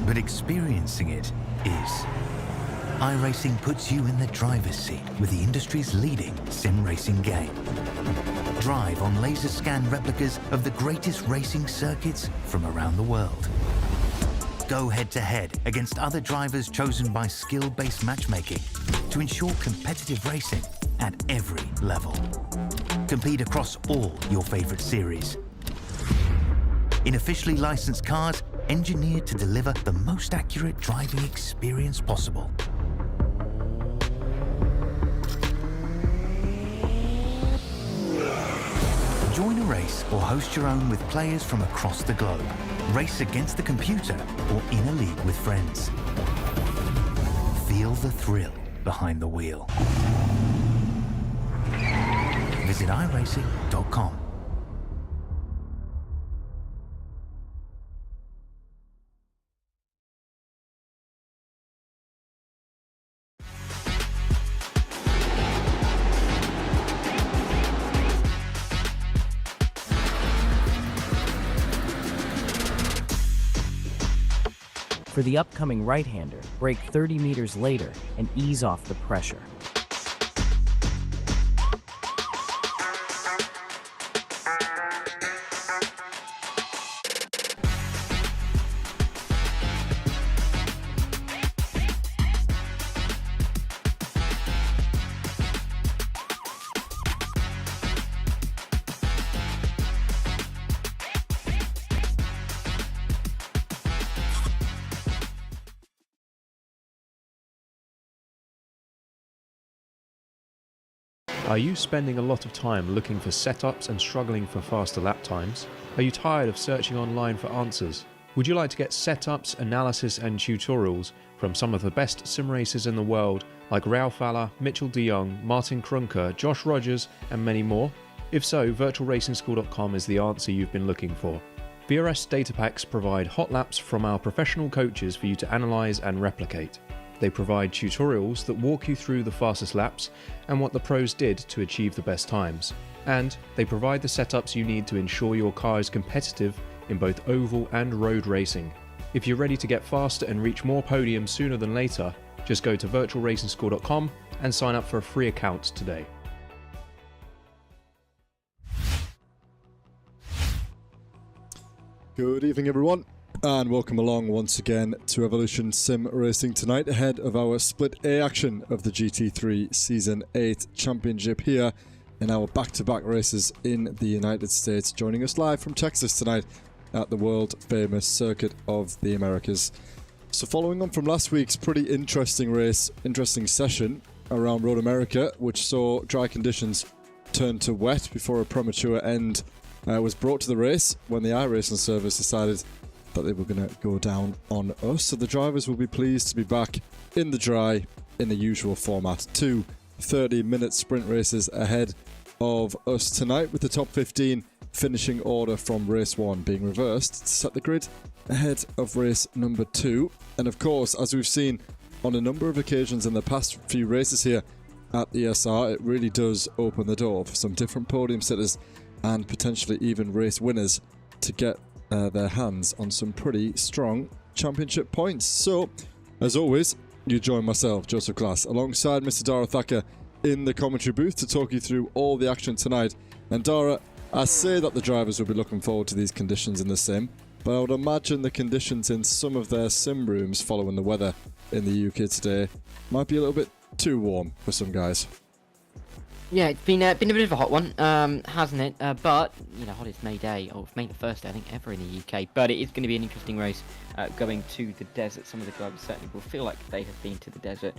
but experiencing it is. iRacing puts you in the driver's seat with the industry's leading sim racing game. Drive on laser scan replicas of the greatest racing circuits from around the world. Go head-to-head against other drivers chosen by skill-based matchmaking to ensure competitive racing at every level. Compete across all your favorite series. In officially licensed cars, engineered to deliver the most accurate driving experience possible. Join a race or host your own with players from across the globe. Race against the computer or in a league with friends. Feel the thrill behind the wheel. Visit iRacing.com. For the upcoming right-hander, brake 30 meters later and ease off the pressure. Are you spending a lot of time looking for setups and struggling for faster lap times? Are you tired of searching online for answers? Would you like to get setups, analysis and tutorials from some of the best sim racers in the world like Ralph Alla, Mitchell de Jong, Martin Krunker, Josh Rogers and many more? If so, virtualracingschool.com is the answer you've been looking for. VRS data packs provide hot laps from our professional coaches for you to analyse and replicate. They provide tutorials that walk you through the fastest laps and what the pros did to achieve the best times. And they provide the setups you need to ensure your car is competitive in both oval and road racing. If you're ready to get faster and reach more podiums sooner than later, just go to virtualracingschool.com and sign up for a free account today. Good evening everyone, and welcome along once again to Evolution Sim Racing tonight ahead of our Split A action of the GT3 Season 8 Championship here in our back-to-back races in the United States. Joining us live from Texas tonight at the world famous Circuit of the Americas. So following on from last week's pretty interesting session around Road America, which saw dry conditions turn to wet before a premature end was brought to the race when the iRacing service decided that they were going to go down on us. So the drivers will be pleased to be back in the dry in the usual format. 2 30-minute sprint races ahead of us tonight, with the top 15 finishing order from race 1 being reversed to set the grid ahead of race number 2. And of course, as we've seen on a number of occasions in the past few races here at ESR, it really does open the door for some different podium sitters and potentially even race winners to get their hands on some pretty strong championship points. So, as always, you join myself, Joseph Glass, alongside Mr. Dara Thacker in the commentary booth to talk you through all the action tonight. And Dara, I say that the drivers will be looking forward to these conditions in the sim, but I would imagine the conditions in some of their sim rooms following the weather in the UK today might be a little bit too warm for some guys. Yeah, it's been a bit of a hot one, hasn't it? But, you know, hottest May Day, or May the 1st, I think, ever in the UK. But it is going to be an interesting race going to the desert. Some of the drivers certainly will feel like they have been to the desert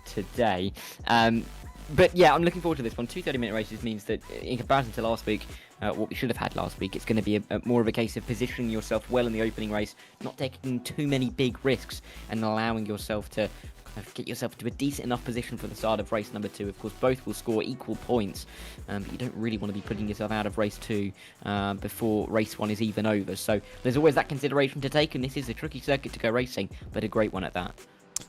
today. But yeah, I'm looking forward to this one. 2 30-minute races means that in comparison to last week, what we should have had last week, it's going to be more of a case of positioning yourself well in the opening race, not taking too many big risks, and allowing yourself to get yourself to a decent enough position for the start of race number 2. Of course, both will score equal points, but you don't really want to be putting yourself out of race 2 before race 1 is even over. So there's always that consideration to take, and this is a tricky circuit to go racing, but a great one at that.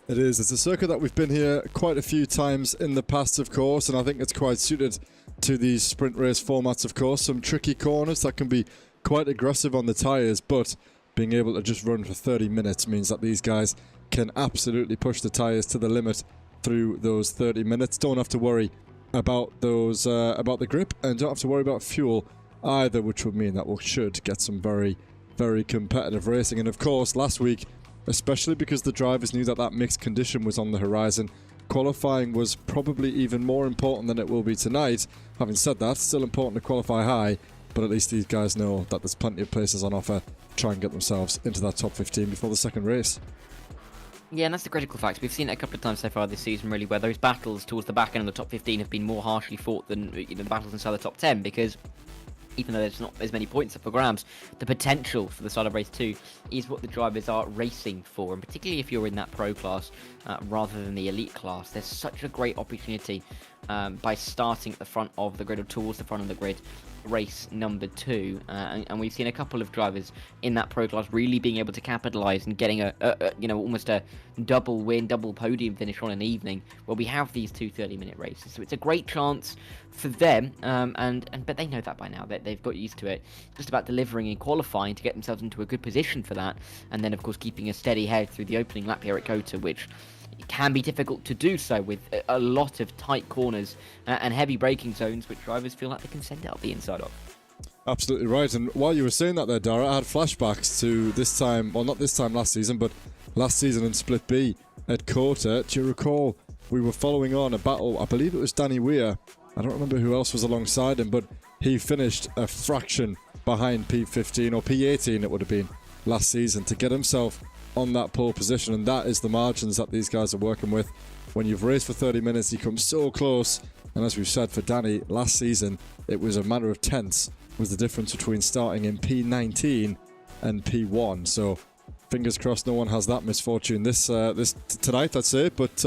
It is. It's a circuit that we've been here quite a few times in the past, of course, and I think it's quite suited to these sprint race formats, of course. Some tricky corners that can be quite aggressive on the tyres, but being able to just run for 30 minutes means that these guys can absolutely push the tyres to the limit through those 30 minutes. Don't have to worry about those about the grip, and don't have to worry about fuel either, which would mean that we should get some very, very competitive racing. And of course, last week, especially because the drivers knew that that mixed condition was on the horizon, qualifying was probably even more important than it will be tonight. Having said that, still important to qualify high, but at least these guys know that there's plenty of places on offer to try and get themselves into that top 15 before the second race. Yeah, and that's the critical fact. We've seen it a couple of times so far this season, really, where those battles towards the back end of the top 15 have been more harshly fought than the battles inside the top 10, because even though there's not as many points up for grabs, the potential for the start of race 2 is what the drivers are racing for, and particularly if you're in that pro class rather than the elite class, there's such a great opportunity by starting at the front of the grid or towards the front of the grid race number 2, and we've seen a couple of drivers in that pro class really being able to capitalize and getting a almost a double win, double podium finish on an evening where we have these 2 30-minute races. So it's a great chance for them, but they know that by now, that they've got used to it. It's just about delivering and qualifying to get themselves into a good position for that, and then of course keeping a steady head through the opening lap here at COTA, which it can be difficult to do so with a lot of tight corners and heavy braking zones, which drivers feel like they can send out the inside of. Absolutely right. And while you were saying that there, Dara, I had flashbacks to this time, well, not this time last season, but last season in Split B at COTA. Do you recall we were following on a battle? I believe it was Danny Weir. I don't remember who else was alongside him, but he finished a fraction behind P15 or P18 it would have been last season to get himself on that pole position, and that is the margins that these guys are working with. When you've raced for 30 minutes, you come so close, and as we've said for Danny, last season it was a matter of tenths was the difference between starting in P19 and P1, so fingers crossed no one has that misfortune this tonight, I'd say, but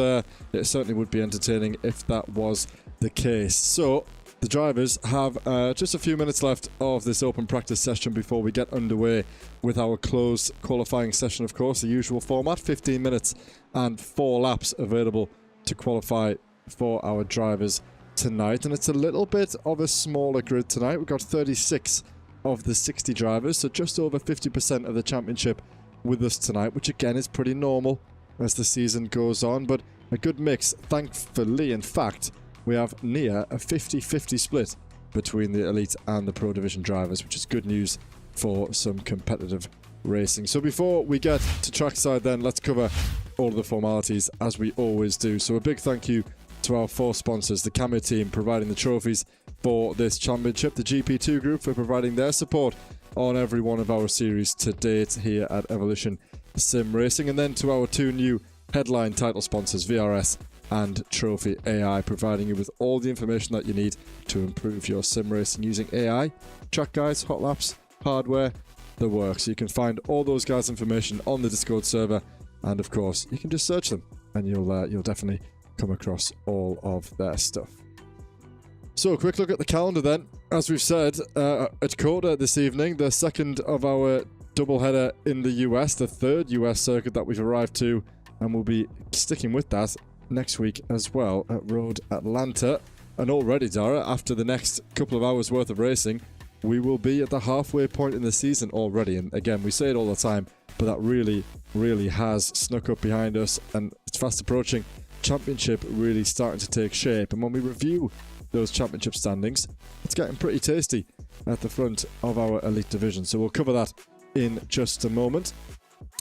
it certainly would be entertaining if that was the case. So the drivers have just a few minutes left of this open practice session before we get underway with our closed qualifying session, of course, the usual format, 15 minutes and 4 laps available to qualify for our drivers tonight. And it's a little bit of a smaller grid tonight. We've got 36 of the 60 drivers, so just over 50% of the championship with us tonight, which again is pretty normal as the season goes on, but a good mix, thankfully. In fact, we have near a 50-50 split between the elite and the pro division drivers, which is good news for some competitive racing. So before we get to trackside then, let's cover all of the formalities as we always do. So a big thank you to our 4 sponsors, the Cameo team providing the trophies for this championship, the GP2 group for providing their support on every one of our series to date here at Evolution Sim Racing, and then to our 2 new headline title sponsors, VRS and Trophy AI, providing you with all the information that you need to improve your sim racing using AI, track guides, hot laps, hardware, the works. So you can find all those guys' information on the Discord server, and of course you can just search them and you'll definitely come across all of their stuff. So a quick look at the calendar then. As we've said, at COTA this evening, the second of our doubleheader in the US, the third US circuit that we've arrived to, and we'll be sticking with that next week as well at Road Atlanta. And already, Dara, after the next couple of hours worth of racing, we will be at the halfway point in the season already. And again, we say it all the time, but that really has snuck up behind us, and it's fast approaching. Championship really starting to take shape, and when we review those championship standings, it's getting pretty tasty at the front of our elite division. So we'll cover that in just a moment.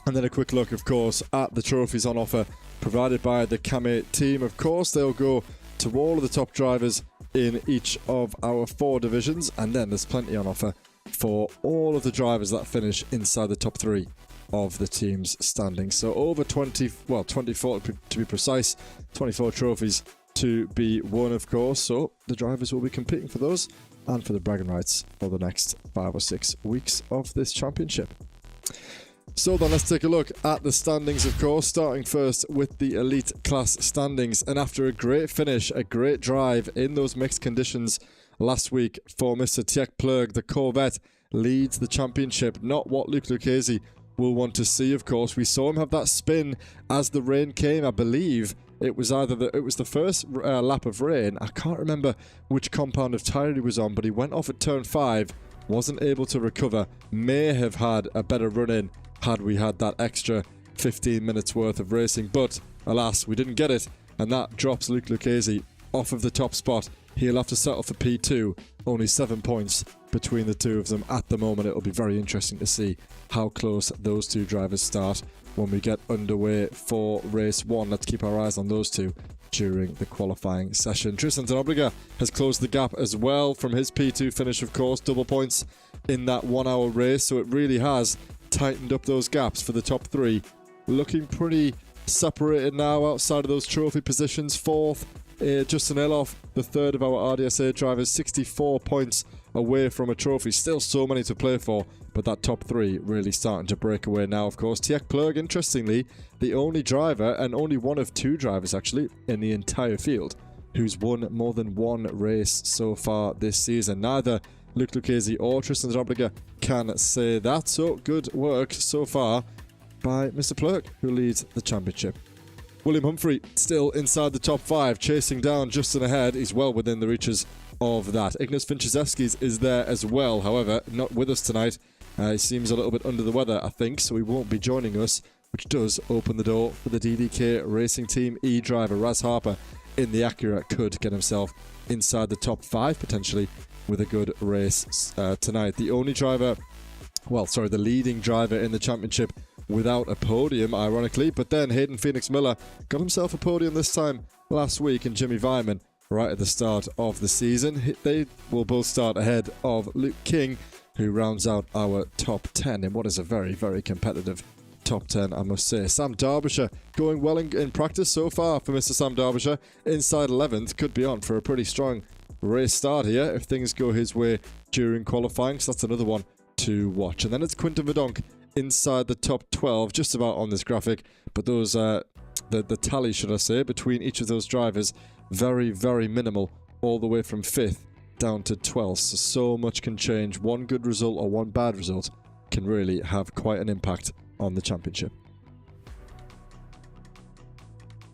And then a quick look, of course, at the trophies on offer provided by the Cameo team. Of course, they'll go to all of the top drivers in each of our 4 divisions, and then there's plenty on offer for all of the drivers that finish inside the top 3 of the team's standings. So over 24 to be precise, 24 trophies to be won, of course. So the drivers will be competing for those and for the bragging rights for the next 5 or 6 weeks of this championship. So then let's take a look at the standings, of course, starting first with the elite class standings. And after a great finish, a great drive in those mixed conditions last week for Mr. Tjek Plug, the Corvette leads the championship. Not what Luke Lucchese will want to see, of course. We saw him have that spin as the rain came. I believe it was the first lap of rain. I can't remember which compound of tyre he was on, but he went off at turn 5, wasn't able to recover, may have had a better run in had we had that extra 15 minutes worth of racing. But alas, we didn't get it, and that drops Luke Lucchese off of the top spot. He'll have to settle for P2, only 7 points between the two of them at the moment. It'll be very interesting to see how close those two drivers start when we get underway for race 1. Let's keep our eyes on those two during the qualifying session. Tristan Obriga has closed the gap as well from his P2 finish, of course, double points in that 1 hour race, so it really has tightened up those gaps for the top 3. Looking pretty separated now outside of those trophy positions. 4th, Justin Eloff, the 3rd of our RDSA drivers, 64 points away from a trophy. Still so many to play for, but that top 3 really starting to break away now, of course. Tjek Plug, interestingly, the only driver, and only one of 2 drivers actually, in the entire field, who's won more than 1 race so far this season. Neither Luke Lucchese or Tristan Obriga can say that, so good work so far by Mr. Plurk, who leads the championship. William Humphrey still inside the top 5, chasing down Justin ahead. He's well within the reaches of that. Ignas Vinchizevskis is there as well, however, not with us tonight. He seems a little bit under the weather, I think, so he won't be joining us, which does open the door for the DDK Racing Team E driver. Raz Harper in the Acura could get himself inside the top 5 potentially with a good race tonight. The leading driver in the championship without a podium, ironically, but then Hayden Phoenix Miller got himself a podium this time last week, and Jimmy Vyman right at the start of the season. They will both start ahead of Luke King, who rounds out our top 10 in what is a very, very competitive top 10, I must say. Sam Derbyshire going well in practice so far for Mr. Sam Derbyshire. Inside 11th, could be on for a pretty strong race start here if things go his way during qualifying, so that's another one to watch. And then it's Quinton Verdonk inside the top 12, just about on this graphic, but those the tally, should I say, between each of those drivers, very, very minimal, all the way from 5th down to 12th. So much can change. One good result or one bad result can really have quite an impact on the championship.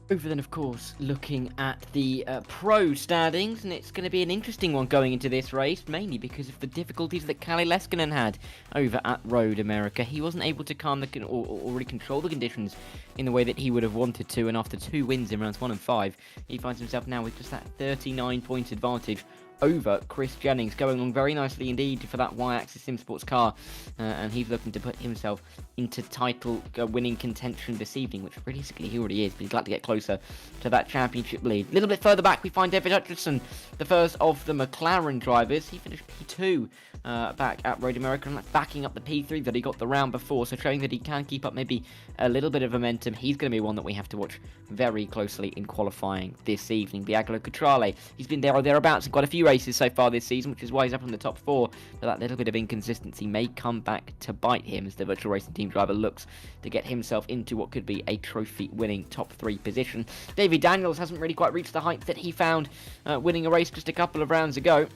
Over then, of course, looking at the pro standings, and it's going to be an interesting one going into this race, mainly because of the difficulties that Kalle Leskinen had over at Road America. He wasn't able to calm or really control the conditions in the way that he would have wanted to, and after 2 wins in rounds 1 and 5, he finds himself now with just that 39-point advantage over Chris Jennings, going along very nicely indeed for that Y-Axis Sim Sports car, and he's looking to put himself into title winning contention this evening, which realistically he already is, but he's glad to get closer to that championship lead. A little bit further back we find David Hutchinson, the first of the McLaren drivers. He finished P2 back at Road America, and that's backing up the P3 that he got the round before, so showing that he can keep up maybe a little bit of momentum. He's going to be one that we have to watch very closely in qualifying this evening. Biagalo Cutrale, he's been there or thereabouts in quite a few races so far this season, which is why he's up in the top 4, but that little bit of inconsistency may come back to bite him as the Virtual Racing Team driver looks to get himself into what could be a trophy winning top 3 position. Davy Daniels hasn't really quite reached the heights that he found winning a race just a couple of rounds ago.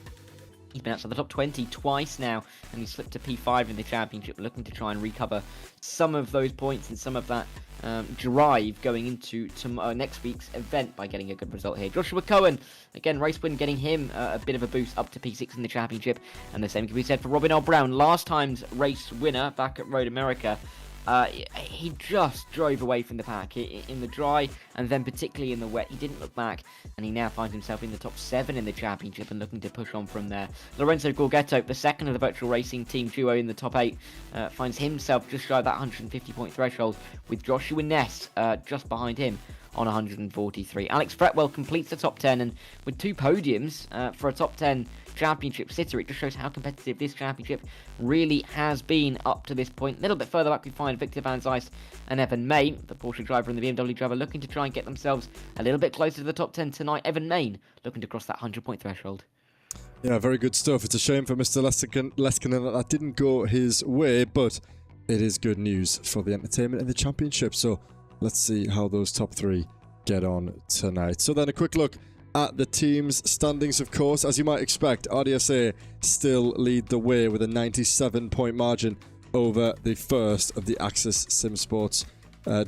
He's been outside the top 20 twice now, and he's slipped to P5 in the championship, looking to try and recover some of those points and some of that drive going into next week's event by getting a good result here. Joshua Cohen, again, race win, getting him a bit of a boost up to P6 in the championship, and the same can be said for Robin L. Brown, last time's race winner back at Road America. He just drove away from the pack in the dry, and then particularly in the wet. He didn't look back, and he now finds himself in the top 7 in the championship and looking to push on from there. Lorenzo Gorgetto, the second of the Virtual Racing Team duo in the top 8, finds himself just shy of that 150-point threshold, with Joshua Ness just behind him on 143. Alex Fretwell completes the top 10, and with 2 podiums for a top 10 championship sitter, it just shows how competitive this championship really has been up to this point. A little bit further back we find Victor Van Zeist and Evan May, the Porsche driver and the BMW driver, looking to try and get themselves a little bit closer to the top 10 tonight. Evan Main looking to cross that 100-point threshold. Yeah, very good stuff. It's a shame for Mr. Leskinen that didn't go his way, but it is good news for the entertainment in the championship. So let's see how those top 3 get on tonight. So then a quick look at the team's standings, of course. As you might expect, RDSA still lead the way with a 97-point margin over the first of the Axis Sim Sports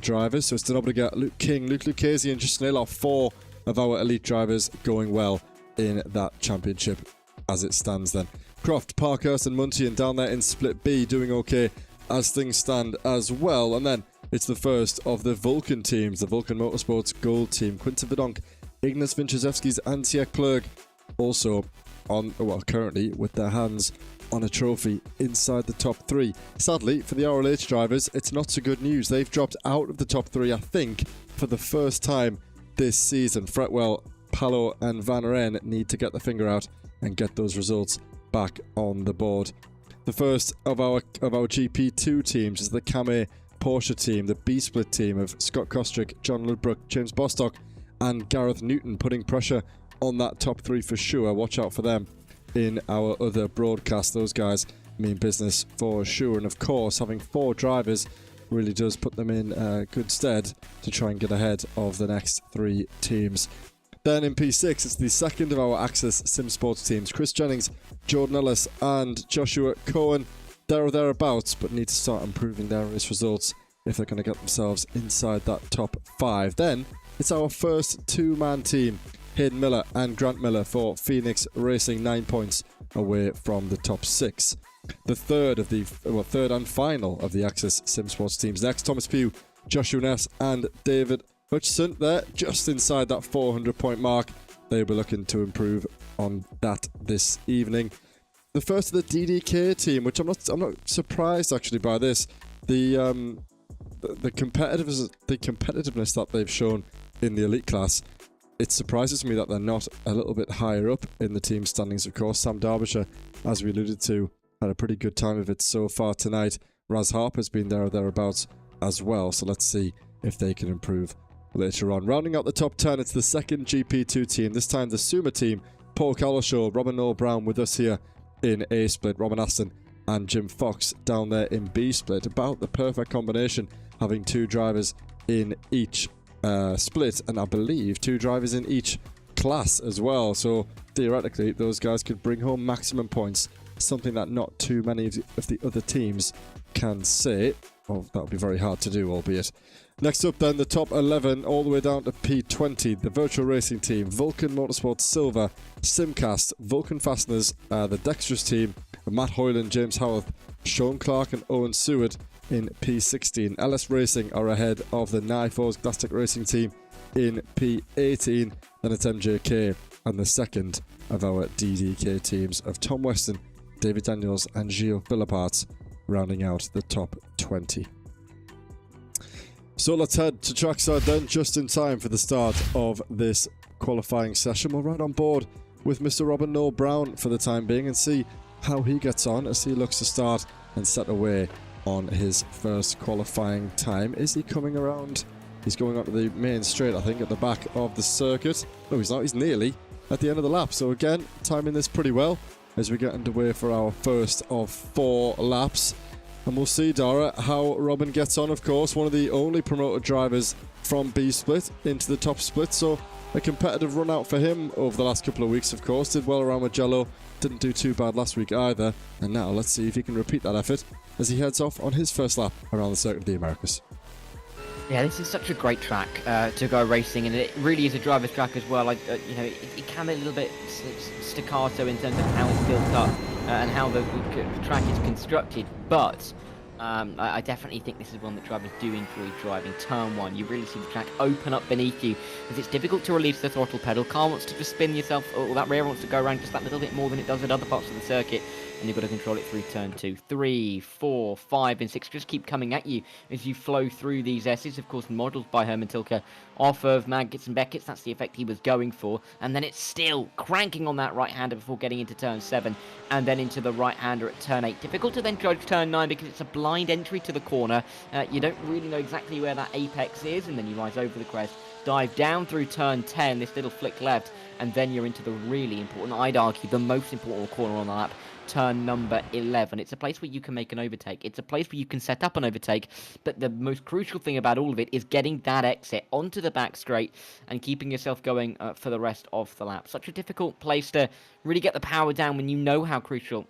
drivers. So it's Denobriga, Luke King, Luke Lucchese and Justin Eloff, 4 of our elite drivers going well in that championship as it stands then. Croft, Parkhurst and Muntian down there in Split B doing okay as things stand as well. And then it's the first of the Vulcan teams, the Vulcan Motorsports Gold team. Quinton Verdonk, Ignas Vincezewski's Antje Klerk also on, well, currently with their hands on a trophy inside the top 3. Sadly, for the RLH drivers, it's not so good news. They've dropped out of the top 3, I think, for the first time this season. Fretwell, Palo and Van Ren need to get the finger out and get those results back on the board. The first of our GP2 teams is the Kameh Porsche team, the B-split team of Scott Kostrick, John Ludbrook, James Bostock and Gareth Newton, putting pressure on that top 3 for sure. Watch out for them in our other broadcast. Those guys mean business for sure, and of course having 4 drivers really does put them in good stead to try and get ahead of the next 3 teams. Then in P6, it's the second of our Access Sim Sports teams. Chris Jennings, Jordan Ellis and Joshua Cohen. They're thereabouts, but need to start improving their race results if they're going to get themselves inside that top 5. Then it's our first 2-man team, Hayden Miller and Grant Miller for Phoenix Racing, 9 points away from the top 6. The third and final of the Access Sim Sports teams next. Thomas Pugh, Joshua Ness and David Hutchison. They're just inside that 400-point mark. They'll be looking to improve on that this evening. The first of the DDK team, which I'm not surprised actually by this. The competitiveness that they've shown in the elite class. It surprises me that they're not a little bit higher up in the team standings, of course. Sam Derbyshire, as we alluded to, had a pretty good time of it so far tonight. Raz Harper's been there or thereabouts as well, so let's see if they can improve later on. Rounding out the top 10, it's the second GP2 team, this time the Suma team. Paul Cowlishaw, Robin Noel Brown with us here in A split, Robin Aston and Jim Fox down there in B split. About the perfect combination, having 2 drivers in each split, and I believe 2 drivers in each class as well. So theoretically, those guys could bring home maximum points, something that not too many of the other teams can say. Well, that would be very hard to do, albeit. Next up then, the top 11 all the way down to P20, the virtual racing team, Vulcan Motorsports Silver, Simcast, Vulcan Fasteners, the Dexterous team, Matt Hoyland, James Howarth, Sean Clark and Owen Seward in P16. LS Racing are ahead of the Nifos Glastic Racing team in P18. Then it's MJK and the second of our DDK teams of Tom Weston, David Daniels and Gilles Philipparts rounding out the top 20. So let's head to trackside then, just in time for the start of this qualifying session. We're right on board with Mr. Robin Noel Brown for the time being and see how he gets on as he looks to start and set away on his first qualifying time. Is he coming around? He's going onto the main straight, I think, at the back of the circuit. No, he's not. He's nearly at the end of the lap. So again, timing this pretty well as we get underway for our first of 4 laps. And we'll see, Dara, how Robin gets on, of course. One of the only promoted drivers from B-split into the top split. So a competitive run out for him over the last couple of weeks, of course. Did well around Mugello. Didn't do too bad last week either. And now let's see if he can repeat that effort as he heads off on his first lap around the Circuit of the Americas. Yeah, this is such a great track to go racing, and it really is a driver's track as well. It can be a little bit staccato in terms of how it's built up and how the track is constructed, but I definitely think this is one that drivers do enjoy driving. Turn 1, you really see the track open up beneath you, as it's difficult to release the throttle pedal. Car wants to just spin yourself, or that rear wants to go around just that little bit more than it does at other parts of the circuit, and you've got to control it through turn 2, 3, 4, 5 and 6 just keep coming at you as you flow through these S's, of course modelled by Herman Tilke off of Maggots and Beckett's. That's the effect he was going for, and then it's still cranking on that right-hander before getting into turn 7 and then into the right-hander at turn 8. Difficult to then judge turn 9 because it's a blind entry to the corner. You don't really know exactly where that apex is, and then you rise over the crest, dive down through turn 10, this little flick left, and then you're into the really important, I'd argue the most important corner on the lap, turn number 11. It's a place where you can make an overtake. It's a place where you can set up an overtake, but the most crucial thing about all of it is getting that exit onto the back straight and keeping yourself going for the rest of the lap. Such a difficult place to really get the power down when you know how crucial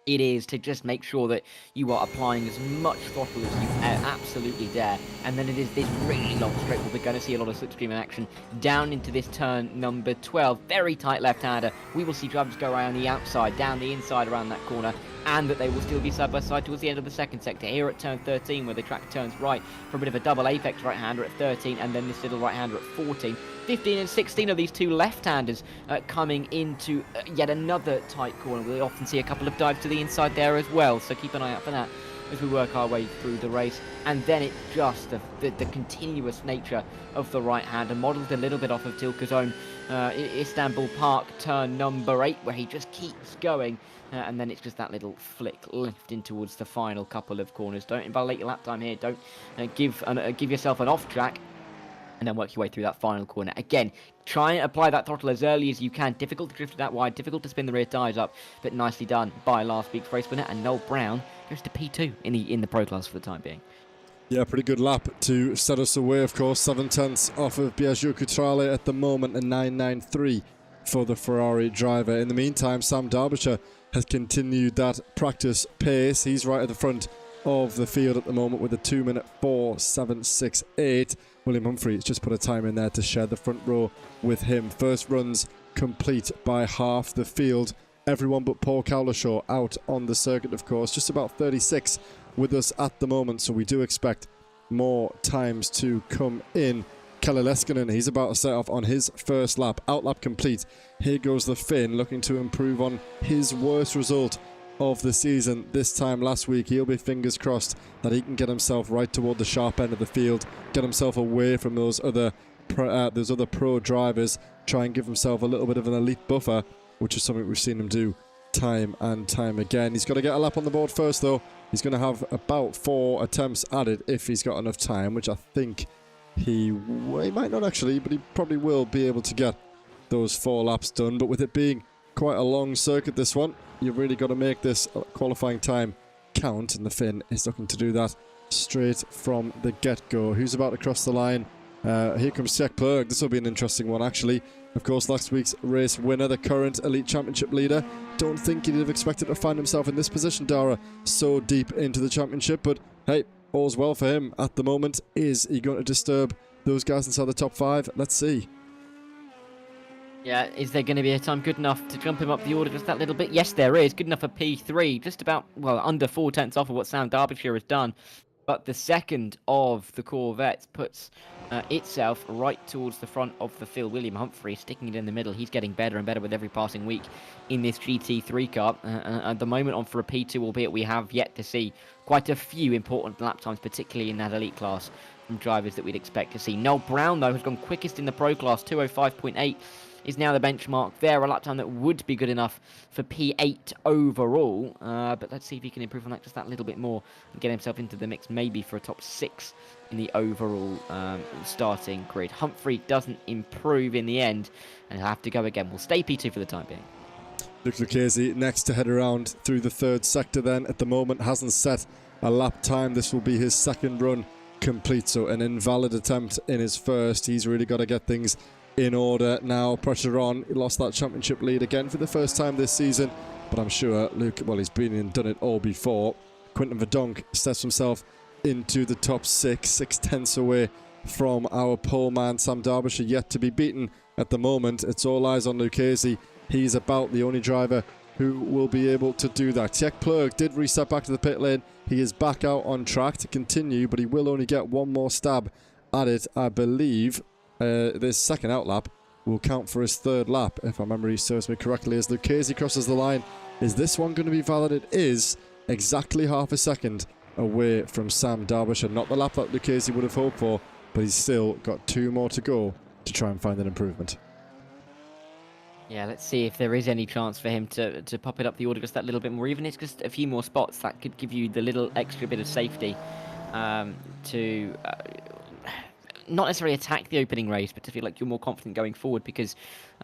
it is to just make sure that you are applying as much throttle as you absolutely dare. And then it is this really long straight where we're going to see a lot of slipstream in action down into this turn number 12. Very tight left-hander. We will see drivers go around the outside, down the inside around that corner, and that they will still be side by side towards the end of the second sector. Here at turn 13, where the track turns right for a bit of a double apex right-hander at 13, and then this little right-hander at 14. 15 and 16 of these two left-handers coming into yet another tight corner. We often see a couple of dives to the inside there as well, so keep an eye out for that as we work our way through the race. And then it just, the continuous nature of the right-hander, modelled a little bit off of Tilke's own Istanbul Park turn number 8, where he just keeps going. And then it's just that little flick left in towards the final couple of corners. Don't invalidate your lap time here. Don't give yourself an off track, and then work your way through that final corner. Again, try and apply that throttle as early as you can. Difficult to drift it that wide, difficult to spin the rear tyres up, but nicely done by last week's race winner. And Noel Brown goes to P2 in the Pro Class for the time being. Yeah, pretty good lap to set us away, of course. 7/10 off of Biagio Cutrale at the moment, and 9.93 for the Ferrari driver. In the meantime, Sam Derbyshire has continued that practice pace. He's right at the front of the field at the moment with a 2-minute 4.768. William Humphrey has just put a time in there to share the front row with him. First runs complete by half the field. Everyone but Paul Cowlishaw out on the circuit, of course. Just about 36 with us at the moment, so we do expect more times to come in. Kalle Leskinen, he's about to set off on his first lap. Outlap complete. Here goes the Finn, looking to improve on his worst result of the season this time last week. He'll be fingers crossed that he can get himself right toward the sharp end of the field, get himself away from those other pro drivers, try and give himself a little bit of an elite buffer, which is something we've seen him do time and time again. He's got to get a lap on the board first, though. He's going to have about 4 attempts added if he's got enough time, which I think he might not actually, but he probably will be able to get those 4 laps done. But with it being quite a long circuit, this one, you've really got to make this qualifying time count, and the Finn is looking to do that straight from the get-go. Who's about to cross the line? Here comes Jack Plurg. This will be an interesting one, actually. Of course, last week's race winner, the current Elite Championship leader. Don't think he'd have expected to find himself in this position, Dara, so deep into the championship, but hey, all's well for him at the moment. Is he going to disturb those guys inside the top 5? Let's see. Yeah, is there going to be a time good enough to jump him up the order just that little bit? Yes, there is. Good enough for P3. Just about, well, under 4/10 off of what Sam Derbyshire has done. But the second of the Corvettes puts itself right towards the front of the field. William Humphrey sticking it in the middle. He's getting better and better with every passing week in this GT3 car. At the moment on for a P2, albeit we have yet to see quite a few important lap times, particularly in that elite class, from drivers that we'd expect to see. Noel Brown, though, has gone quickest in the Pro Class, 2:05.8. Is now the benchmark there, a lap time that would be good enough for P8 overall. But let's see if he can improve on that just that little bit more and get himself into the mix, maybe for a top 6 in the overall starting grid. Humphrey doesn't improve in the end, and he'll have to go again. We'll stay P2 for the time being. Luke Lucchese next to head around through the third sector then. At the moment, hasn't set a lap time. This will be his second run complete, so an invalid attempt in his first. He's really got to get things in order now. Pressure on. He lost that championship lead again for the first time this season, but I'm sure Luke, well, he's been and done it all before. Quinton Verdonk steps himself into the top 6/10 away from our pole man Sam Derbyshire, yet to be beaten at the moment. It's all eyes on Lucchese. He's about the only driver who will be able to do that. Tjek Plurg did reset back to the pit lane. He is back out on track to continue, but he will only get one more stab at it, I believe. This second outlap will count for his third lap, if my memory serves me correctly, as Lucchese crosses the line. Is this one going to be valid? It is exactly half a second away from Sam Derbyshire. Not the lap that Lucchese would have hoped for, but he's still got 2 more to go to try and find an improvement. Yeah, let's see if there is any chance for him to pop it up the order just that little bit more. Even if it's just a few more spots, that could give you the little extra bit of safety to not necessarily attack the opening race, but to feel like you're more confident going forward, because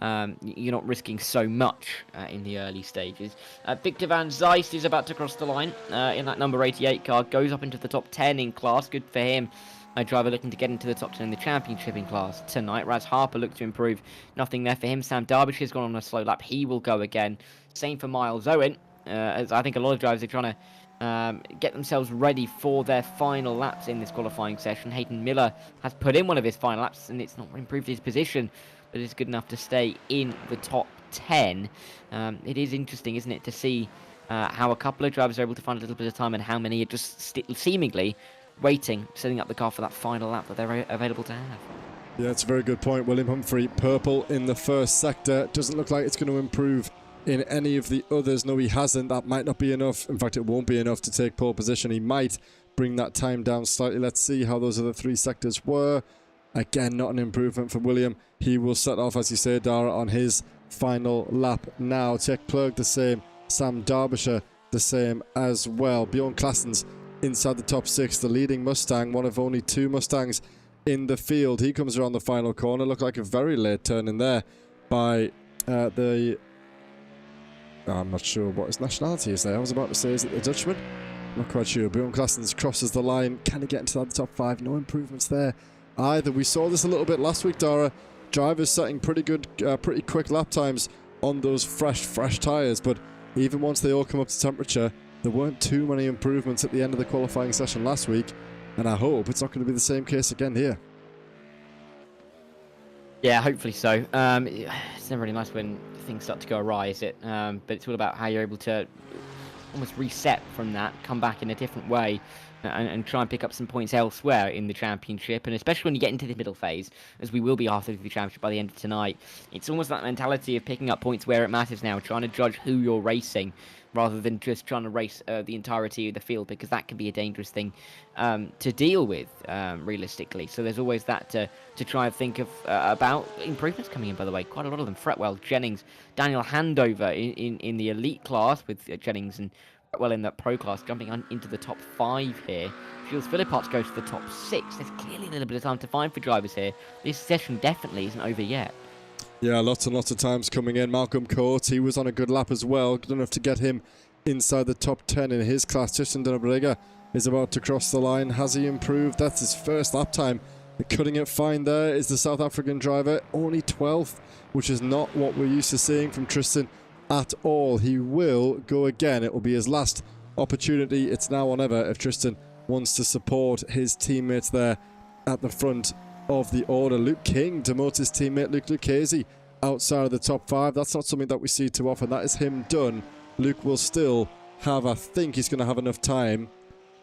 you're not risking so much in the early stages. Victor van Zeist is about to cross the line in that number 88 car, goes up into the top 10 in class. Good for him. A driver looking to get into the top 10 in the championship in class tonight. Raz Harper looked to improve. Nothing there for him. Sam Derbyshire's gone on a slow lap. He will go again. Same for Miles Owen. As I think a lot of drivers are trying to get themselves ready for their final laps in this qualifying session. Hayden Miller has put in one of his final laps, and it's not improved his position, but it's good enough to stay in the top 10. It is interesting, isn't it, to see how a couple of drivers are able to find a little bit of time and how many are just seemingly waiting, setting up the car for that final lap that they're available to have. Yeah, it's a very good point. William Humphrey, purple in the first sector. Doesn't look like it's going to improve in any of the others. No, he hasn't. That might not be enough. In fact, it won't be enough to take pole position. He might bring that time down slightly. Let's see how those other 3 sectors were. Again, not an improvement for William. He will set off, as you say, Dara, on his final lap now. Tech Plug the same. Sam Derbyshire the same as well. Bjorn Claessens inside the top 6. The leading Mustang, one of only 2 Mustangs in the field. He comes around the final corner. Looked like a very late turn in there by I'm not sure what his nationality is there. I was about to say, is it the Dutchman? Not quite sure. Bjorn Claessens crosses the line. Can he get into that top 5? No improvements there either. We saw this a little bit last week, Dara. Drivers setting pretty quick lap times on those fresh tyres, but even once they all come up to temperature, there weren't too many improvements at the end of the qualifying session last week, and I hope it's not going to be the same case again here. Yeah, hopefully so. It's never really nice when things start to go awry, is it? But it's all about how you're able to almost reset from that, come back in a different way, and try and pick up some points elsewhere in the championship. And especially when you get into the middle phase, as we will be after the championship by the end of tonight, it's almost that mentality of picking up points where it matters now, trying to judge who you're racing, rather than just trying to race the entirety of the field, because that can be a dangerous thing to deal with, realistically. So there's always that to try and think of about improvements coming in, by the way. Quite a lot of them. Fretwell, Jennings, Daniel Handover in the elite class with Jennings, and Fretwell in the pro class jumping into the top 5 here. Jules Philippots goes to the top 6. There's clearly a little bit of time to find for drivers here. This session definitely isn't over yet. Yeah, lots and lots of times coming in. Malcolm Coates, he was on a good lap as well. Good enough to get him inside the top 10 in his class. Tristan de Nobrega is about to cross the line. Has he improved? That's his first lap time. Cutting it fine there is the South African driver. Only 12th, which is not what we're used to seeing from Tristan at all. He will go again. It will be his last opportunity. It's now or never if Tristan wants to support his teammates there at the front of the order. Luke King demotes his teammate Luke Lucchese outside of the top 5. That's not something that we see too often. That is him done. Luke will still have, I think he's going to have enough time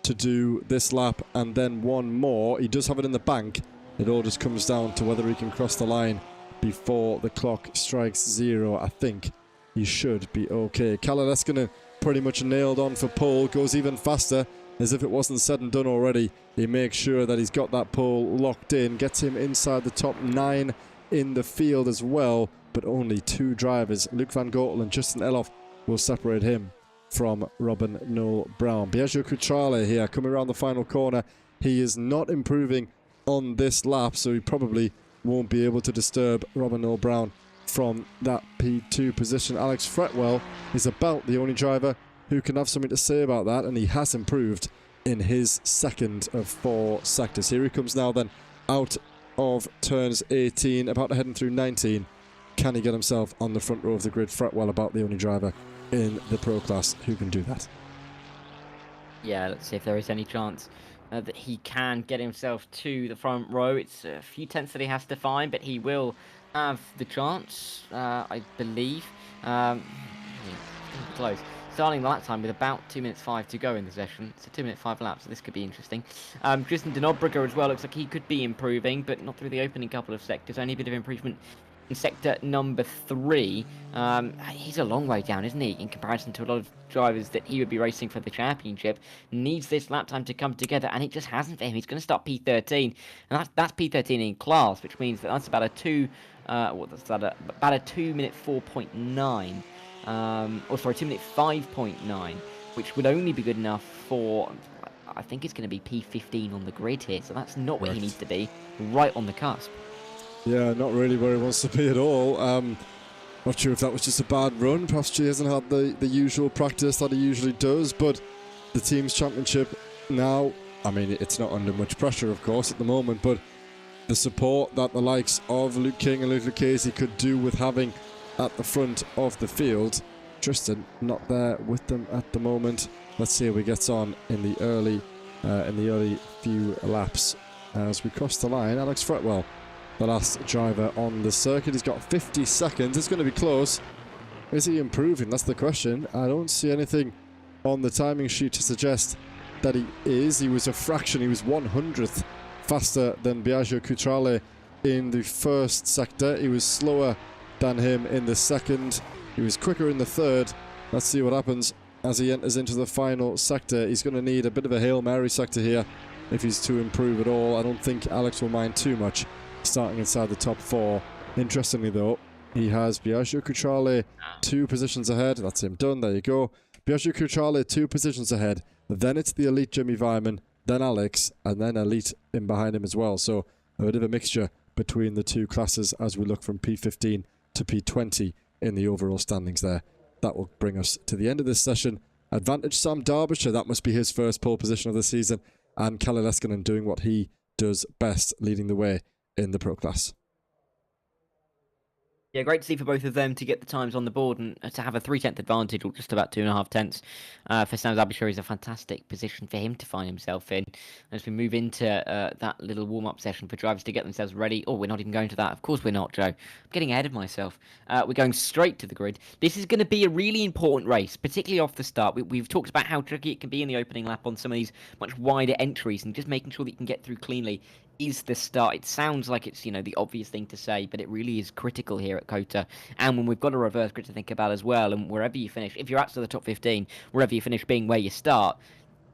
to do this lap and then one more. He does have it in the bank. It all just comes down to whether he can cross the line before the clock strikes 0. I think he should be okay. Kaladeskinen going to pretty much nailed on for pole. Goes even faster, as if it wasn't said and done already. He makes sure that he's got that pole locked in, gets him inside the top 9 in the field as well, but only 2 drivers, Luke van Gortel and Justin Eloff, will separate him from Robin Noel Brown. Biagio Cutrale here, coming around the final corner. He is not improving on this lap, so he probably won't be able to disturb Robin Noel Brown from that P2 position. Alex Fretwell is about the only driver who can have something to say about that, and he has improved in his second of 4 sectors. Here he comes now then out of turns 18, about to heading through 19. Can he get himself on the front row of the grid? Fretwell about the only driver in the pro class who can do that. Yeah, let's see if there is any chance that he can get himself to the front row. It's a few tenths that he has to find, but he will have the chance, I believe. Close. Starting the lap time with about 2 minutes 5 to go in the session. It's a 2 minute 5 laps, so this could be interesting. Tristan de Nobrega as well looks like he could be improving, but not through the opening couple of sectors. Only a bit of improvement in sector number 3. He's a long way down, isn't he, in comparison to a lot of drivers that he would be racing for the championship. Needs this lap time to come together, and it just hasn't for him. He's going to start P13, and that's P13 in class, which means that that's about a 2 minute 4.9. 2 minute 5.9, which would only be good enough for, I think it's going to be P15 on the grid here, so that's not where he needs to be, right on the cusp. Yeah, not really where he wants to be at all. Not sure if that was just a bad run. Perhaps he hasn't had the usual practice that he usually does, but the team's championship now, I mean, it's not under much pressure, of course, at the moment, but the support that the likes of Luke King and Luke Lucchese could do with having at the front of the field, Tristan not there with them at the moment. Let's see how he gets on in the early few laps as we cross the line. Alex Fretwell, the last driver on the circuit, he's got 50 seconds. It's going to be close. Is he improving? That's the question. I don't see anything on the timing sheet to suggest that he is. He was a fraction, he was 100th faster than Biagio Cutrale in the first sector. He was slower than him in the second. He was quicker in the third. Let's see what happens as he enters into the final sector. He's going to need a bit of a Hail Mary sector here if he's to improve at all. I don't think Alex will mind too much starting inside the top 4. Interestingly though, he has Biagio Cutrale 2 positions ahead. That's him done. There you go. Biagio Cutrale 2 positions ahead. Then it's the elite Jimmy Vyman, then Alex, and then elite in behind him as well. So a bit of a mixture between the two classes as we look from P15 to P20 in the overall standings there. That will bring us to the end of this session. Advantage Sam Derbyshire, that must be his first pole position of the season. And Kalle Leskinen doing what he does best, leading the way in the pro class. Yeah, great to see for both of them to get the times on the board and to have a 3/10 advantage, or just about 2.5 tenths for Sam Derbyshire is a fantastic position for him to find himself in. As we move into that little warm-up session for drivers to get themselves ready. Oh, we're not even going to that. Of course we're not, Joe. I'm getting ahead of myself. We're going straight to the grid. This is going to be a really important race, particularly off the start. We've talked about how tricky it can be in the opening lap on some of these much wider entries, and just making sure that you can get through cleanly is the start. It sounds like it's, you know, the obvious thing to say, but it really is critical here at COTA. And when we've got a reverse grid to think about as well, and wherever you finish, if you're out to the top 15, wherever you finish being where you start,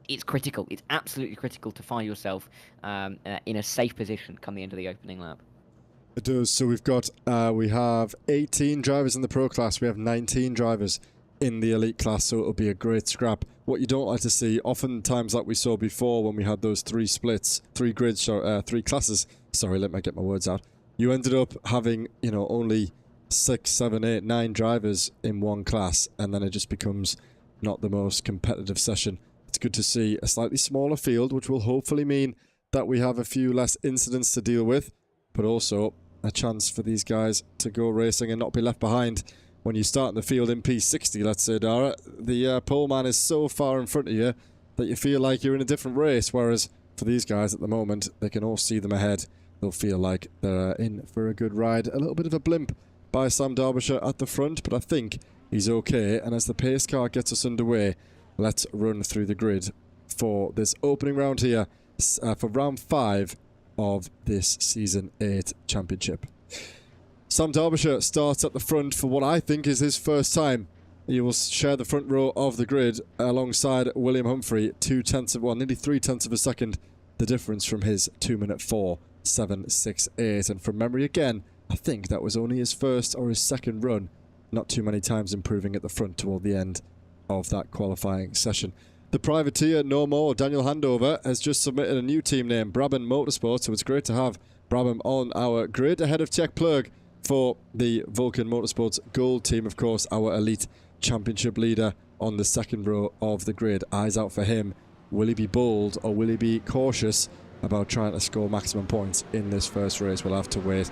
it's critical. It's absolutely critical to find yourself in a safe position come the end of the opening lap. It does. So we've got, we have 18 drivers in the pro class. We have 19 drivers in the elite class, so it'll be a great scrap. What you don't like to see, oftentimes like we saw before when we had those 3 splits, 3 grids, 3 classes, sorry, let me get my words out, you ended up having, you know, only 6, 7, 8, 9 drivers in one class, and then it just becomes not the most competitive session. It's good to see a slightly smaller field, which will hopefully mean that we have a few less incidents to deal with, but also a chance for these guys to go racing and not be left behind. When you start in the field in P60, let's say, Dara, the pole man is so far in front of you that you feel like you're in a different race, whereas for these guys at the moment, they can all see them ahead. They'll feel like they're in for a good ride. A little bit of a blimp by Sam Derbyshire at the front, but I think he's okay. And as the pace car gets us underway, let's run through the grid for this opening round here, for round 5 of this Season 8 Championship. Sam Derbyshire starts at the front for what I think is his first time. He will share the front row of the grid alongside William Humphrey, nearly 3/10 of a second, the difference from his 2-minute 4.768. And from memory again, I think that was only his first or his second run, not too many times improving at the front toward the end of that qualifying session. The privateer no more, Daniel Handover, has just submitted a new team name, Brabham Motorsport, so it's great to have Brabham on our grid ahead of Tech Plug for the Vulcan Motorsports Gold team. Of course, our elite championship leader on the second row of the grid. Eyes out for him. Will he be bold or will he be cautious about trying to score maximum points in this first race? We'll have to wait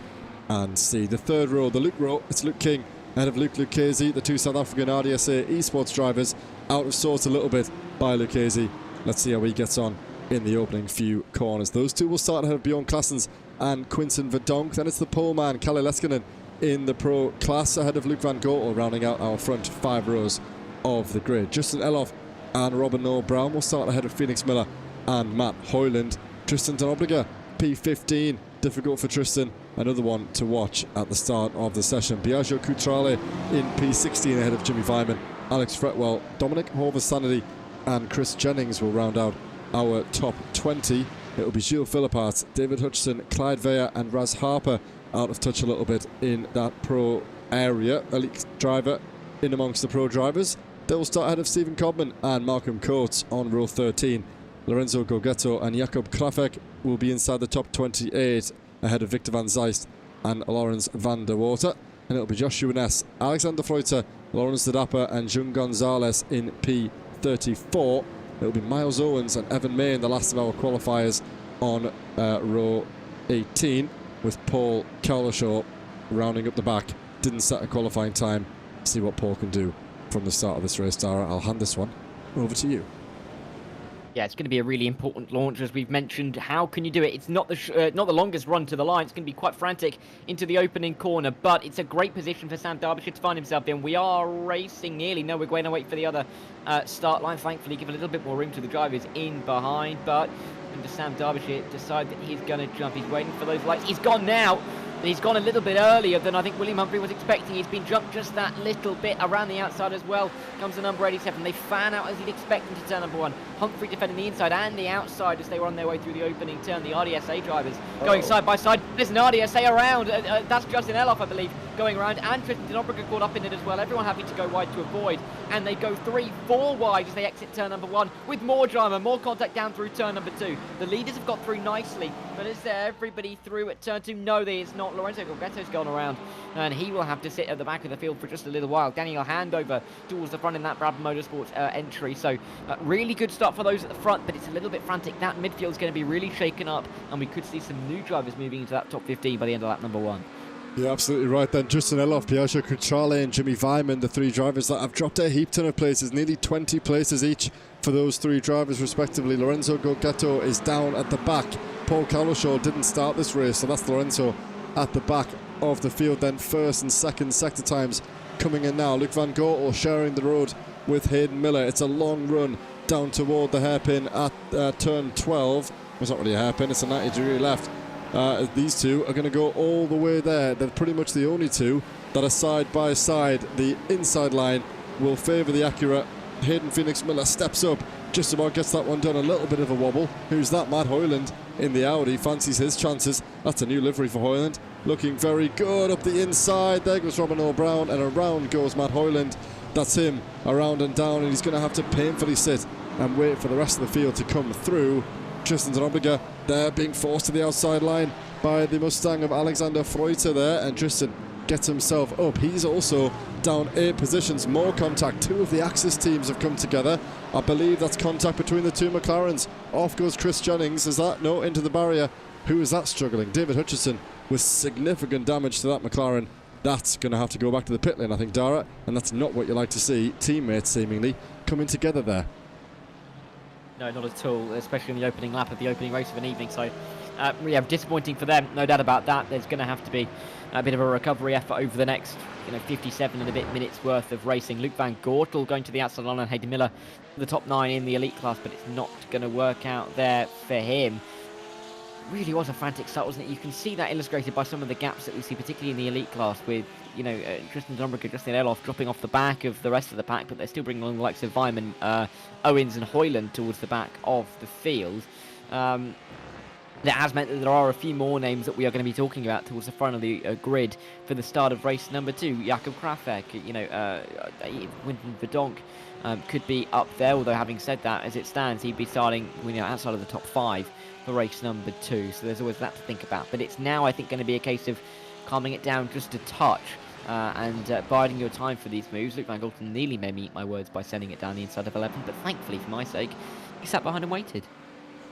and see. The third row, the Luke row, it's Luke King ahead of Luke Lucchese, the 2 South African RDSA esports drivers, out of sorts a little bit by Lucchese. Let's see how he gets on in the opening few corners. Those two will start ahead of Bjorn Claessens and Quinton Verdonk. Then it's the pole man, Kalle Leskinen, in the pro class ahead of Luke Van Gotel, rounding out our front 5 rows of the grid. Justin Eloff and Robin Noel Brown will start ahead of Phoenix Miller and Matt Hoyland. Tristan Denobliger, P15, difficult for Tristan, another one to watch at the start of the session. Biagio Cutrale in P16 ahead of Jimmy Vyman. Alex Fretwell, Dominic Horvath-Sanity and Chris Jennings will round out our top 20. It will be Gilles Philippart, David Hutchison, Clyde Veyer and Raz Harper out of touch a little bit in that pro area. Elite driver in amongst the pro drivers. They will start ahead of Stephen Codman and Malcolm Coates on row 13. Lorenzo Gogetto and Jakob Krafek will be inside the top 28 ahead of Victor Van Zeist and Lawrence van der Water. And it'll be Joshua Ness, Alexander Freuter, Lawrence De Dapper and Jung Gonzalez in P34. It'll be Miles Owens and Evan May in the last of our qualifiers on row 18, with Paul Cowlishaw rounding up the back. Didn't set a qualifying time. See what Paul can do from the start of this race, Dara. I'll hand this one over to you. Yeah, it's going to be a really important launch, as we've mentioned. How can you do it? It's not the longest run to the line. It's going to be quite frantic into the opening corner, but it's a great position for Sam Derbyshire to find himself in. We are racing nearly. No, we're going to wait for the other start line. Thankfully, give a little bit more room to the drivers in behind, but does Sam Derbyshire decide that he's going to jump? He's waiting for those lights. He's gone now. He's gone a little bit earlier than I think William Humphrey was expecting. He's been jumped just that little bit around the outside as well. Comes the number 87. They fan out as he'd expect them to turn number 1. Humphrey defending the inside and the outside as they were on their way through the opening turn. The RDSA drivers going side by side. There's an RDSA around. That's Justin Eloff, I believe, going around. And Tristan Denobrica caught up in it as well. Everyone happy to go wide to avoid. And they go 3-4 wide as they exit turn number 1 with more drama, more contact down through turn number 2. The leaders have got through nicely, but is there everybody through at turn 2? No, there is not. Lorenzo Gorgetto's gone around, and he will have to sit at the back of the field for just a little while. Daniel Handover towards the front in that Brabham Motorsports entry. So really good start for those at the front, but it's a little bit frantic. That midfield is going to be really shaken up, and we could see some new drivers moving into that top 15 by the end of lap number 1. You're absolutely right then. Justin Eloff, Piaggio Crociale and Jimmy Vyman, the 3 drivers that have dropped a heap ton of places, nearly 20 places each for those 3 drivers respectively. Lorenzo Gorgetto is down at the back. Paul Cowlishaw didn't start this race, so that's Lorenzo at the back of the field then. First and second sector times coming in now. Luc Van Gortel sharing the road with Hayden Miller. It's a long run down toward the hairpin at turn 12. It's not really a hairpin, it's a 90-degree left. These two are going to go all the way there. They're pretty much the only two that are side by side. The inside line will favour the Acura. Hayden Phoenix Miller steps up, just about gets that one done. A little bit of a wobble. Who's that? Matt Hoyland in the Audi fancies his chances. That's a new livery for Hoyland. Looking very good up the inside. There goes Robin O'Brown, and around goes Matt Hoyland. That's him around and down, and he's going to have to painfully sit and wait for the rest of the field to come through. Tristan Denobrica there being forced to the outside line by the Mustang of Alexander Freuter there, and Tristan gets himself up. He's also down 8 positions. More contact. 2 of the Axis teams have come together. I believe that's contact between the 2 McLarens. Off goes Chris Jennings. Is that? No, into the barrier. Who is that struggling? David Hutchison with significant damage to that McLaren. That's going to have to go back to the pit lane, I think, Dara, and that's not what you like to see. Teammates seemingly coming together there. No, not at all, especially in the opening lap of the opening race of an evening. So, yeah, disappointing for them, no doubt about that. There's going to have to be a bit of a recovery effort over the next 57 and a bit minutes worth of racing. Luc Van Gortel going to the outside line, and Hayden Miller, the top 9 in the elite class, but it's not going to work out there for him. Really was a frantic start, wasn't it? You can see that illustrated by some of the gaps that we see, particularly in the elite class, with Tristan Denobrica, Justin Eloff dropping off the back of the rest of the pack, but they're still bringing along the likes of Vyman, Owens and Hoyland towards the back of the field. That has meant that there are a few more names that we are going to be talking about towards the front of the grid for the start of race number 2. Jakob Krafek, Winton Verdonk could be up there, although having said that, as it stands, he'd be starting outside of the top 5 for race number 2, so there's always that to think about. But it's now, I think, going to be a case of calming it down just a touch and biding your time for these moves. Luc Van Gortel nearly made me eat my words by sending it down the inside of 11, but thankfully, for my sake, he sat behind and waited.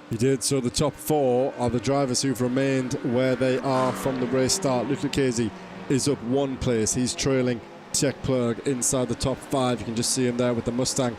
He did. So the top 4 are the drivers who've remained where they are from the race start. Luc Lucchesi is up 1 place. He's trailing Tjek Plug inside the top 5. You can just see him there with the Mustang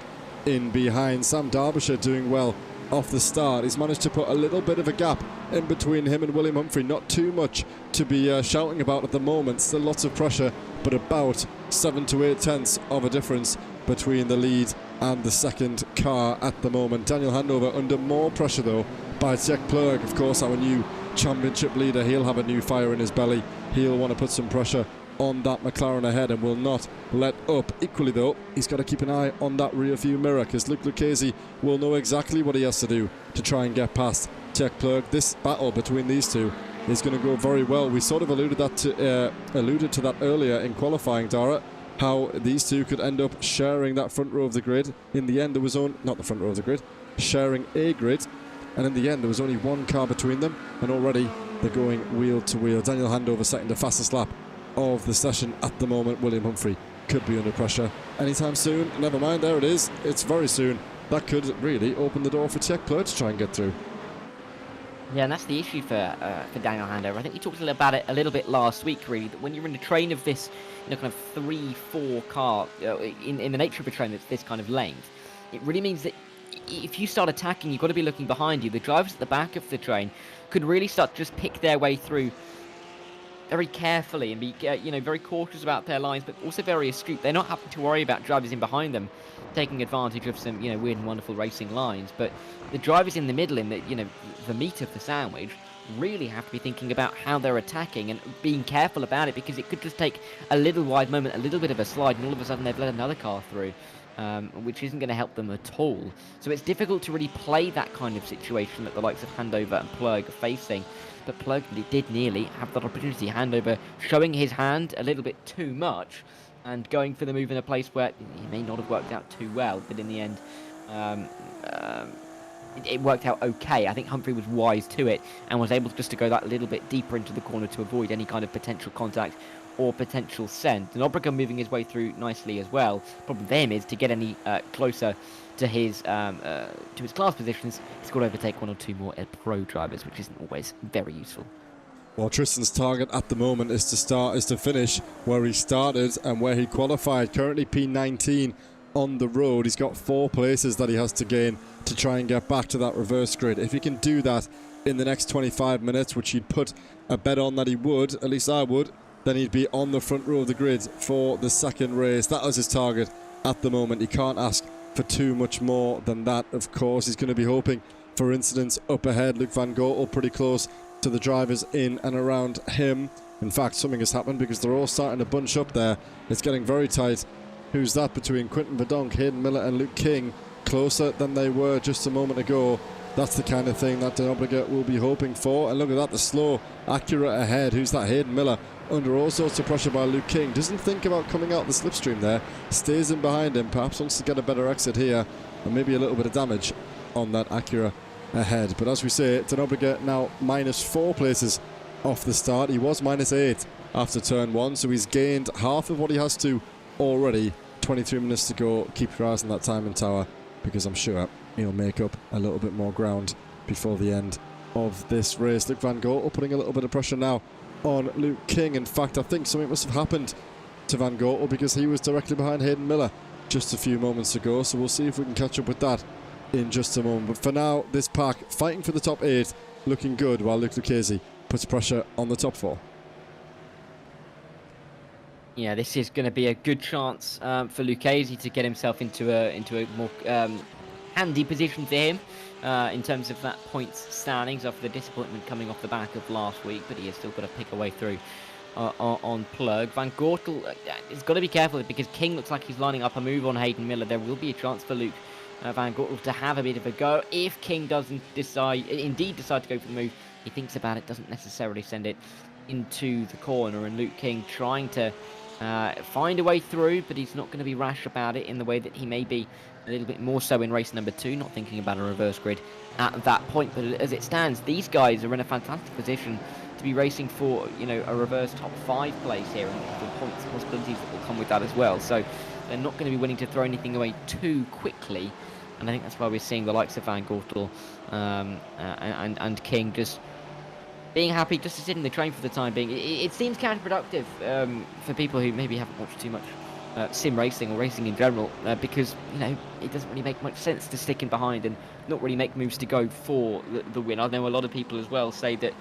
in behind. Sam Derbyshire doing well off the start. He's managed to put a little bit of a gap in between him and William Humphrey. Not too much to be shouting about at the moment. Still lots of pressure, but about 7 to 8 tenths of a difference between the lead and the second car at the moment. Daniel Handover under more pressure though by Tjek Plug, of course, our new championship leader. He'll have a new fire in his belly. He'll want to put some pressure on that McLaren ahead and will not let up. Equally though, he's got to keep an eye on that rear view mirror, because Luc Lucchesi will know exactly what he has to do to try and get past Tjek Plug. This battle between these two is going to go very well. We sort of alluded to that earlier in qualifying, Dara, how these two could end up sharing that front row of the grid. In the end, there was not the front row of the grid, sharing a grid, and in the end there was only 1 car between them, and already they're going wheel to wheel. Daniel Handover setting the fastest lap of the session at the moment. William Humphrey could be under pressure anytime soon. Never mind, there it is. It's very soon. That could really open the door for Tjek Plug to try and get through. Yeah, and that's the issue for Daniel Handover. I think we talked about it a little bit last week, really, that when you're in a train of this kind of 3-4 car, in the nature of a train that's this kind of length, it really means that if you start attacking, you've got to be looking behind you. The drivers at the back of the train could really start to just pick their way through very carefully and be, very cautious about their lines, but also very astute. They're not having to worry about drivers in behind them taking advantage of some, weird and wonderful racing lines. But the drivers in the middle, in the meat of the sandwich, really have to be thinking about how they're attacking and being careful about it, because it could just take a little wide moment, a little bit of a slide, and all of a sudden they've let another car through, which isn't going to help them at all. So it's difficult to really play that kind of situation that the likes of Handover and Plug are facing. But Plug did nearly have that opportunity. Handover showing his hand a little bit too much and going for the move in a place where he may not have worked out too well, but in the end it worked out okay. I think Humphrey was wise to it and was able just to go that little bit deeper into the corner to avoid any kind of potential contact or potential send. And Obregon moving his way through nicely as well. Problem for him is to get any closer to his class positions, he's got to overtake one or two more pro drivers, which isn't always very useful. Well, Tristan's target at the moment is to finish where he started and where he qualified. Currently P19 on the road. He's got 4 places that he has to gain to try and get back to that reverse grid. If he can do that in the next 25 minutes, which he'd put a bet on that he would, at least I would, then he'd be on the front row of the grid for the second race. That was his target at the moment. He can't ask for too much more than that, of course. He's going to be hoping for incidents up ahead. Luc van Goortel pretty close to the drivers in and around him. In fact, something has happened because they're all starting to bunch up there. It's getting very tight. Who's that between Quinton Verdonk, Hayden Miller and Luke King? Closer than they were just a moment ago. That's the kind of thing that Denobligate will be hoping for. And look at that, the slow Acura ahead. Who's that? Hayden Miller, under all sorts of pressure by Luke King. Doesn't think about coming out the slipstream there. Stays in behind him. Perhaps wants to get a better exit here. And maybe a little bit of damage on that Acura ahead. But as we say, Denobligate now -4 places off the start. He was -8 after turn 1. So he's gained half of what he has to already. 23 minutes to go. Keep your eyes on that timing tower, because I'm sure he'll make up a little bit more ground before the end of this race. Luc van Goortel putting a little bit of pressure now on Luke King. In fact, I think something must have happened to van Goortel, because he was directly behind Hayden Miller just a few moments ago. So we'll see if we can catch up with that in just a moment. But for now, this pack fighting for the top 8, looking good, while Luke Lucchese puts pressure on the top 4. Yeah, this is going to be a good chance for Lucchese to get himself into a more handy position for him in terms of that points standings after the disappointment coming off the back of last week. But he has still got to pick a way through on Plug. Van Goortel has got to be careful, because King looks like he's lining up a move on Hayden Miller. There will be a chance for Luke van Goortel to have a bit of a go. If King doesn't indeed decide to go for the move, he thinks about it, doesn't necessarily send it into the corner, and Luke King trying to find a way through, but he's not going to be rash about it in the way that he may be a little bit more so in race number 2, not thinking about a reverse grid at that point. But as it stands, these guys are in a fantastic position to be racing for, a reverse top 5 place here, and the points possibilities that will come with that as well. So they're not going to be willing to throw anything away too quickly, and I think that's why we're seeing the likes of Van Goortel and King just being happy just to sit in the train for the time being. It seems counterproductive for people who maybe haven't watched too much sim racing or racing in general, because it doesn't really make much sense to stick in behind and not really make moves to go for the win. I know a lot of people as well say that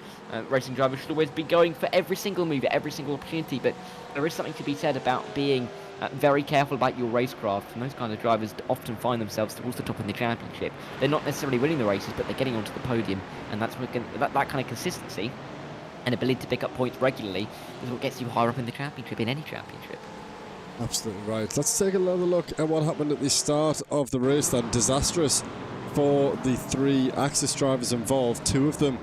racing drivers should always be going for every single move, every single opportunity, but there is something to be said about being very careful about your racecraft, and those kind of drivers often find themselves towards the top in the championship. They're not necessarily winning the races, but they're getting onto the podium, and that's what that kind of consistency and ability to pick up points regularly is what gets you higher up in the championship, in any championship. Absolutely right. Let's take another look at what happened at the start of the race then. Disastrous for the 3 Axis drivers involved, 2 of them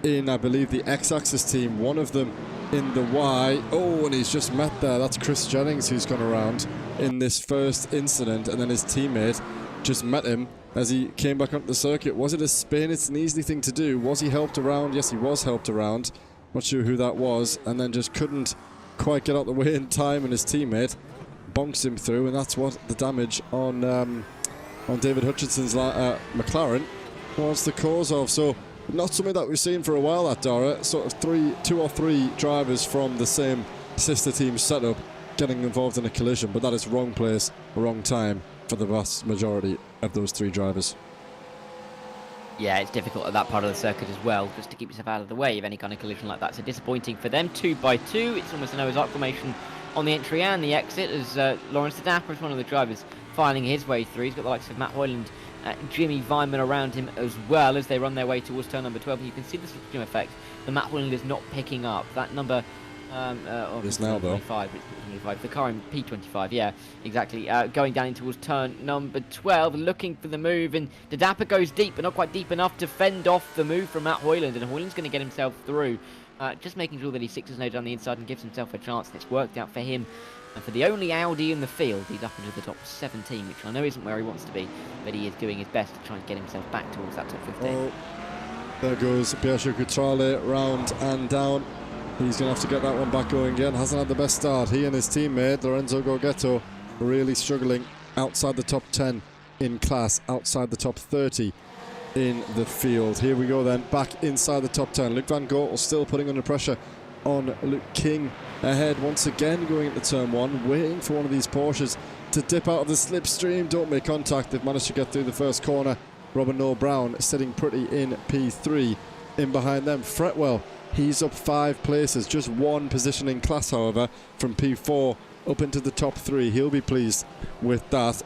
in, I believe, the X-Axis team, 1 of them in the Y. Oh, and he's just met there. That's Chris Jennings who's gone around in this first incident, and then his teammate just met him as he came back onto the circuit. Was it a spin? It's an easy thing to do. Was he helped around? Yes, he was helped around. Not sure who that was, and then just couldn't quite get out the way in time, and his teammate bonks him through, and that's what the damage on David Hutchinson's McLaren was the cause of. So not something that we've seen for a while at Dara. Sort of 2 or 3 drivers from the same sister team setup getting involved in a collision, but that is wrong place, wrong time for the vast majority of those 3 drivers. Yeah, it's difficult at that part of the circuit as well, just to keep yourself out of the way of any kind of collision like that. So disappointing for them. 2 by 2. It's almost a Noah's Ark formation on the entry and the exit, as Lawrence Dapper is one of the drivers filing his way through. He's got the likes of Matt Hoyland, Jimmy Vineman around him as well as they run their way towards turn number 12. And you can see the slipstream effect. The Matt Hoyland is not picking up. That number... It's now, though. 25, it's 25. The car in P25, yeah, exactly. Going down in towards turn number 12, looking for the move, and the Dapper goes deep, but not quite deep enough to fend off the move from Matt Hoyland, and Hoyland's going to get himself through. Just making sure that he sixes no down the inside and gives himself a chance, and it's worked out for him. And for the only Audi in the field, he's up into the top 17, which I know isn't where he wants to be, but he is doing his best to try and get himself back towards that top 15. Oh, there goes Pietro Cutrale, round and down. He's going to have to get that one back going again. Hasn't had the best start. He and his teammate, Lorenzo Gorgetto, really struggling outside the top 10 in class, outside the top 30 in the field. Here we go then, back inside the top 10. Luke Van Gortel still putting under pressure on Luke King. Ahead once again, going into turn 1, waiting for one of these Porsches to dip out of the slipstream. Don't make contact. They've managed to get through the first corner. Robin Noah Brown sitting pretty in P3. In behind them, Fretwell. He's up 5 places, just 1 position in class, however, from P4 up into the top 3. He'll be pleased with that.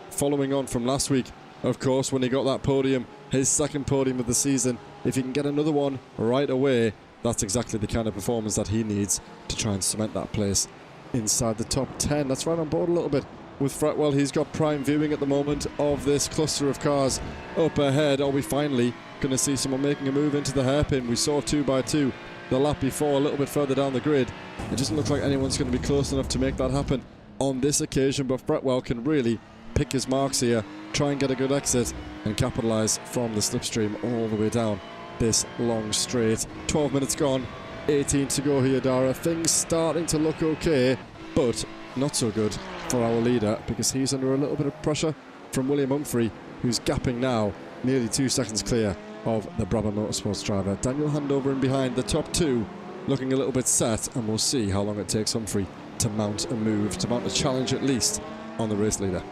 Following on from last week, of course, when he got that podium, his second podium of the season. If he can get another one right away, that's exactly the kind of performance that he needs to try and cement that place inside the top 10. That's right on board a little bit with Fretwell. He's got prime viewing at the moment of this cluster of cars up ahead. Are we finally going to see someone making a move into the hairpin? We saw 2 by 2 the lap before, a little bit further down the grid. It doesn't look like anyone's going to be close enough to make that happen on this occasion, but Fretwell can really pick his marks here, try and get a good exit and capitalise from the slipstream all the way down this long straight. 12 minutes gone, 18 to go here, Dara. Things starting to look okay, but not so good for our leader, because he's under a little bit of pressure from William Humphrey, who's gapping now nearly 2 seconds clear of the Brabham Motorsports driver. Daniel Handover in behind, the top 2 looking a little bit set, and we'll see how long it takes Humphrey to mount a move, to mount a challenge at least on the race leader.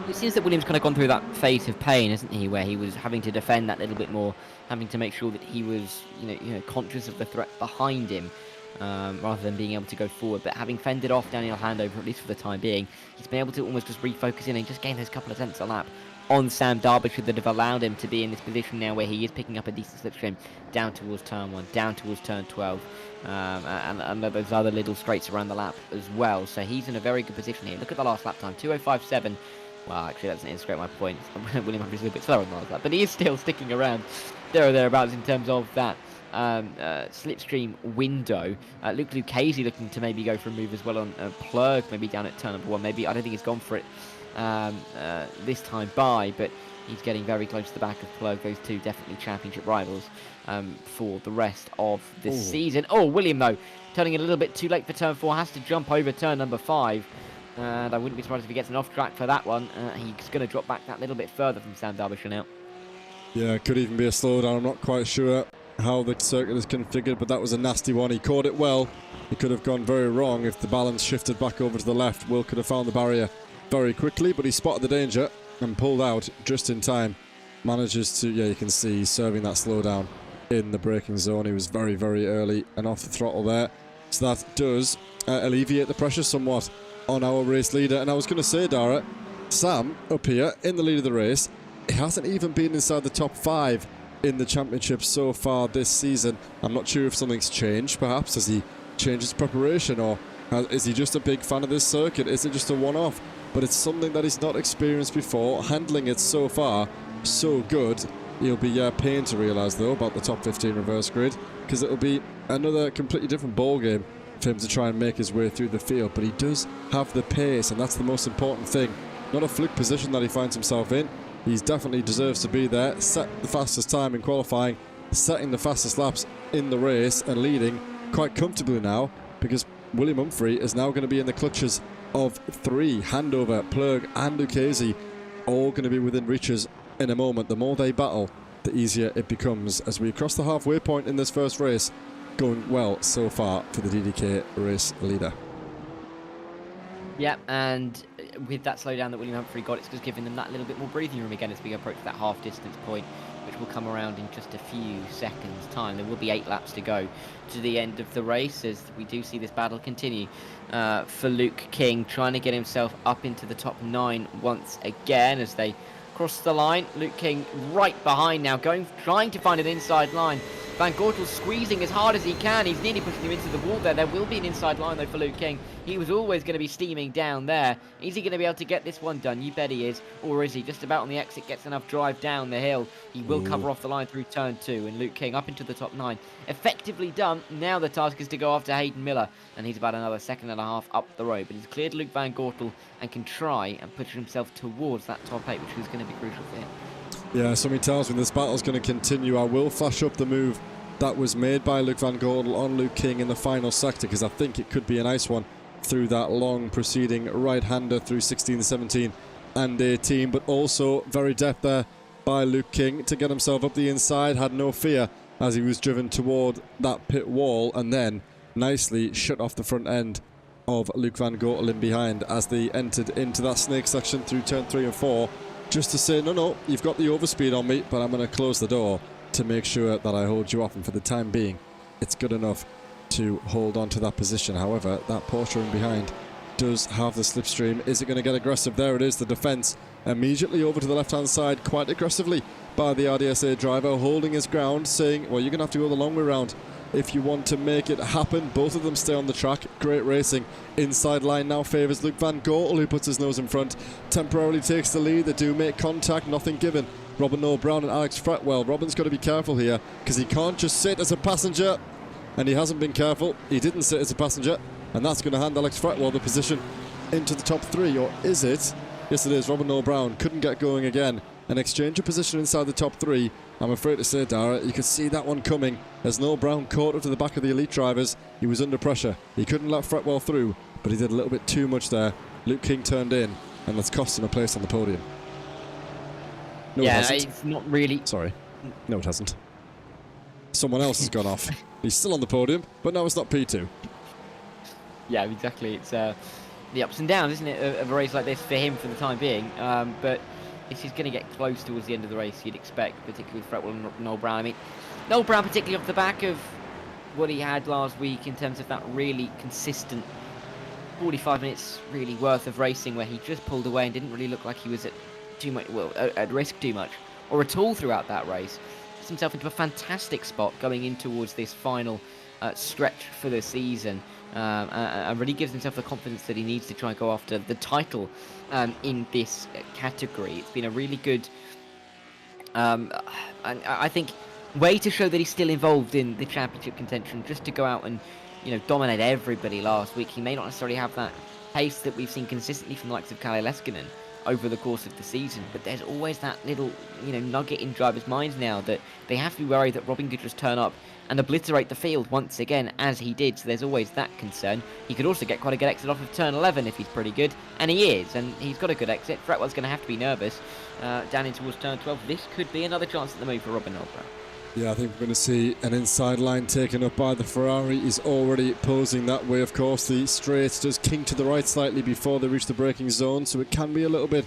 It seems that Williams kind of gone through that phase of pain, isn't he, where he was having to defend that little bit more, having to make sure that he was, you know, conscious of the threat behind him, rather than being able to go forward. But having fended off Daniel Handover, at least for the time being, he's been able to almost just refocus in and just gain those couple of tenths a lap on Sam Derbyshire that have allowed him to be in this position now where he is picking up a decent slipstream down towards turn 1, down towards turn 12, and those other little straights around the lap as well. So he's in a very good position here. Look at the last lap time, 2:05.7. Well, actually, that doesn't illustrate my point. William Humphrey's a little bit slower than the last lap, but he is still sticking around there or thereabouts in terms of that slipstream window. Luke Lucchese looking to maybe go for a move as well on Plurg, maybe down at turn number 1. Maybe, I don't think he's gone for it this time by, but he's getting very close to the back of Plurg. Those two definitely championship rivals for the rest of this season. Oh, William, though, turning it a little bit too late for turn 4, has to jump over turn number 5. And I wouldn't be surprised if he gets an off track for that one. He's going to drop back that little bit further from Sam Derbyshire now. Yeah, it could even be a slowdown. I'm not quite sure how the circuit is configured, but that was a nasty one. He caught it well. It could have gone very wrong if the balance shifted back over to the left. Will could have found the barrier very quickly, but he spotted the danger and pulled out just in time. Manages to, yeah, you can see he's serving that slowdown in the braking zone. He was very, very early and off the throttle there. So that does alleviate the pressure somewhat on our race leader. And I was going to say, Dara, Sam up here in the lead of the race, he hasn't even been inside the top 5 in the championship so far this season. I'm not sure if something's changed, perhaps. Has he changed his preparation, or is he just a big fan of this circuit? Is it just a one-off? But it's something that he's not experienced before. Handling it so far, so good. He'll be pained to realise, though, about the top 15 reverse grid, because it'll be another completely different ball game for him to try and make his way through the field. But he does have the pace, and that's the most important thing. Not a fluke position that he finds himself in. He definitely deserves to be there. Set the fastest time in qualifying, setting the fastest laps in the race, and leading quite comfortably now, because William Humphrey is now going to be in the clutches of 3. Handover, Plurg and Lucchese, all going to be within reaches in a moment. The more they battle, the easier it becomes as we cross the halfway point in this first race. Going well so far for the DDK race leader. Yeah, and with that slowdown that William Humphrey got, it's just giving them that little bit more breathing room again as we approach that half distance point, which will come around in just a few seconds time. There will be 8 laps to go to the end of the race as we do see this battle continue for Luke King, trying to get himself up into the top 9 once again as they cross the line. Luke King right behind now, trying to find an inside line. Van Gortel squeezing as hard as he can. He's nearly pushing him into the wall there. There will be an inside line though for Luke King. He was always going to be steaming down there. Is he going to be able to get this one done? You bet he is. Or is he just about on the exit, gets enough drive down the hill? He will cover off the line through turn 2, and Luke King up into the top 9. Effectively done. Now the task is to go after Hayden Miller, and he's about another second and a half up the road. But he's cleared Luke Van Gortel and can try and push himself towards that top 8, which is going to be crucial for him. Yeah, so many times when this battle's going to continue, I will flash up the move that was made by Luke Van Gortel on Luke King in the final sector, because I think it could be a nice one through that long preceding right-hander through 16, 17 and 18, but also very deft there by Luke King to get himself up the inside, had no fear as he was driven toward that pit wall, and then nicely shut off the front end of Luke Van Gortel in behind as they entered into that snake section through turn 3 and 4, just to say, no, you've got the overspeed on me, but I'm going to close the door to make sure that I hold you off, and for the time being it's good enough to hold on to that position. However, that Porsche in behind does have the slipstream. Is it going to get aggressive? There it is, the defence immediately over to the left hand side quite aggressively by the RDSA driver, holding his ground, saying, well, you're going to have to go the long way round if you want to make it happen. Both of them stay on the track. Great racing. Inside line now favours Luke Van Gortel, who puts his nose in front, temporarily takes the lead. They do make contact, nothing given. Robin Noel Brown and Alex Fretwell. Robin's got to be careful here because he can't just sit as a passenger, and he hasn't been careful. He didn't sit as a passenger, and that's going to hand Alex Fretwell the position into the top 3, or is it? Yes, it is. Robin Noel Brown couldn't get going again. An exchange of position inside the top 3. I'm afraid to say, Dara, you could see that one coming as Noel Brown caught up to the back of the elite drivers. He was under pressure. He couldn't let Fretwell through, but he did a little bit too much there. Luke King turned in, and that's cost him a place on the podium. No, yeah, it's not really. Sorry. No, it hasn't. Someone else has gone off. He's still on the podium, but now it's not P2. Yeah, exactly. It's the ups and downs, isn't it, of a race like this for him for the time being. But this is going to get close towards the end of the race, you'd expect, particularly with Fretwell and Noel Brown. I mean, Noel Brown, particularly off the back of what he had last week in terms of that really consistent 45 minutes really worth of racing where he just pulled away and didn't really look like he was at risk too much or at all throughout that race. Gets himself into a fantastic spot going in towards this final stretch for the season, and really gives himself the confidence that he needs to try and go after the title in this category. It's been a really good and I think way to show that he's still involved in the championship contention, just to go out and dominate everybody last week. He may not necessarily have that pace that we've seen consistently from the likes of Kalle Leskinen over the course of the season, but there's always that little nugget in drivers' minds now that they have to be worried that Robin could just turn up and obliterate the field once again, as he did. So there's always that concern. He could also get quite a good exit off of turn 11 if he's pretty good, and he is, and he's got a good exit. Fretwell's going to have to be nervous down in towards turn 12. This could be another chance at the move for Robin Noel Brown. Yeah, I think we're going to see an inside line taken up by the Ferrari. He's already posing that way. Of course, the straight does kink to the right slightly before they reach the braking zone, so it can be a little bit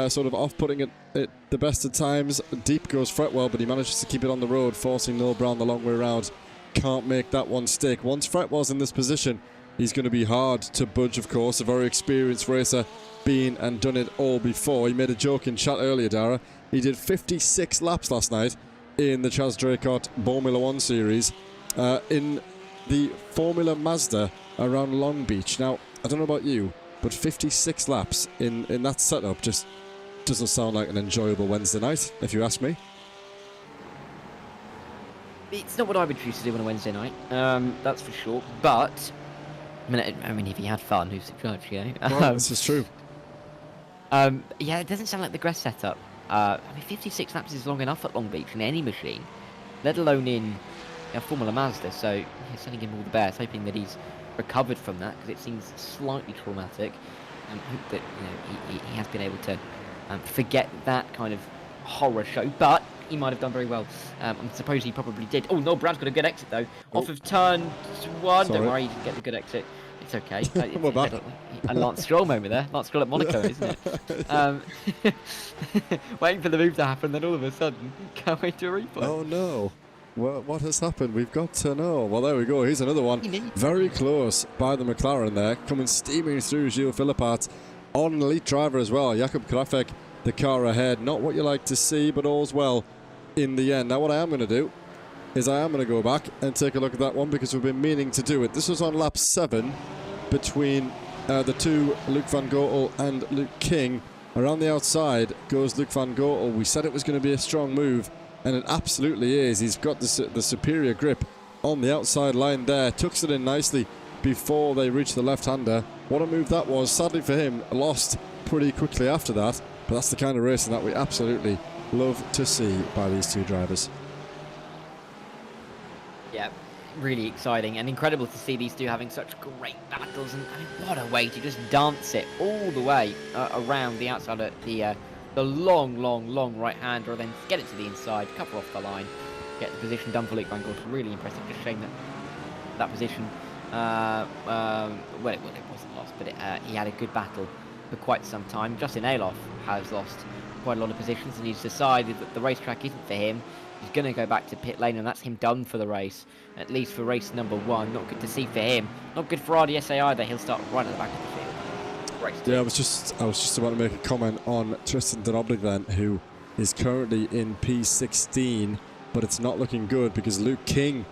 sort of off-putting at the best of times. Deep goes Fretwell, but he manages to keep it on the road, forcing Noel Brown the long way around. Can't make that one stick. Once Fretwell's in this position, he's going to be hard to budge, of course. A very experienced racer, been and done it all before. He made a joke in chat earlier, Dara. He did 56 laps last night in the Chaz Draycott Formula 1 series in the Formula Mazda around Long Beach. Now, I don't know about you, but 56 laps in that setup just doesn't sound like an enjoyable Wednesday night, if you ask me. It's not what I would choose to do on a Wednesday night, that's for sure, but I mean, if he had fun, who's the judge, Well, this is true. Yeah, it doesn't sound like the Gress setup. I mean, 56 laps is long enough at Long Beach in any machine, let alone in Formula Mazda. So sending him all the best, hoping that he's recovered from that, because it seems slightly traumatic. And hope that he has been able to forget that kind of horror show. But he might have done very well. I suppose he probably did. Oh, Noel Brown's got a good exit though, off of turn 1. Sorry. Don't worry, he didn't get the good exit. It's okay. We're back. A Lance Stroll moment there. Lance Stroll at Monaco, isn't it? Waiting for the move to happen, then all of a sudden, can't wait to a replay. Oh no. Well, what has happened? We've got to know. Well, there we go. Here's another one. Very close by the McLaren there. Coming steaming through Gilles Philippart. On an elite driver as well. Jakub Krafek, the car ahead. Not what you like to see, but all's well in the end. Now, what I am going to do is I am going to go back and take a look at that one because we've been meaning to do it. This was on lap 7 between the two, Luc van Gotel and Luke King. Around the outside goes Luc van Gotel. We said it was going to be a strong move, and it absolutely is. He's got the superior grip on the outside line there. Tucks it in nicely before they reach the left-hander. What a move that was. Sadly for him, lost pretty quickly after that. But that's the kind of racing that we absolutely love to see by these two drivers. Yeah, really exciting and incredible to see these two having such great battles. And I mean, what a way to just dance it all the way around the outside of the long right-hander, then get it to the inside, cover off the line, get the position done for Luc van Gotel. Really impressive. Just shame that position, well, it wasn't lost, but he had a good battle for quite some time. Justin Aloff has lost quite a lot of positions, and he's decided that the racetrack isn't for him. He's going to go back to pit lane, and that's him done for the race, at least for race number 1. Not good to see for him. Not good for RDSA either. He'll start right at the back of the field. Race 2. Yeah, I was just about to make a comment on Tristan Denobnik then, who is currently in P16, but it's not looking good because Luke King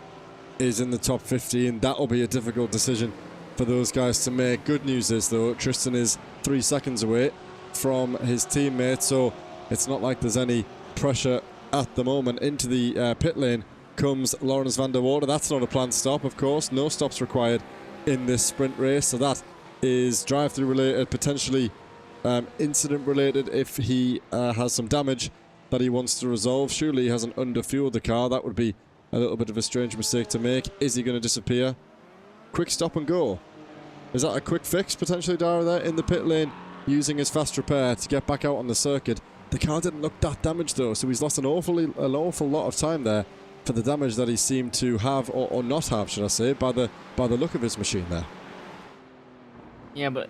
is in the top 15. That'll be a difficult decision for those guys to make. Good news is, though, Tristan is 3 seconds away from his teammate, so it's not like there's any pressure at the moment. Into the pit lane comes Lawrence van der Water. That's not a planned stop, of course. No stops required in this sprint race, so that is drive-through related, potentially incident related if he has some damage that he wants to resolve. Surely he hasn't underfueled the car. That would be a little bit of a strange mistake to make. Is he going to disappear? Quick stop and go. Is that a quick fix potentially, Dara, there in the pit lane, using his fast repair to get back out on the circuit? The car didn't look that damaged though, so he's lost an awful lot of time there for the damage that he seemed to have, or not have, should I say, by the look of his machine there. Yeah, but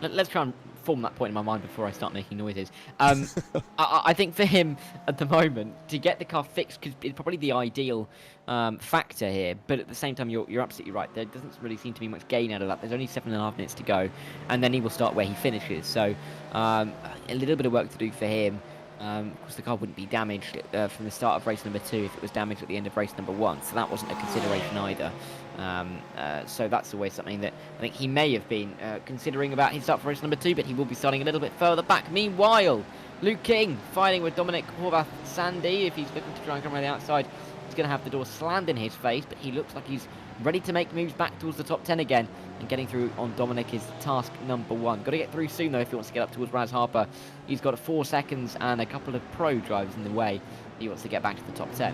let's try and form that point in my mind before I start making noises. I think for him at the moment, to get the car fixed could be probably the ideal factor here, but at the same time you're absolutely right. There doesn't really seem to be much gain out of that. There's only 7.5 minutes to go, and then he will start where he finishes, so a little bit of work to do for him. Of course, the car wouldn't be damaged from the start of race number 2 if it was damaged at the end of race number 1, so that wasn't a consideration either. So that's always something that I think he may have been considering about his start for race number 2, but he will be starting a little bit further back. Meanwhile, Luke King fighting with Dominic Horvath-Sandy. If he's looking to try and come around the outside, he's going to have the door slammed in his face, but he looks like he's ready to make moves back towards the top 10 again, and getting through on Dominic is task number 1. Got to get through soon though if he wants to get up towards Raz Harper. He's got 4 seconds and a couple of pro drivers in the way. He wants to get back to the top 10.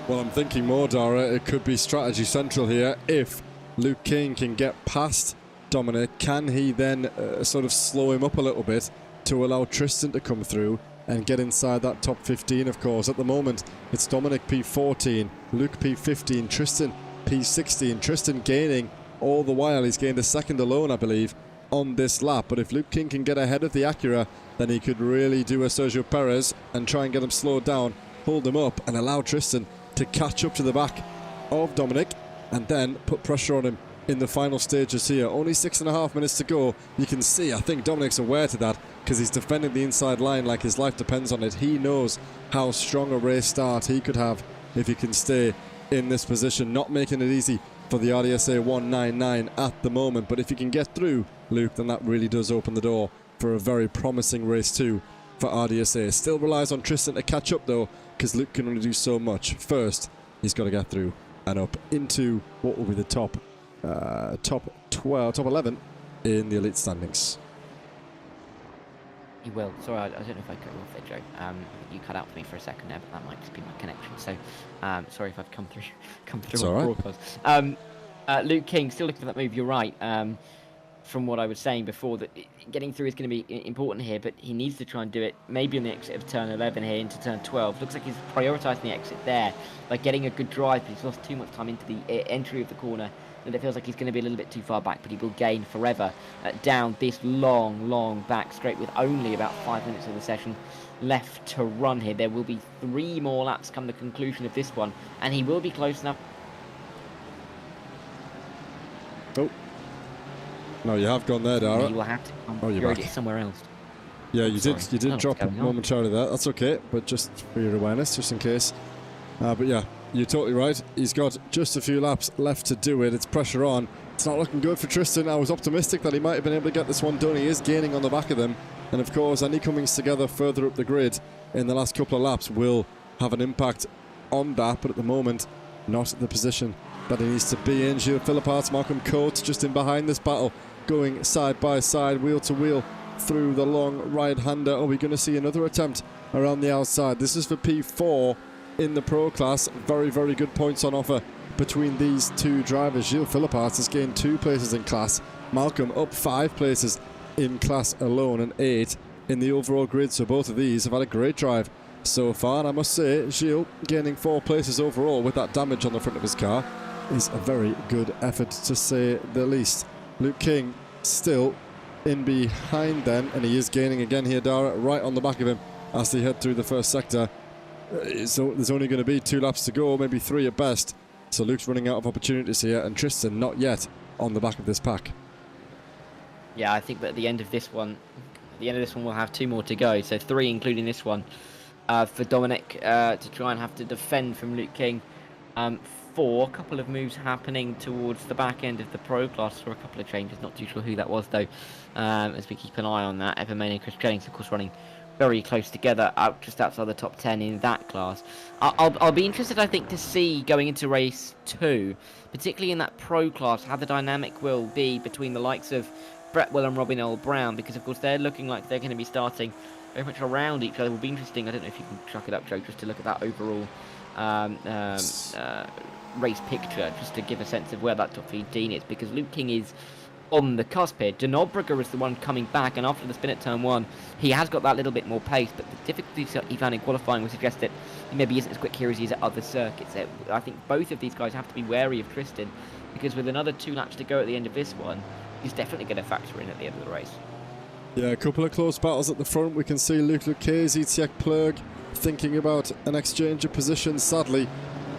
Well, I'm thinking more, Dara. It could be strategy central here. If Luke King can get past Dominic, can he then sort of slow him up a little bit to allow Tristan to come through and get inside that top 15, of course. At the moment, it's Dominic P14, Luke P15, Tristan P16. Tristan gaining all the while. He's gained a second alone, I believe, on this lap. But if Luke King can get ahead of the Acura, then he could really do a Sergio Perez and try and get him slowed down, hold him up, and allow Tristan to catch up to the back of Dominic and then put pressure on him in the final stages here. Only 6.5 minutes to go. You can see, I think Dominic's aware to that because he's defending the inside line like his life depends on it. He knows how strong a race start he could have if he can stay in this position. Not making it easy for the RDSA 199 at the moment, but if he can get through Luke, then that really does open the door for a very promising race 2 for RDSA. Still relies on Tristan to catch up though, because Luke can only do so much. First, he's got to get through and up into what will be the top 11 in the elite standings. He will. Sorry, I don't know if I cut you off there, Joe. You cut out for me for a second there, but that might just be my connection. So, sorry if I've come through It's on all the right. broadcast. Luke King still looking for that move. You're right. from what I was saying before, that getting through is going to be important here, but he needs to try and do it maybe on the exit of turn 11 here into turn 12. Looks like he's prioritising the exit there by getting a good drive, but he's lost too much time into the entry of the corner, and it feels like he's going to be a little bit too far back, but he will gain forever down this long back straight with only about 5 minutes of the session left to run here. There will be 3 more laps come the conclusion of this one, and he will be close enough. Oh. No, you have gone there, Dara. You will have to you're back. it somewhere else. Yeah, you Sorry. did drop it momentarily there. That's okay, but just for your awareness, just in case. But yeah, you're totally right. He's got just a few laps left to do it. It's pressure on. It's not looking good for Tristan. I was optimistic that he might have been able to get this one done. He is gaining on the back of them. And of course, any comings together further up the grid in the last couple of laps will have an impact on that. But at the moment, not the position that he needs to be in. Gilles Philippart's Malcolm Coates just in behind this battle, going side by side, wheel to wheel through the long right-hander. Are we going to see another attempt around the outside? This is for P4 in the Pro class. Very, very good points on offer between these two drivers. Gilles Philippart has gained 2 places in class. Malcolm up 5 places in class alone and 8 in the overall grid. So both of these have had a great drive so far. And I must say, Gilles gaining 4 places overall with that damage on the front of his car is a very good effort, to say the least. Luke King still in behind then, and he is gaining again here, Dara, right on the back of him as they head through the first sector. So there's only going to be 2 laps to go, maybe 3 at best. So Luke's running out of opportunities here, and Tristan not yet on the back of this pack. Yeah, I think that at the end of this one, we'll have 2 more to go. So 3, including this one, for Dominic to try and have to defend from Luke King. 4, a couple of moves happening towards the back end of the Pro class for a couple of changes. Not too sure who that was though, as we keep an eye on that. Everman and Chris Jennings, of course, running very close together, just outside the top 10 in that class. I'll be interested, I think, to see going into race 2, particularly in that Pro class, how the dynamic will be between the likes of Brett and Robin Earl Brown, because of course they're looking like they're going to be starting very much around each other. It will be interesting. I don't know if you can chuck it up, Joe, just to look at that overall race picture, just to give a sense of where that top 15 is, because Luke King is on the cusp here. Denobreger is the one coming back, and after the spin at turn 1, he has got that little bit more pace, but the difficulties that he found in qualifying would suggest that he maybe isn't as quick here as he is at other circuits. I think both of these guys have to be wary of Tristan, because with another 2 laps to go at the end of this one, he's definitely going to factor in at the end of the race. Yeah, a couple of close battles at the front. We can see Luke Lucchese, Tiek Plug thinking about an exchange of positions. Sadly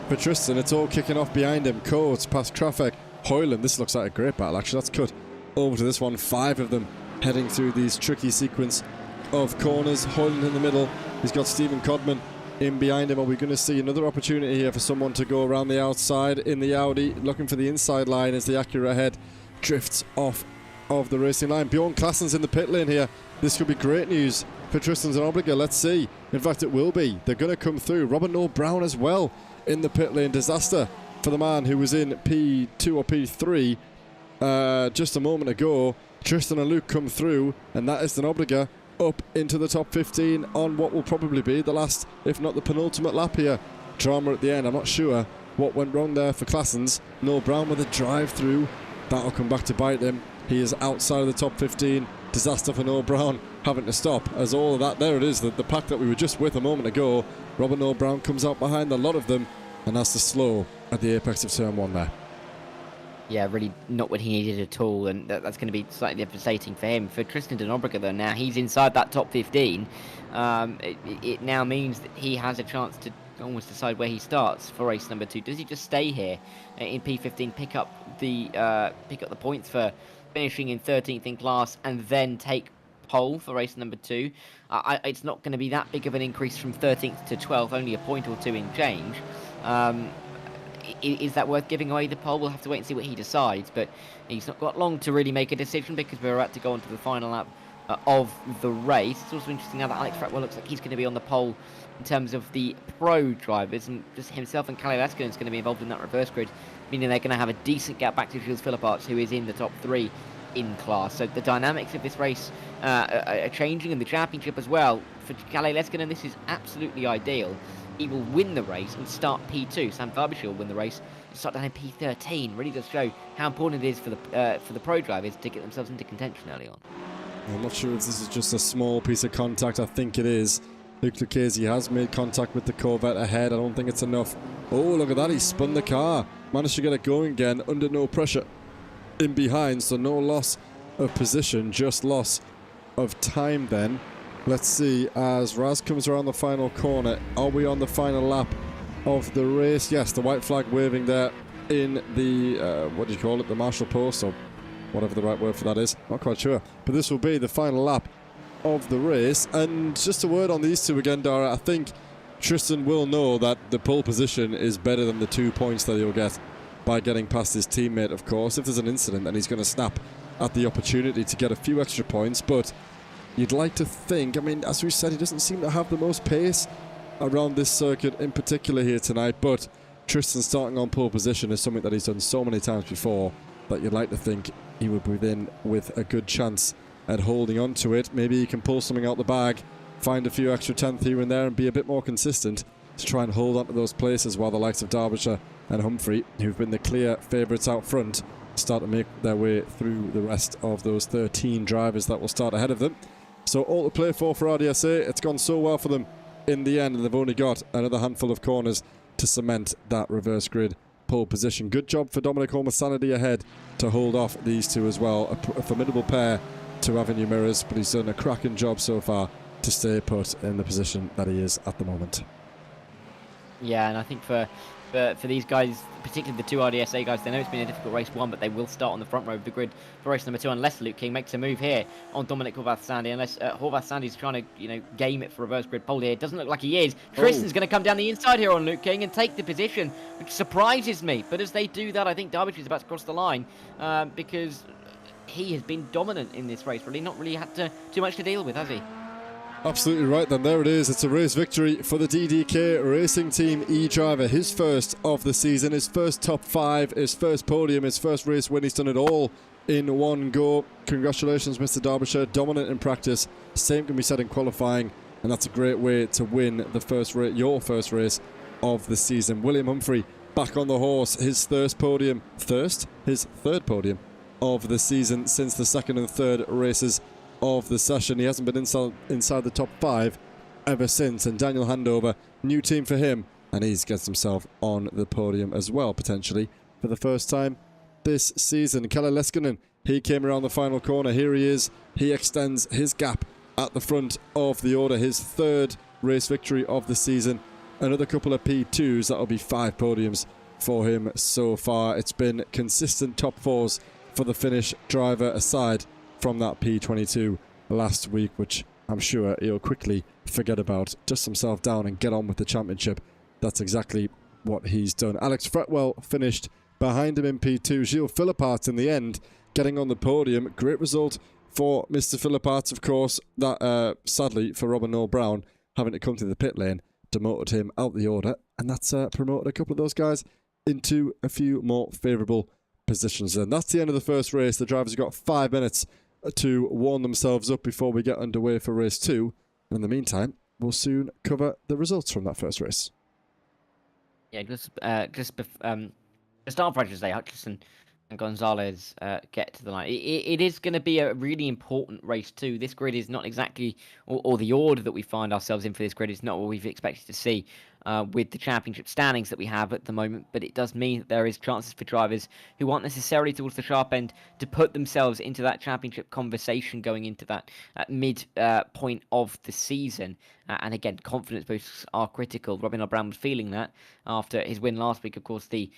for Tristan, it's all kicking off behind him. Coates past traffic. Hoyland, this looks like a great battle actually. Let's cut over to this one. 5 of them heading through these tricky sequence of corners. Hoyland in the middle. He's got Stephen Codman in behind him. Are we going to see another opportunity here for someone to go around the outside in the Audi, looking for the inside line as the Acura ahead drifts off of the racing line? Bjorn Klassen's in the pit lane here. This could be great news for Tristan Denobreger. Let's see. In fact, it will be. They're going to come through. Robert Noel Brown as well in the pit lane. Disaster for the man who was in P2 or P3 just a moment ago. Tristan and Luke come through, and that is Denobreger up into the top 15 on what will probably be the last, if not the penultimate lap here. Drama at the end. I'm not sure what went wrong there for Classens. Noel Brown with a drive through. That'll come back to bite him. He is outside of the top 15. Disaster for Noel Brown having to stop as all of that. There it is, the pack that we were just with a moment ago. Robert Noel Brown comes out behind a lot of them and has to slow at the apex of turn 1 there. Yeah, really not what he needed at all, and that's going to be slightly devastating for him. For Tristan Denobreger, though, now he's inside that top 15. It now means that he has a chance to almost decide where he starts for race number 2. Does he just stay here in P15, pick up the points for finishing in 13th in class, and then take pole for race number 2? It's not going to be that big of an increase from 13th to 12th, only a point or 2 in change. Is that worth giving away the pole? We'll have to wait and see what he decides, but he's not got long to really make a decision, because we're about to go on to the final lap of the race. It's also interesting now that Alex Fretwell looks like he's going to be on the pole in terms of the pro drivers, and just himself and Kalle Laskin is going to be involved in that reverse grid, meaning they're going to have a decent gap back to Gilles Philipparts, who is in the top 3 in class. So the dynamics of this race are changing, in the championship as well. For Kalle Leskinen, this is absolutely ideal. he will win the race and start P2. Sam Derbyshire will win the race and start down in P13. Really does show how important it is for the pro drivers to get themselves into contention early on. I'm not sure if this is just a small piece of contact. I think it is. Luke Lucchese has made contact with the Corvette ahead. I don't think it's enough. Oh, look at that. He spun the car. Managed to get it going again under no pressure in behind. So no loss of position, just loss of time then. Let's see as Raz comes around the final corner. Are we on the final lap of the race? Yes, the white flag waving there in the, what do you call it? The marshal post or whatever the right word for that is. Not quite sure. But this will be the final lap of the race. And just a word on these two again, Dara. I think Tristan will know that the pole position is better than the 2 points that he'll get by getting past his teammate, of course. If there's an incident, then he's going to snap at the opportunity to get a few extra points. But you'd like to think, I mean, as we said, he doesn't seem to have the most pace around this circuit in particular here tonight. But Tristan starting on pole position is something that he's done so many times before that you'd like to think he would be in with a good chance at holding on to it. Maybe he can pull something out the bag, find a few extra 10th here and there and be a bit more consistent to try and hold on to those places while the likes of Derbyshire and Humphrey, who've been the clear favourites out front, start to make their way through the rest of those 13 drivers that will start ahead of them. So all to play for RDSA. It's gone so well for them in the end, and they've only got another handful of corners to cement that reverse grid pole position. Good job for Dominic Sanity ahead to hold off these two as well. A formidable pair to Avenue Mirrors, but he's done a cracking job so far to stay put in the position that he is at the moment. Yeah, and I think for these guys, particularly the two RDSA guys, they know it's been a difficult race one, but they will start on the front row of the grid for race number 2 unless Luke King makes a move here on Dominic Horvath-Sandy, unless Horvath-Sandy's trying to, game it for reverse grid pole here. It doesn't look like he is. Tristan's going to come down the inside here on Luke King and take the position, which surprises me. But as they do that, I think Derbyshire's about to cross the line because he has been dominant in this race, really. Not really had too much to deal with, has he? Absolutely right then, there it is. It's a race victory for the DDK Racing Team E-Driver. His first of the season, his first top 5, his first podium, his first race win. He's done it all in one go. Congratulations, Mr. Derbyshire. Dominant in practice. Same can be said in qualifying, and that's a great way to win the first race, your first race of the season. William Humphrey back on the horse. His third podium of the season since the second and third races of the session. He hasn't been inside the top 5 ever since. And Daniel Handover, new team for him, and he's gets himself on the podium as well, potentially for the first time this season. Kalle Leskinen, he came around the final corner. Here he is. He extends his gap at the front of the order. His third race victory of the season. Another couple of P2s. That'll be 5 podiums for him so far. It's been consistent top 4s for the Finnish driver, aside from that P22 last week, which I'm sure he'll quickly forget about, dust himself down and get on with the championship. That's exactly what he's done. Alex Fretwell finished behind him in P2. Gilles Philippart in the end getting on the podium. Great result for Mr. Philippart, of course. That sadly for Robin Noel Brown, having to come to the pit lane, demoted him out the order, and that's promoted a couple of those guys into a few more favourable positions. And that's the end of the first race. The drivers have got 5 minutes to warm themselves up before we get underway for race 2. And in the meantime, we'll soon cover the results from that first race. Yeah, just after Day, Hutchinson and Gonzalez get to the line. It is going to be a really important race too. This grid is not exactly, or the order that we find ourselves in for this grid is not what we've expected to see with the championship standings that we have at the moment. But it does mean that there is chances for drivers who aren't necessarily towards the sharp end to put themselves into that championship conversation going into that mid point of the season. And again, confidence boosts are critical. Robin Brown was feeling that after his win last week. Of course, the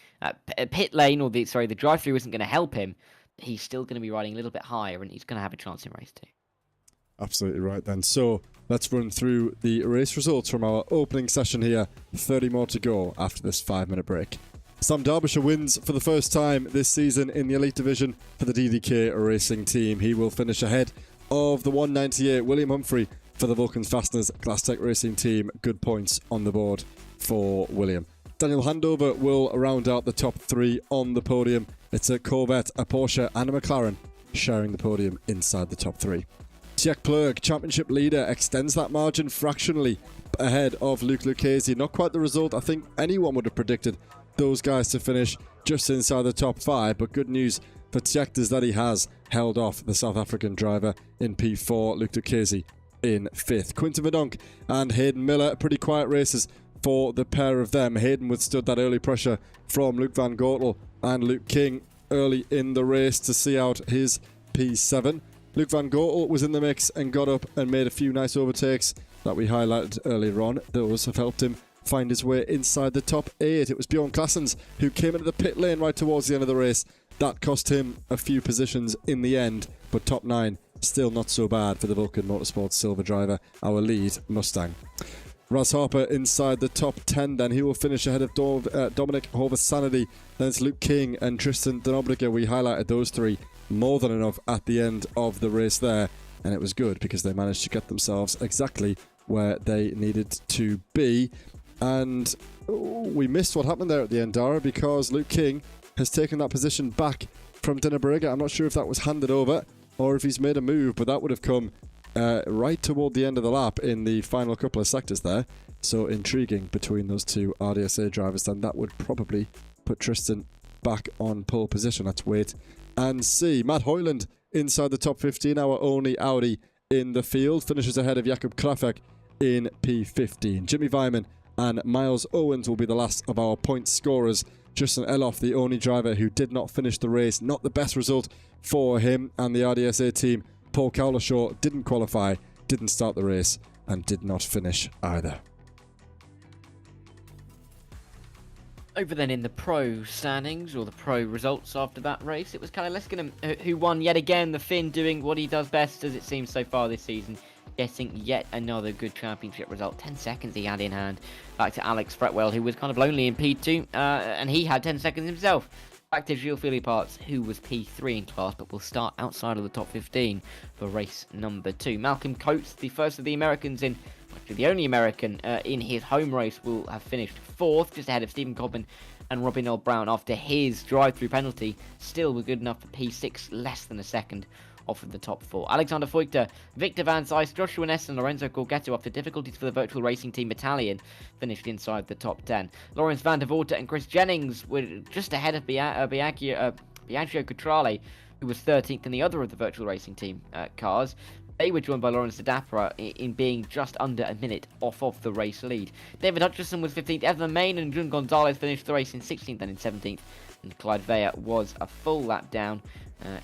pit lane, or the drive-through isn't going to help him. He's still going to be riding a little bit higher, and he's going to have a chance in race 2. Absolutely right then. So let's run through the race results from our opening session here. 30 more to go after this 5-minute break. Sam Derbyshire wins for the first time this season in the Elite Division for the DDK Racing Team. He will finish ahead of the 198 William Humphrey for the Vulcans Fasteners Glasstec Racing Team. Good points on the board for William. Daniel Handover will round out the top 3 on the podium. It's a Corvette, a Porsche and a McLaren sharing the podium inside the top 3. Tjek Plurg, championship leader, extends that margin fractionally lap ahead of Luke Lucchese. Not quite the result I think anyone would have predicted those guys to finish just inside the top 5, but good news for Tjecht is that he has held off the South African driver in P4, Luke Lucchese in 5th. Quinton Verdonk and Hayden Miller, pretty quiet races for the pair of them. Hayden withstood that early pressure from Luke van Gortel and Luke King early in the race to see out his P7. Luke van Gortel was in the mix and got up and made a few nice overtakes that we highlighted earlier on. Those have helped him find his way inside the top 8. It was Bjorn Claessens who came into the pit lane right towards the end of the race. That cost him a few positions in the end, but top 9 still not so bad for the Vulcan Motorsports silver driver, our lead Mustang. Raz Harper inside the top 10 then. He will finish ahead of Dominic Horvath-Sanity. Then it's Luke King and Tristan Denobriga. We highlighted those three more than enough at the end of the race there. And it was good because they managed to get themselves exactly where they needed to be. And we missed what happened there at the end, Dara, because Luke King has taken that position back from Denobriga. I'm not sure if that was handed over or if he's made a move, but that would have come right toward the end of the lap in the final couple of sectors there. So intriguing between those two RDSA drivers, then that would probably put Tristan back on pole position. Let's wait and see. Matt Hoyland inside the top 15, our only Audi in the field, finishes ahead of Jakob Krafek in P15. Jimmy Vyman and Miles Owens will be the last of our point scorers. Justin Eloff, the only driver who did not finish the race, not the best result for him and the RDSA team. Paul Cowlishaw didn't qualify, didn't start the race, and did not finish either. Over then in the pro standings, or the pro results after that race, it was Kalle Leskinen who won yet again. The Finn doing what he does best, as it seems so far this season, getting yet another good championship result. 10 seconds he had in hand, back to Alex Fretwell, who was kind of lonely in P2, and he had 10 seconds himself. Back to Gilles Philipparts, who was P3 in class, but will start outside of the top 15 for race number 2. Malcolm Coates, the first of the Americans actually the only American in his home race, will have finished 4th, just ahead of Stephen Codman and Robin L. Brown after his drive-through penalty. Still were good enough for P6, less than a second off of the top 4. Alexander Feuchter, Victor Van Zijs, Joshua Ness and Lorenzo Corgetto, after difficulties for the virtual racing team Battalion, finished inside the top 10. Lawrence van der Voorten and Chris Jennings were just ahead of Biagio Cutrale, who was 13th in the other of the virtual racing team cars. They were joined by Lawrence Dapra in being just under a minute off of the race lead. David Hutchison was 15th. Evan Main and Jun Gonzalez finished the race in 16th and in 17th. And Clyde Veyer was a full lap down.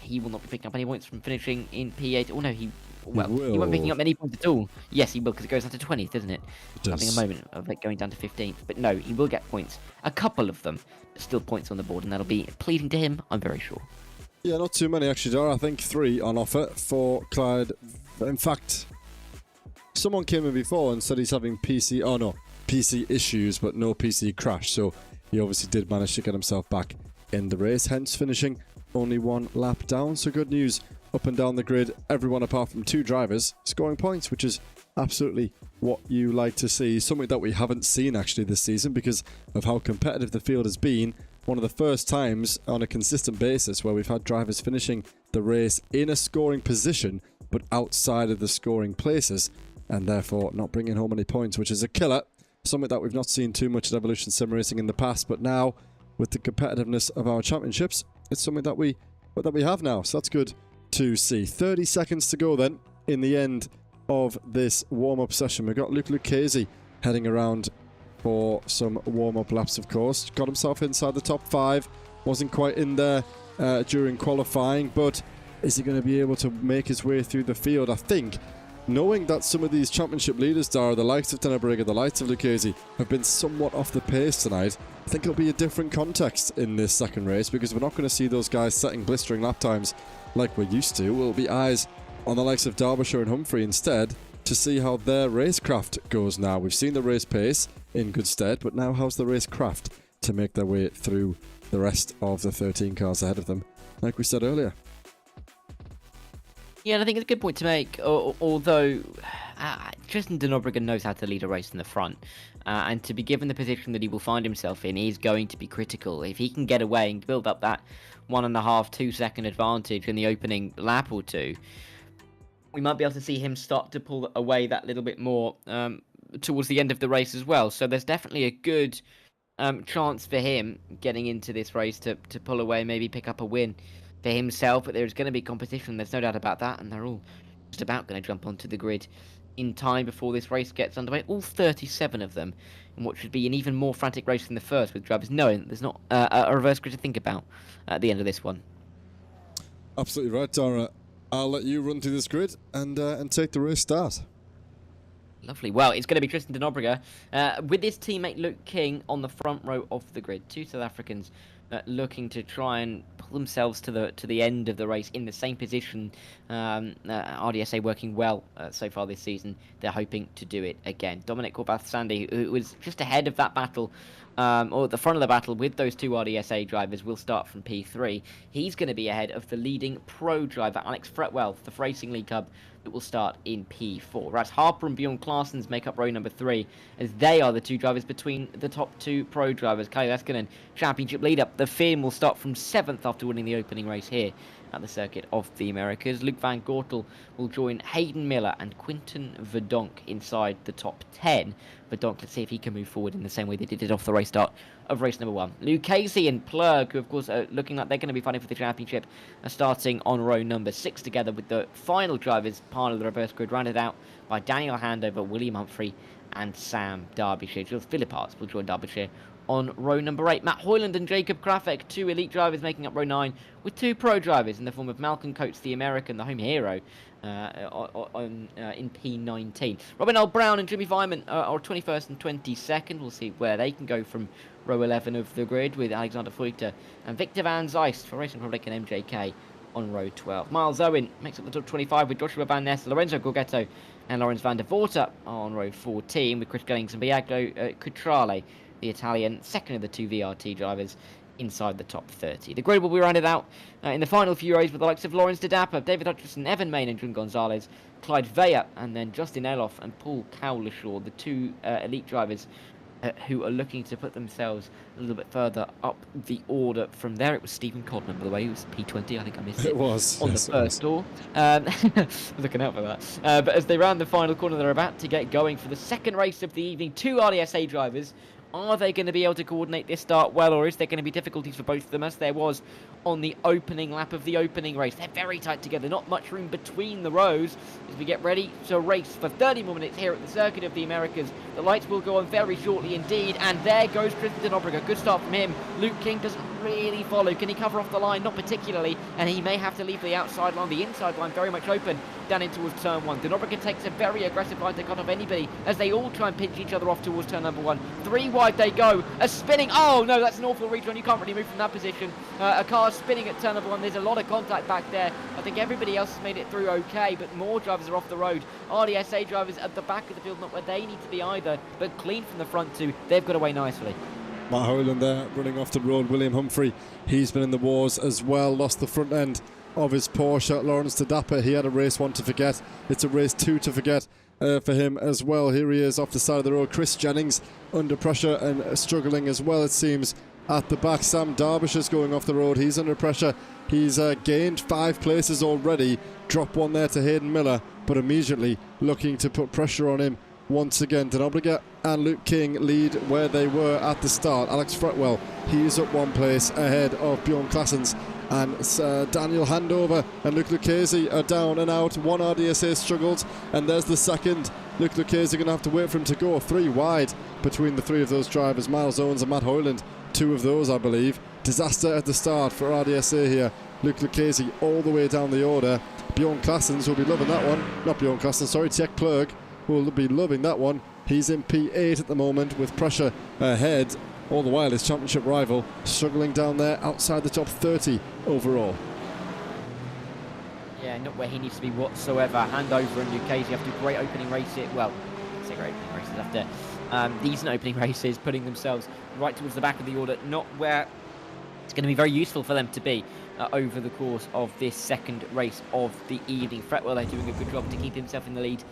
He will not be picking up any points from finishing in P8. Oh no, he won't be picking up any points at all. Yes, he will, because it goes down to 20th, doesn't it? Having a moment of it going down to 15th. But no, he will get points. A couple of them, but still points on the board, and that'll be pleasing to him, I'm very sure. Yeah, not too many actually, Dara. I think 3 on offer for Clyde. In fact, someone came in before and said he's having PC issues, but no PC crash. So he obviously did manage to get himself back in the race, hence finishing only 1 lap down. So good news up and down the grid. Everyone apart from 2 drivers scoring points, which is absolutely what you like to see. Something that we haven't seen actually this season because of how competitive the field has been. One of the first times on a consistent basis where we've had drivers finishing the race in a scoring position but outside of the scoring places, and therefore not bringing home any points, which is a killer. Something that we've not seen too much at Evolution Sim Racing in the past, but now with the competitiveness of our championships, it's something that we have now. So that's good to see. 30 seconds to go then in the end of this warm-up session. We've got Luke Lucchese heading around for some warm-up laps, of course. Got himself inside the top 5. Wasn't quite in there during qualifying, but is he going to be able to make his way through the field? I think, knowing that some of these championship leaders, Dara, the likes of Denobriga, the likes of Lucchese, have been somewhat off the pace tonight, I think it'll be a different context in this second race because we're not going to see those guys setting blistering lap times like we're used to. We'll be eyes on the likes of Derbyshire and Humphrey instead to see how their racecraft goes now. We've seen the race pace in good stead, but now how's the racecraft to make their way through the rest of the 13 cars ahead of them, like we said earlier? Yeah, and I think it's a good point to make, although Tristan Denobriga knows how to lead a race in the front, and to be given the position that he will find himself in is going to be critical. If he can get away and build up that 1.5-2 second advantage in the opening lap or two, we might be able to see him start to pull away that little bit more. towards the end of the race as well. So there's definitely a good chance for him getting into this race to pull away, maybe pick up a win for himself. But there's going to be competition, there's no doubt about that, and they're all just about going to jump onto the grid in time before this race gets underway. All 37 of them, in what should be an even more frantic race than the first, with drivers knowing that there's not a reverse grid to think about at the end of this one. Absolutely right, Dara. I'll let you run through this grid and take the race start. Lovely. Well, it's going to be Tristan de Nobrega with his teammate Luke King on the front row of the grid. Two South Africans looking to try and pull themselves to the end of the race in the same position. RDSA working well so far this season. They're hoping to do it again. Dominic Corbath-Sandy, who was just ahead of that battle, or at the front of the battle with those two RDSA drivers, will start from P3. He's going to be ahead of the leading pro driver, Alex Fretwell, the Racing League Hub, that will start in P4. Whereas Harper and Bjorn Claessens make up row number 3, as they are the two drivers between the top two pro drivers. Kai Leskinen, championship leader. The Finn will start from 7th after winning the opening race here at the Circuit of the Americas. Luc van Gortel will join Hayden Miller and Quinten Verdonk inside the top 10. Verdonk, let's see if he can move forward in the same way they did it off the race start of race number 1. Lucchese and Plurg, who of course are looking like they're going to be fighting for the championship, are starting on row number 6 together, with the final drivers part of the reverse grid rounded out by Daniel Handover, William Humphrey and Sam Derbyshire. Jules Philippart will join Derbyshire on row number 8. Matt Hoyland and Jacob Krafek, two elite drivers, making up row 9, with two pro drivers in the form of Malcolm Coates, the American, the home hero, in P19. Robin L. Brown and Jimmy Vyman are 21st and 22nd. We'll see where they can go from row 11 of the grid, with Alexander Feuchter and Victor Van Zeist for Racing Republic and MJK on row 12. Miles Owen makes up the top 25 with Joshua Van Ness, Lorenzo Gorgetto and Lawrence van der Vorta on row 14, with Chris Gellings and Biagio Cutrale, the Italian, second of the two VRT drivers, inside the top 30. The grid will be rounded out in the final few rows with the likes of Lawrence De Dapper, David Hutchinson, Evan Main and Jun Gonzalez, Clyde Veyer, and then Justin Eloff and Paul Cowlishaw, the two elite drivers who are looking to put themselves a little bit further up the order from there. It was Stephen Codman, by the way, who was P20. I think I missed it. It was. On yes, the first tour. Looking out for that. But as they round the final corner, they're about to get going for the second race of the evening. Two RDSA drivers. Are they going to be able to coordinate this start well, or is there going to be difficulties for both of them, as there was on the opening lap of the opening race? They're very tight together, not much room between the rows as we get ready to race for 30 more minutes here at the Circuit of the Americas. The lights will go on very shortly indeed, and there goes Tristan de Nobrega. Good start from him. Luke King doesn't really follow. Can he cover off the line? Not particularly, and he may have to leave the outside line. The inside line very much open down in towards turn 1. De Nobrega takes a very aggressive line to cut off anybody as they all try and pinch each other off towards turn number 1. 3 wide they go. A spinning. Oh no, that's an awful reach on. You can't really move from that position. A car spinning at turn number 1. There's a lot of contact back there. I think everybody else has made it through okay, but more drivers are off the road. RDSA drivers at the back of the field, not where they need to be either, but clean from the front too. They've got away nicely. Matt Hoyland there running off the road. William Humphrey, he's been in the wars as well. Lost the front end of his Porsche. Lawrence De Dapper, he had a race 1 to forget. It's a race 2 to forget for him as well. Here he is off the side of the road. Chris Jennings under pressure and struggling as well, it seems, at the back. Sam Derbyshire's going off the road. He's under pressure. He's gained 5 places already. Drop 1 there to Hayden Miller, but immediately looking to put pressure on him once again. De Nobrega and Luke King lead where they were at the start. Alex Fretwell, he's up 1 place ahead of Bjorn Claessens, and Daniel Handover and Luke Lucchese are down and out. One RDSA struggled, and there's the second. Luke Lucchese going to have to wait for him to go. 3 wide between the 3 of those drivers. Miles Owens and Matt Hoyland, 2 of those I believe. Disaster at the start for RDSA here. Luke Lucchese all the way down the order. Bjorn Claessens will be loving that one. Not Bjorn Claessens, sorry, Tjek Plurg will be loving that one. He's in P8 at the moment with pressure ahead. All the while his championship rival struggling down there outside the top 30 overall. Yeah, not where he needs to be whatsoever. Handover and Lucchese after great opening races. Well, I say great opening races after decent opening races, putting themselves right towards the back of the order. Not where it's going to be very useful for them to be over the course of this second race of the evening. Fretwell, they're doing a good job to keep himself in the lead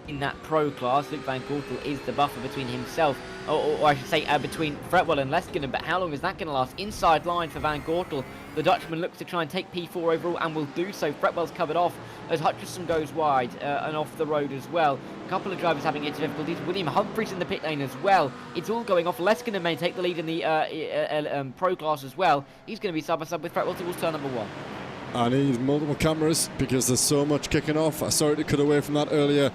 in that pro class. Luke Van Gortel is the buffer between himself, or I should say between Fretwell and Leskinen, but how long is that going to last? Inside line for Van Gortel. The Dutchman looks to try and take P4 overall and will do so. Fretwell's covered off as Hutchison goes wide and off the road as well. A couple of drivers having into difficulties. William Humphries in the pit lane as well. It's all going off. Leskinen may take the lead in the pro class as well. He's going to be side by side with Fretwell towards turn number 1. I need multiple cameras because there's so much kicking off. I saw it cut away from that earlier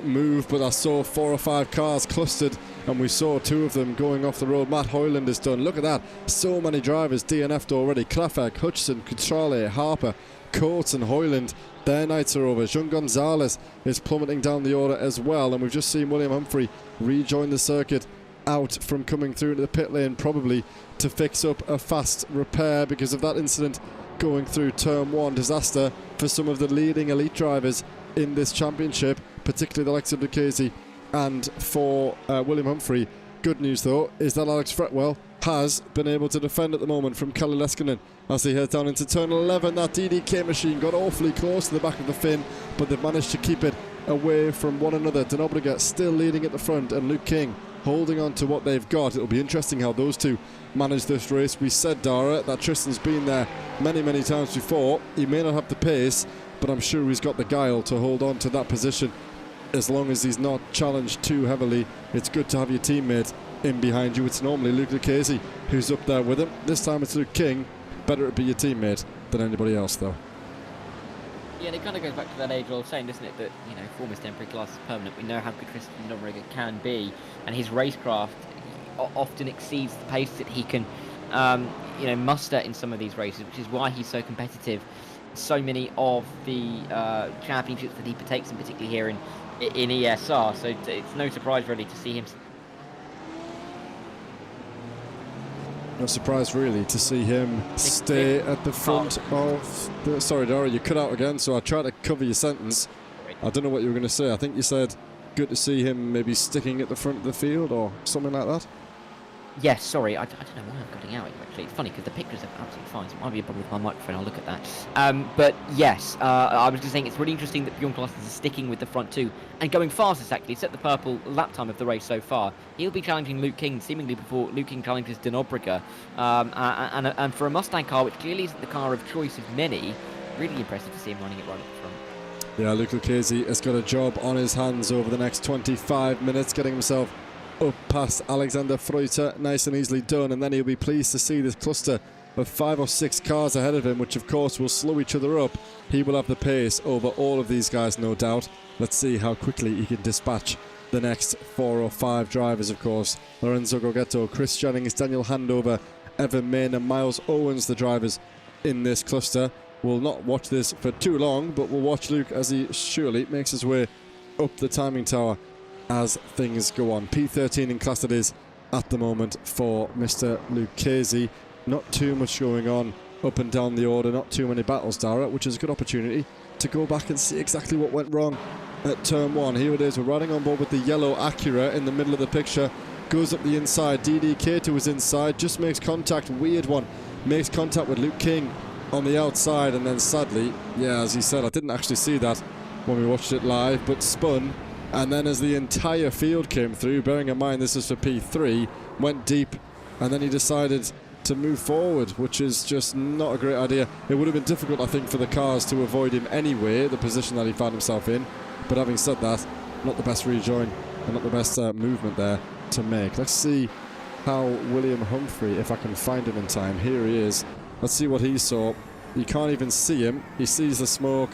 move, but I saw 4 or 5 cars clustered, and we saw 2 of them going off the road. Matt Hoyland is done. Look at that. So many drivers DNF'd already. Klafek, Hutchison, Cutrale, Harper, Coates and Hoyland. Their nights are over. Jean Gonzalez is plummeting down the order as well, and we've just seen William Humphrey rejoin the circuit out from coming through into the pit lane, probably to fix up a fast repair because of that incident going through turn 1. Disaster for some of the leading elite drivers in this championship, particularly the likes of Lucchese, and for William Humphrey. Good news though is that Alex Fretwell has been able to defend at the moment from Kalle Leskinen as he heads down into turn 11. That DDK machine got awfully close to the back of the fin, but they've managed to keep it away from one another. Denobriga still leading at the front, and Luke King holding on to what they've got. It'll be interesting how those two manage this race. We said, Dara, that Tristan's been there many times before. He may not have the pace, but I'm sure he's got the guile to hold on to that position as long as he's not challenged too heavily. It's good to have your teammate in behind you. It's normally Luke Lucchese who's up there with him. This time it's Luke King. Better to be your teammate than anybody else though. Yeah, and it kind of goes back to that age-old saying, doesn't it, that, you know, former temporary class is permanent. We know how good Tristan Denobriga can be, and his racecraft often exceeds the pace that he can, you know, muster in some of these races, which is why he's so competitive. So many of the championships that he partakes in, particularly here in ESR, so it's no surprise really to see him. No surprise really to see him stay at the front of the... Sorry Dara, you cut out again, so I tried to cover your sentence. I don't know what you were going to say. I think you said good to see him maybe sticking at the front of the field or something like that. Yes, sorry, I don't know why I'm cutting out here, actually. It's funny because the pictures are absolutely fine, so it might be a problem with my microphone. I'll look at that. But yes, I was just saying it's really interesting that Bjorn Claessens is sticking with the front two and going fastest, actually. Set the purple lap time of the race so far. He'll be challenging Luke King seemingly before Luke King challenges Denobriga. And for a Mustang car, which clearly isn't the car of choice of many, really impressive to see him running it right up the front. Yeah, Luke Lucchese has got a job on his hands over the next 25 minutes, getting himself up past Alexander Freuter, nice and easily done, and then he'll be pleased to see this cluster of 5 or 6 cars ahead of him, which of course will slow each other up. He will have the pace over all of these guys, no doubt. Let's see how quickly he can dispatch the next 4 or 5 drivers, of course. Lorenzo Gogetto, Chris Jennings, Daniel Handover, Evan Main and Miles Owens, the drivers in this cluster. We'll not watch this for too long, but we'll watch Luke as he surely makes his way up the timing tower as things go on. P13 in class it is at the moment for Mr. Lucchese. Not too much going on up and down the order, not too many battles, Dara, which is a good opportunity to go back and see exactly what went wrong at turn 1. Here it is, we're riding on board with the yellow Acura in the middle of the picture. Goes up the inside, DDK to his inside, just makes contact, weird one, makes contact with Luke King on the outside, and then sadly, yeah, as he said, I didn't actually see that when we watched it live, but spun. And then as the entire field came through, bearing in mind this is for P3, went deep, and then he decided to move forward, which is just not a great idea. It would have been difficult, I think, for the cars to avoid him anyway, the position that he found himself in. But having said that, not the best rejoin and not the best movement there to make. Let's see how William Humphrey, if I can find him in time. Here he is. Let's see what he saw. You can't even see him. He sees the smoke.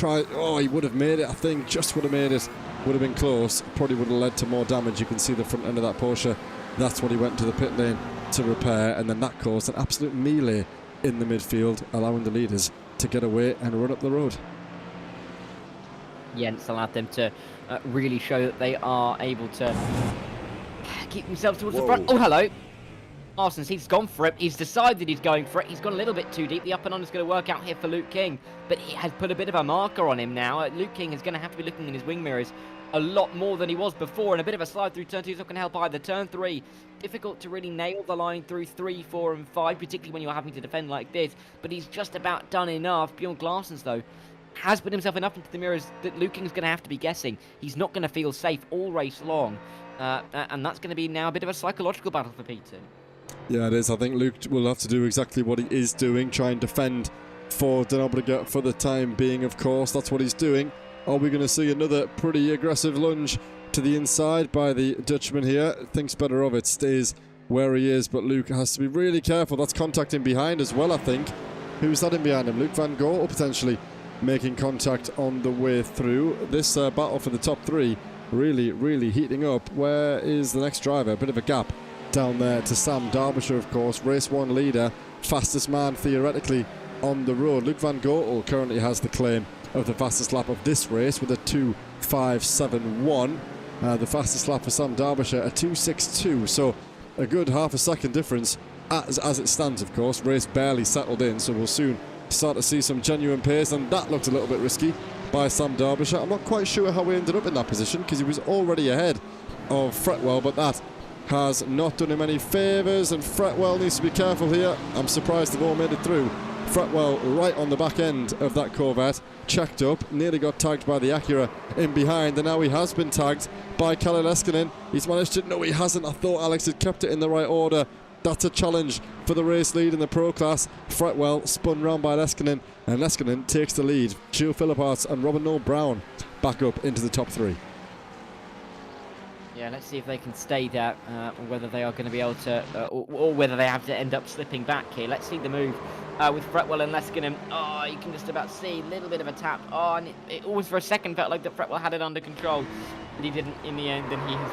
Oh, he would have made it, I think. Just would have made it. Would have been close. Probably would have led to more damage. You can see the front end of that Porsche. That's what he went to the pit lane to repair, and then that caused an absolute melee in the midfield, allowing the leaders to get away and run up the road. Yeah, and it's allowed them to really show that they are able to keep themselves towards the front. Oh, hello. Parsons, he's gone for it. He's decided he's going for it. He's gone a little bit too deep. The up and on is going to work out here for Luke King, but he has put a bit of a marker on him now. Luke King is going to have to be looking in his wing mirrors a lot more than he was before, and a bit of a slide through turn 2 is not going to help either. Turn 3, difficult to really nail the line through 3, 4 and 5, particularly when you're having to defend like this, but he's just about done enough. Bjorn Claessens, though, has put himself enough into the mirrors that Luke King's going to have to be guessing. He's not going to feel safe all race long. And that's going to be now a bit of a psychological battle for P2. Yeah, it is. I think Luke will have to do exactly what he is doing, try and defend for Denobregat for the time being, of course. That's what he's doing. Are we going to see another pretty aggressive lunge to the inside by the Dutchman here? Thinks better of it, stays where he is, but Luke has to be really careful. That's contact in behind as well, I think. Who's that in behind him? Luke Van Goor potentially making contact on the way through. This battle for the top 3 really heating up. Where is the next driver? A bit of a gap down there to Sam Derbyshire, of course. Race 1 leader, fastest man theoretically on the road. Luke Van Goor currently has the claim of the fastest lap of this race with a 2:5.71. The fastest lap for Sam Derbyshire, a 2:6.2. So a good half a second difference as it stands, of course. Race barely settled in, so we'll soon start to see some genuine pace, and that looked a little bit risky by Sam Derbyshire. I'm not quite sure how we ended up in that position because he was already ahead of Fretwell, but that has not done him any favours, and Fretwell needs to be careful here. I'm surprised they've all made it through. Fretwell right on the back end of that Corvette, checked up, nearly got tagged by the Acura in behind, and now he has been tagged by Kalle Leskinen. He's managed to... No, he hasn't. I thought Alex had kept it in the right order. That's a challenge for the race lead in the Pro class. Fretwell spun round by Leskinen, and Leskinen takes the lead. Gio Philipparts and Robin Noel Brown back up into the top 3. Yeah, let's see if they can stay there, or whether they are going to be able to, or whether they have to end up slipping back here. Let's see the move with Fretwell and Leskinen. Oh, you can just about see a little bit of a tap. Oh, and it always for a second felt like that Fretwell had it under control, but he didn't in the end, and he has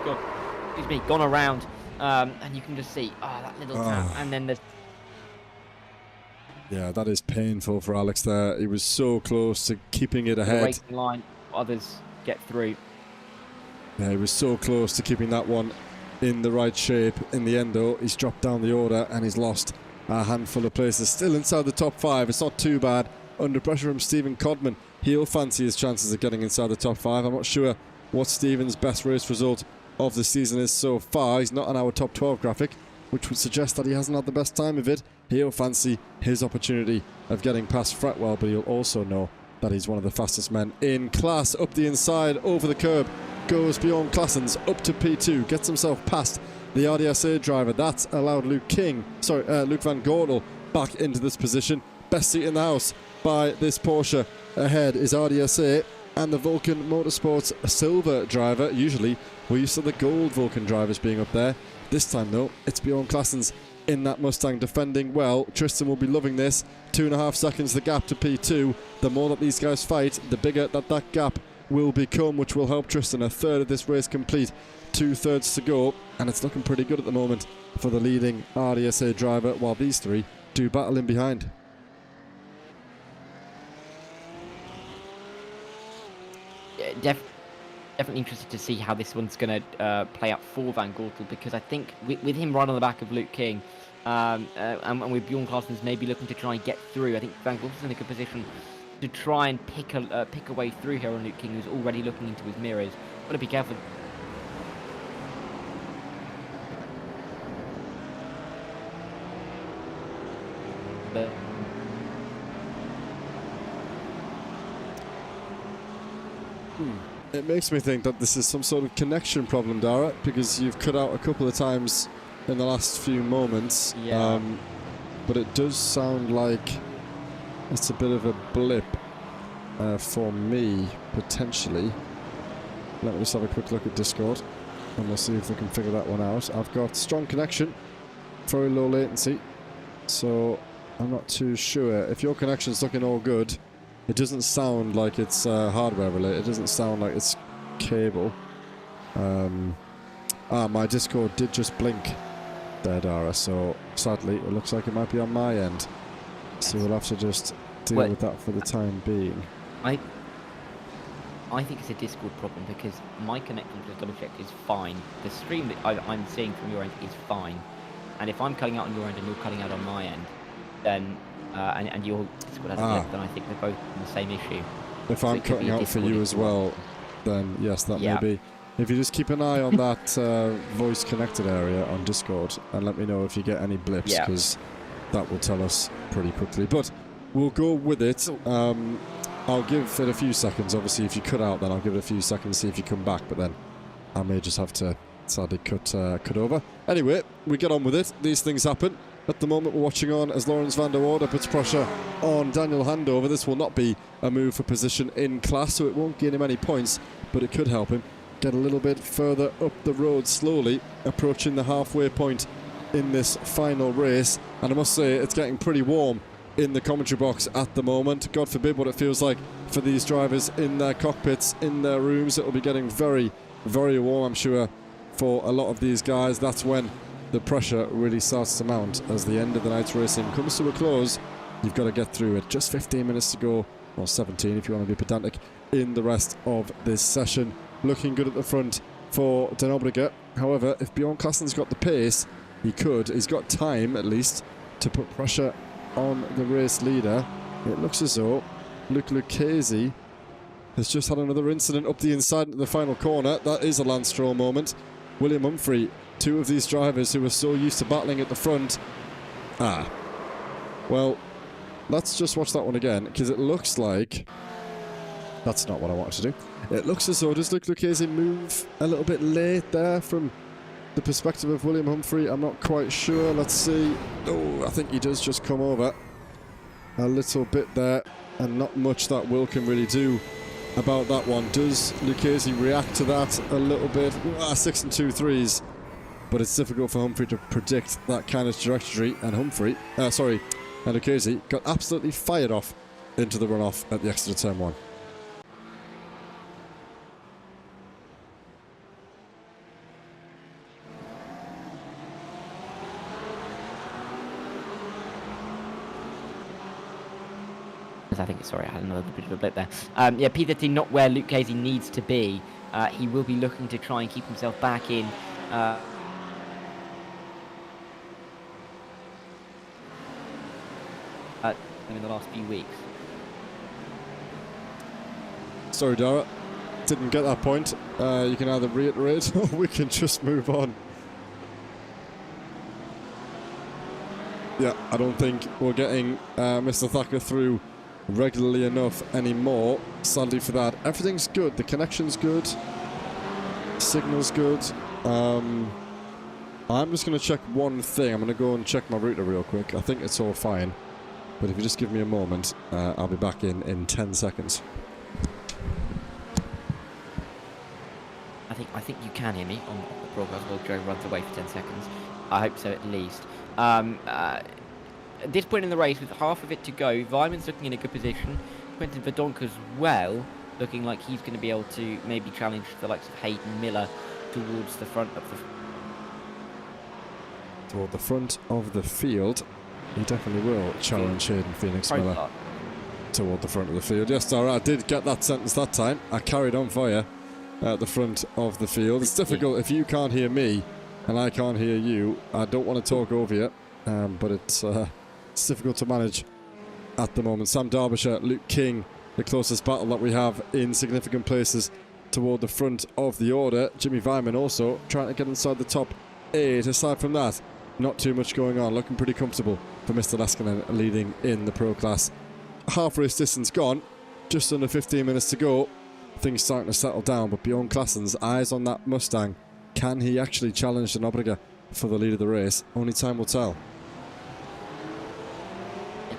gone around, and you can just see, that little tap, and then there's... Yeah, that is painful for Alex there. He was so close to keeping it ahead. The racing line, others get through. Yeah, he was so close to keeping that one in the right shape. In the end, though, he's dropped down the order and he's lost a handful of places. Still inside the top 5. It's not too bad. Under pressure from Stephen Codman. He'll fancy his chances of getting inside the top 5. I'm not sure what Stephen's best race result of the season is so far. He's not on our top 12 graphic, which would suggest that he hasn't had the best time of it. He'll fancy his opportunity of getting past Fretwell, but he'll also know that he's one of the fastest men in class. Up the inside, over the curb, goes Bjorn Claessens up to P2, gets himself past the RDSA driver. That's allowed Luke Van Goor back into this position. Best seat in the house by this Porsche. Ahead is RDSA and the Vulcan Motorsports silver driver. Usually we're used to the gold Vulcan drivers being up there. This time though, it's Bjorn Claessens in that Mustang defending well. Tristan will be loving this. 2.5 seconds the gap to P2. The more that these guys fight, the bigger that gap will become, which will help Tristan. A third of this race complete, 2/3 to go, and it's looking pretty good at the moment for the leading RDSA driver, while these 3 do battle in behind. Definitely interested to see how this one's going to play out for Van Gortel, because I think with him right on the back of Luke King, and with Bjorn Claessens maybe looking to try and get through, I think Van Gortel's in a good position to try and pick a way through here on Luke King, who's already looking into his mirrors. Got to be careful. But It makes me think that this is some sort of connection problem, Dara, because you've cut out a couple of times in the last few moments. Yeah. But it does sound like it's a bit of a blip for me, potentially. Let me just have a quick look at Discord, and we'll see if we can figure that one out. I've got strong connection, very low latency, so I'm not too sure. If your connection's looking all good, it doesn't sound like it's hardware related. It doesn't sound like it's cable. My Discord did just blink there, Dara, so sadly it looks like it might be on my end. So we'll have to just deal with that for the time being. I think it's a Discord problem, because my connection, just double checked, is fine. The stream that I'm seeing from your end is fine, and if I'm cutting out on your end and you're cutting out on my end, then and your Discord has a blip, then I think they're both in the same issue. If I'm cutting out for you as well, then yes, that may be. If you just keep an eye on that voice connected area on Discord and let me know if you get any blips, because that will tell us pretty quickly. But we'll go with it. I'll give it a few seconds. Obviously, if you cut out, then I'll give it a few seconds, see if you come back, but then I may just have to sadly cut over. Anyway, we get on with it. These things happen. At the moment, we're watching on as Lawrence van der Waerde puts pressure on Daniel Handover. This will not be a move for position in class, so it won't gain him any points, but it could help him get a little bit further up the road, slowly approaching the halfway point in this final race. And I must say, it's getting pretty warm in the commentary box at the moment. God forbid what it feels like for these drivers in their cockpits, in their rooms. It'll be getting very, very warm, I'm sure, for a lot of these guys. That's when the pressure really starts to mount as the end of the night's racing comes to a close. You've got to get through it. Just 15 minutes to go, or 17 if you want to be pedantic, in the rest of this session. Looking good at the front for Den Obriger. However, if Bjorn Klassen's got the pace, he's got time at least to put pressure on the race leader. It looks as though Luc Lucchesi has just had another incident up the inside into the final corner. That is a Lance Stroll moment. William Humphrey, two of these drivers who are so used to battling at the front. Well, let's just watch that one again, because it looks like... That's not what I wanted to do. It looks as though, does Luc Lucchesi move a little bit late there from the perspective of William Humphrey? I'm not quite sure. Let's see. Oh, I think he does just come over a little bit there, and not much that Will can really do about that one. Does Lucchesi react to that a little bit? 6 and 2 threes, but it's difficult for Humphrey to predict that kind of trajectory, and Lucchesi got absolutely fired off into the runoff at the exit of turn 1. I think, sorry, I had another bit of a blip there. Yeah, P13 not where Lucchesi needs to be. He will be looking to try and keep himself back in in the last few weeks. Sorry, Dara, didn't get that point. You can either reiterate or we can just move on. Yeah, I don't think we're getting Mr. Thacker through regularly enough anymore, sadly for that. Everything's good, the connection's good, signal's good. I'm just going to check one thing. I'm going to go and check my router real quick. I think it's all fine, but if you just give me a moment, I'll be back in 10 seconds. I think you can hear me on the broadcast while Joe runs away for 10 seconds. I hope so, at least. At this point in the race, with half of it to go, Weiman's looking in a good position. Quentin Verdonk as well, looking like he's going to be able to maybe challenge the likes of Hayden Miller towards the front of the... Toward the front of the field. He definitely will challenge Hayden Phoenix Miller toward the front of the field. Yes, alright, I did get that sentence that time. I carried on for you at the front of the field. It's difficult if you can't hear me and I can't hear you. I don't want to talk over you, but it's difficult to manage at the moment. Sam Derbyshire, Luke King, the closest battle that we have in significant places toward the front of the order. Jimmy Weiman also trying to get inside the top 8. Aside from that, not too much going on. Looking pretty comfortable for Mr. Leskinen leading in the pro class. Half race distance gone, just under 15 minutes to go. Things starting to settle down, but Bjorn Klassen's eyes on that Mustang. Can he actually challenge Den Obriger for the lead of the race? Only time will tell.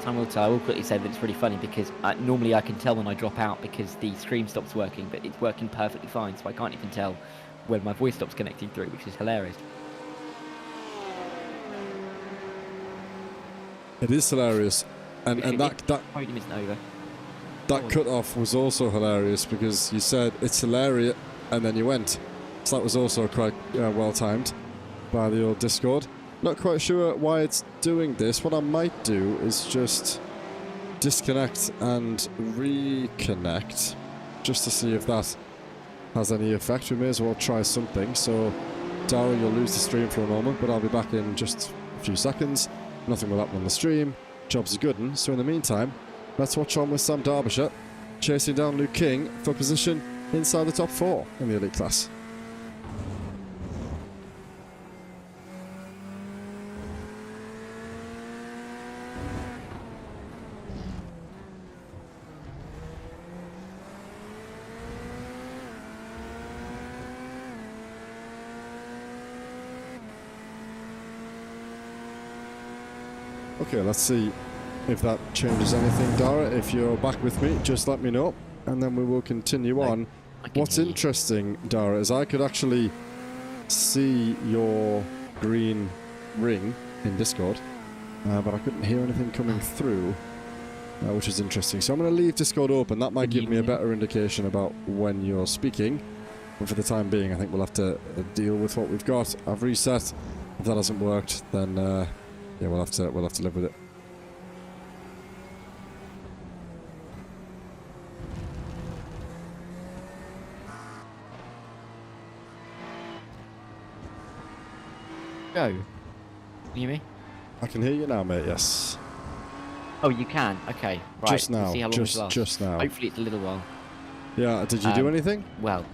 Time will tell. I will quickly say that it's really funny because normally I can tell when I drop out because the stream stops working, but it's working perfectly fine, so I can't even tell when my voice stops connecting through, which is hilarious. It is hilarious, and that podium isn't over. That cut-off was also hilarious because you said it's hilarious and then you went, so that was also quite well timed by the old Discord. Not quite sure why it's doing this. What I might do is just disconnect and reconnect just to see if that has any effect. We may as well try something. So, Darryl, you'll lose the stream for a moment, but I'll be back in just a few seconds. Nothing will happen on the stream. Job's a good one. So in the meantime, let's watch on with Sam Derbyshire chasing down Luke King for position inside the top 4 in the elite class. Okay, let's see if that changes anything, Dara. If you're back with me, just let me know, and then we will continue on. What's interesting, Dara, is I could actually see your green ring in Discord, but I couldn't hear anything coming through, which is interesting. So I'm going to leave Discord open. That might give me a better indication about when you're speaking. But for the time being, I think we'll have to deal with what we've got. I've reset. If that hasn't worked, then yeah, we'll have to live with it. Go. Can you hear me? I can hear you now, mate. Yes. Oh, you can. Okay. Right. Just now. We'll see how long this lasts. Just now. Hopefully, it's a little while. Yeah. Did you do anything? Well.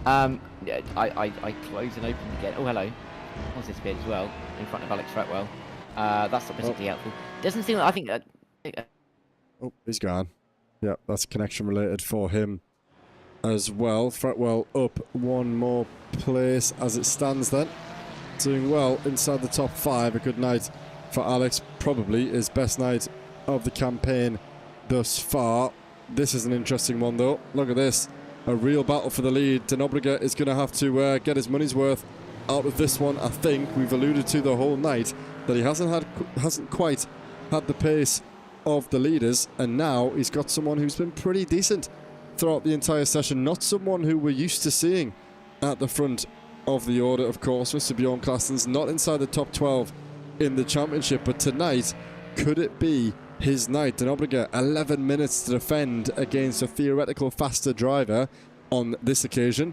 Yeah, I closed and opened again. Oh, hello. What's this bit as well? In front of Alex Fretwell. That's not particularly helpful. Doesn't seem like I think that. Oh, he's gone. Yeah, that's connection related for him as well. Fretwell up one more place as it stands then. Doing well inside the top 5. A good night for Alex. Probably his best night of the campaign thus far. This is an interesting one though. Look at this. A real battle for the lead. Denobriga is going to have to get his money's worth out of this one. I think we've alluded to the whole night that he hasn't quite had the pace of the leaders, and now he's got someone who's been pretty decent throughout the entire session. Not someone who we're used to seeing at the front of the order, of course. Mr. Bjorn Claessens not inside the top 12 in the championship, but tonight, could it be his night? Denobriga 11 minutes to defend against a theoretical faster driver on this occasion.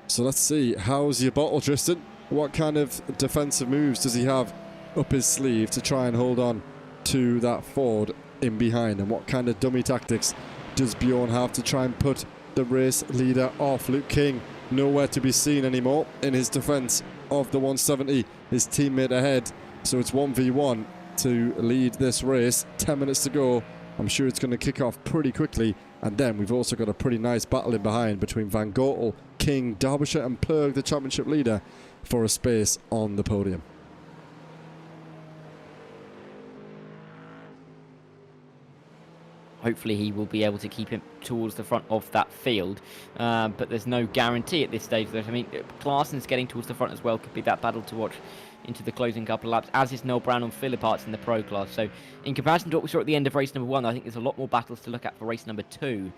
So let's see, how's your bottle, Tristan? What kind of defensive moves does he have up his sleeve to try and hold on to that Ford in behind? And what kind of dummy tactics does Bjorn have to try and put the race leader off? Luke King nowhere to be seen anymore in his defense of the 170, his teammate ahead. So it's 1v1 to lead this race. 10 minutes to go. I'm sure it's going to kick off pretty quickly. And then we've also got a pretty nice battle in behind between Van Gotel, King, Derbyshire and Plurg, the championship leader, for a space on the podium. Hopefully he will be able to keep him towards the front of that field, but there's no guarantee at this stage. I mean, Claessen's getting towards the front as well. Could be that battle to watch into the closing couple of laps, as is Noel Brown and Philip Arts in the Pro class. So in comparison to what we saw at the end of race number 1, I think there's a lot more battles to look at for race number 2.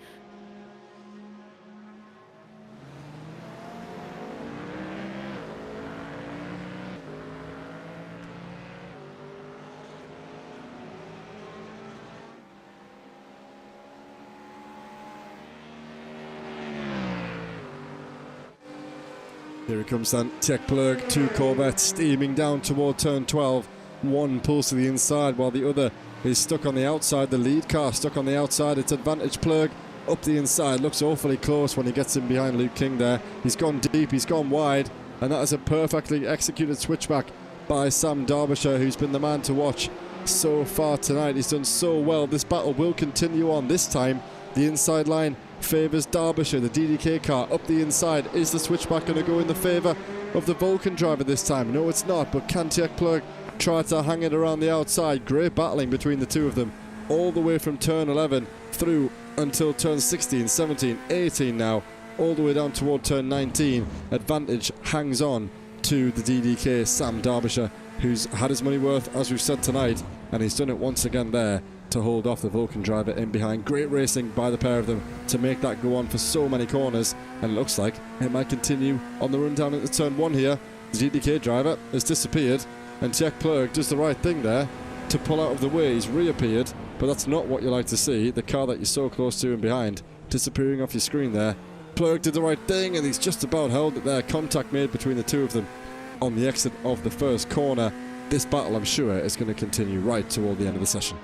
Here it comes then, Tech Plurg, 2 Corvettes steaming down toward turn 12. One pulls to the inside while the other is stuck on the outside. The lead car stuck on the outside. It's advantage Plurg up the inside. Looks awfully close when he gets in behind Luke King there. He's gone deep, he's gone wide, and that is a perfectly executed switchback by Sam Derbyshire, who's been the man to watch so far tonight. He's done so well. This battle will continue on. This time, the inside line favours Derbyshire. The DDK car up the inside. Is the switchback going to go in the favour of the Vulcan driver this time? No, it's not, but can Tech Plurg try to hang it around the outside? Great battling between the two of them all the way from turn 11 through until turn 16, 17, 18 now, all the way down toward turn 19. Advantage hangs on to the DDK Sam Derbyshire, who's had his money worth, as we've said tonight, and he's done it once again there to hold off the Vulcan driver in behind. Great racing by the pair of them to make that go on for so many corners, and it looks like it might continue on the run down into turn 1 here. The DDK driver has disappeared, and Tech Plurg does the right thing there to pull out of the way. He's reappeared, but that's not what you like to see. The car that you're so close to and behind disappearing off your screen there. Plurg did the right thing, and he's just about held it there. Contact made between the two of them on the exit of the first corner. This battle, I'm sure, is going to continue right toward the end of the session.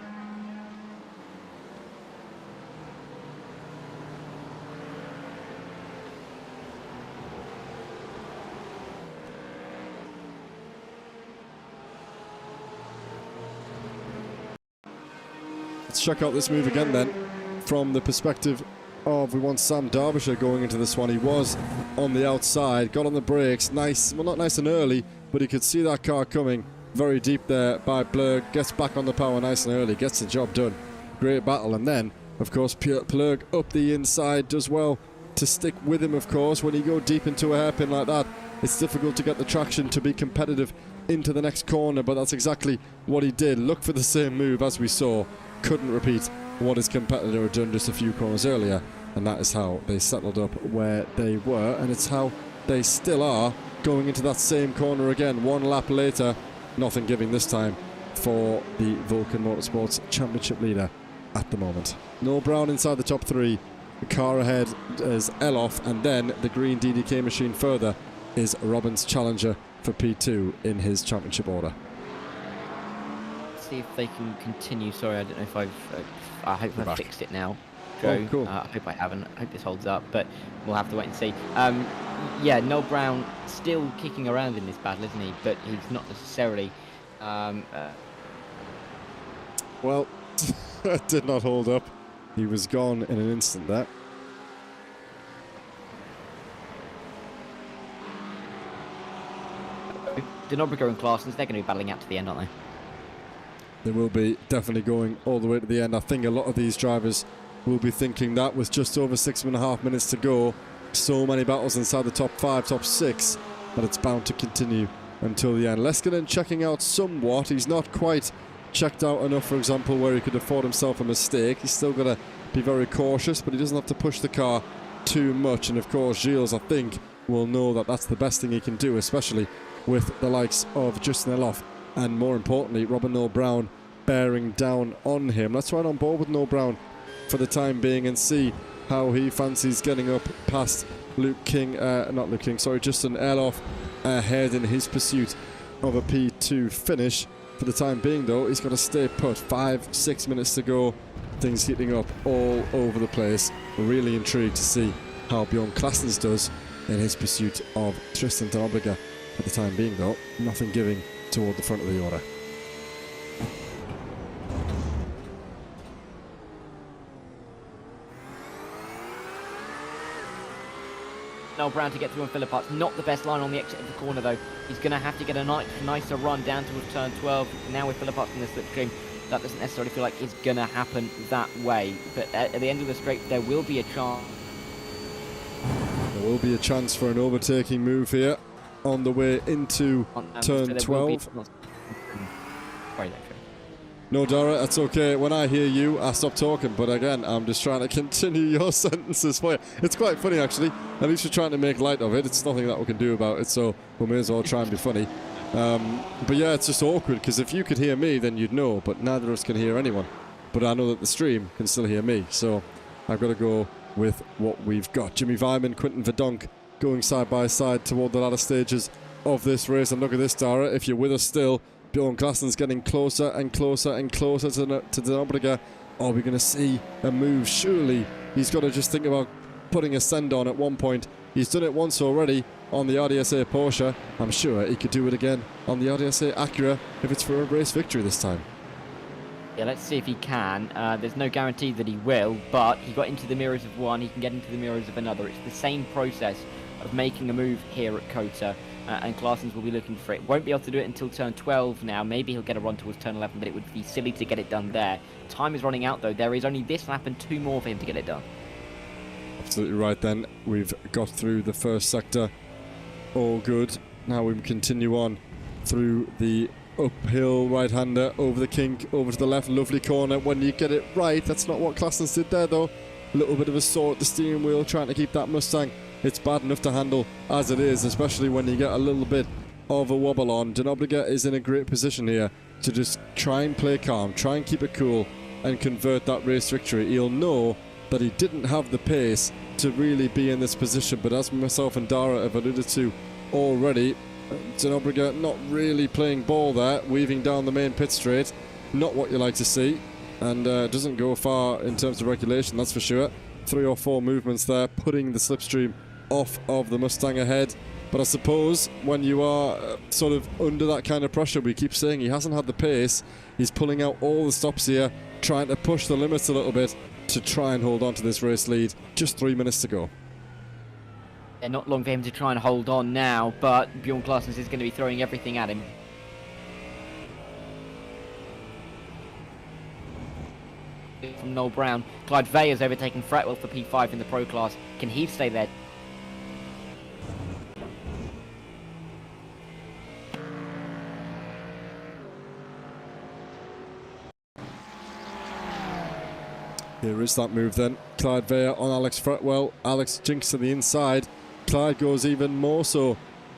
Let's check out this move again then, from the perspective of, we want Sam Derbyshire going into this one. He was on the outside, got on the brakes, nice, well not nice and early, but he could see that car coming very deep there by Plug. Gets back on the power nice and early, gets the job done. Great battle, and then, of course, Plug up the inside does well to stick with him, of course. When you go deep into a hairpin like that, it's difficult to get the traction to be competitive into the next corner, but that's exactly what he did. Look for the same move as we saw. Couldn't repeat what his competitor had done just a few corners earlier, and that is how they settled up where they were, and it's how they still are going into that same corner again. One lap later, nothing giving this time for the Vulcan Motorsports Championship leader at the moment. Noel Brown inside the top 3. The car ahead is Elof, and then the green DDK machine further is Robin's challenger for P2 in his championship order. See if they can continue. Sorry, I don't know if I hope I've fixed it now, Joe. Oh, cool. I hope I haven't. I hope this holds up, but we'll have to wait and see. Yeah, Noel Brown still kicking around in this battle, isn't he? But he's not necessarily... Well, that did not hold up. He was gone in an instant there. Denobriger and Claessens, they're going to be battling out to the end, aren't they? They will be definitely going all the way to the end. I think a lot of these drivers will be thinking that with just over 6.5 minutes to go. So many battles inside the top 5, top 6, that it's bound to continue until the end. Leskinen checking out somewhat. He's not quite checked out enough, for example, where he could afford himself a mistake. He's still got to be very cautious, but he doesn't have to push the car too much. And of course, Gilles, I think, will know that that's the best thing he can do, especially with the likes of Justin Elof and, more importantly, Robin Noel Brown bearing down on him. Let's ride on board with Noel Brown for the time being and see how he fancies getting up past Justin Elof ahead in his pursuit of a P2 finish. For the time being, though, he's got to stay put. 5-6 minutes to go. Things heating up all over the place. We're really intrigued to see how Bjorn Claessens does in his pursuit of Tristan Denobriger. For the time being, though, nothing giving toward the front of the order. Noel Brown to get through on Philipparts. Not the best line on the exit of the corner, though. He's going to have to get a nicer run down towards turn 12. Now with Philipparts in the slipstream, that doesn't necessarily feel like it's going to happen that way. But at the end of the straight, there will be a chance. There will be a chance for an overtaking move here on the way into turn 12. No, Dara, that's okay. When I hear you, I stop talking. But again, I'm just trying to continue your sentences for you. It's quite funny, actually. At least you're trying to make light of it. It's nothing that we can do about it, so we may as well try and be funny. But yeah, it's just awkward, because if you could hear me, then you'd know. But neither of us can hear anyone. But I know that the stream can still hear me. So I've got to go with what we've got. Jimmy Vyman, Quinton Verdonk going side by side toward the latter stages of this race. And look at this, Dara. If you're with us still, Bjorn Claessen's getting closer and closer and closer to Denobriger. Are we going to see a move? Surely he's got to just think about putting a send on at one point. He's done it once already on the RDSA Porsche. I'm sure he could do it again on the RDSA Acura if it's for a race victory this time. Yeah, let's see if he can. There's no guarantee that he will, but he got into the mirrors of one, he can get into the mirrors of another. It's the same process of making a move here at COTA. And Claessens will be looking for it. Won't be able to do it until turn 12 now. Maybe he'll get a run towards turn 11, but it would be silly to get it done there. Time is running out, though. There is only this lap and 2 more for him to get it done. Absolutely right, then. We've got through the first sector. All good. Now we continue on through the uphill right-hander, over the kink, over to the left. Lovely corner. When you get it right, that's not what Claessens did there, though. A little bit of a saw at the steering wheel, trying to keep that Mustang. It's bad enough to handle as it is, especially when you get a little bit of a wobble on. Denobriger is in a great position here to just try and play calm, try and keep it cool and convert that race victory. He'll know that he didn't have the pace to really be in this position, but as myself and Dara have alluded to already, Denobriger not really playing ball there, weaving down the main pit straight. Not what you like to see, and doesn't go far in terms of regulation, that's for sure. 3 or 4 movements there, putting the slipstream off of the Mustang ahead. But I suppose when you are sort of under that kind of pressure, we keep saying he hasn't had the pace. He's pulling out all the stops here, trying to push the limits a little bit to try and hold on to this race lead. Just 3 minutes to go. Yeah, not long for him to try and hold on now, but Bjorn Claessens is going to be throwing everything at him. from Noel Brown. Clyde Veya's overtaken Fretwell for P5 in the Pro class. Can he stay there? Here is that move then. Clyde Veya on Alex Fretwell. Alex jinks to the inside. Clyde goes even more so